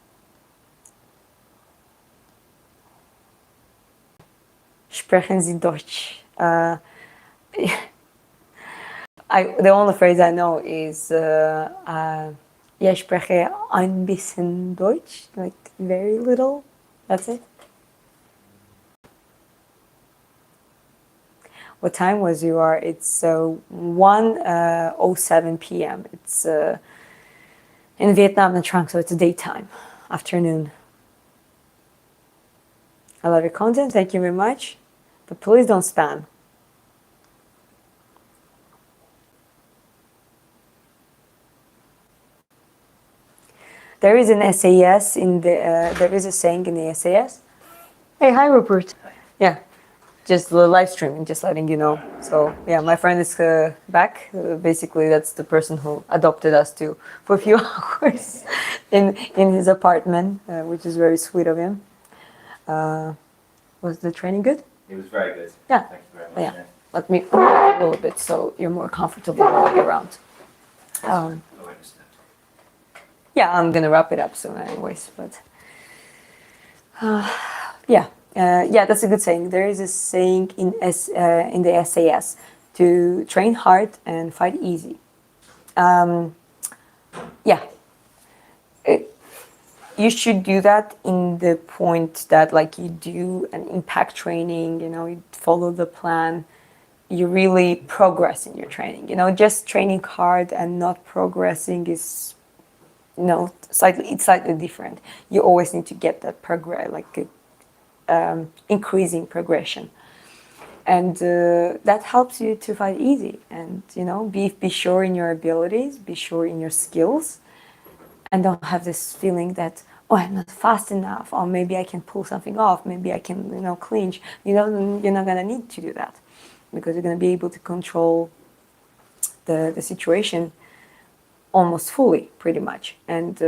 Sprechen Sie Deutsch? The only phrase I know is ja, ich spreche ein bisschen Deutsch, like very little. That's it. What time was you are? It's 1:07 p.m. It's in Vietnam and Trang, so it's daytime, afternoon. I love your content. Thank you very much. But please don't spam. There is an SAS there is a saying in the SAS. Hey, hi, Rupert. Yeah, just the live streaming, just letting you know. So yeah, my friend is back. Basically, that's the person who adopted us for a few hours in his apartment, which is very sweet of him. Was the training good? It was very good. Yeah. Thank you very much. Yeah. Let me move a little bit so you're more comfortable moving around. I understand. Yeah, I'm gonna wrap it up soon, anyways. But yeah, that's a good saying. There is a saying in the SAS to train hard and fight easy. Yeah, you should do that in the point that like you do an impact training. You follow the plan. You really progress in your training. Just training hard and not progressing is slightly different. You always need to get that progress, like increasing progression, and that helps you to fight easy. And be sure in your abilities, be sure in your skills, and don't have this feeling that I'm not fast enough, or maybe I can pull something off, maybe I can clinch. You're not gonna need to do that, because you're gonna be able to control the situation almost fully, pretty much. And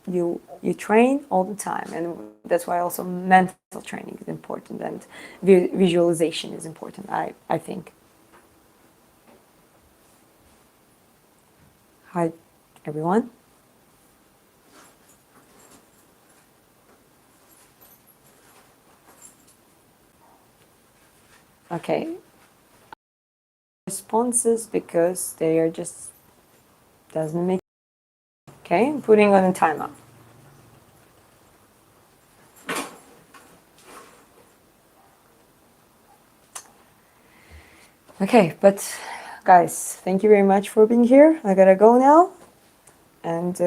you train all the time, and that's why also mental training is important, and visualization is important, I think. Hi, everyone. Okay. Responses because they are just doesn't make. Okay, I'm putting on a timer. Okay, but guys, thank you very much for being here. I gotta go now. And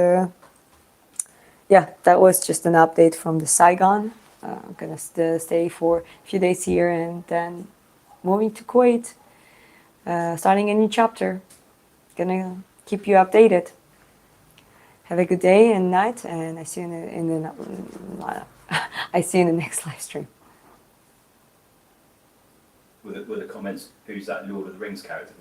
yeah, that was just an update from the Saigon. I'm gonna stay for a few days here and then moving to Kuwait, starting a new chapter. Gonna keep you updated. Have a good day and night, and I see you in the I see you in the next live stream. With the comments, who's that Lord of the Rings character?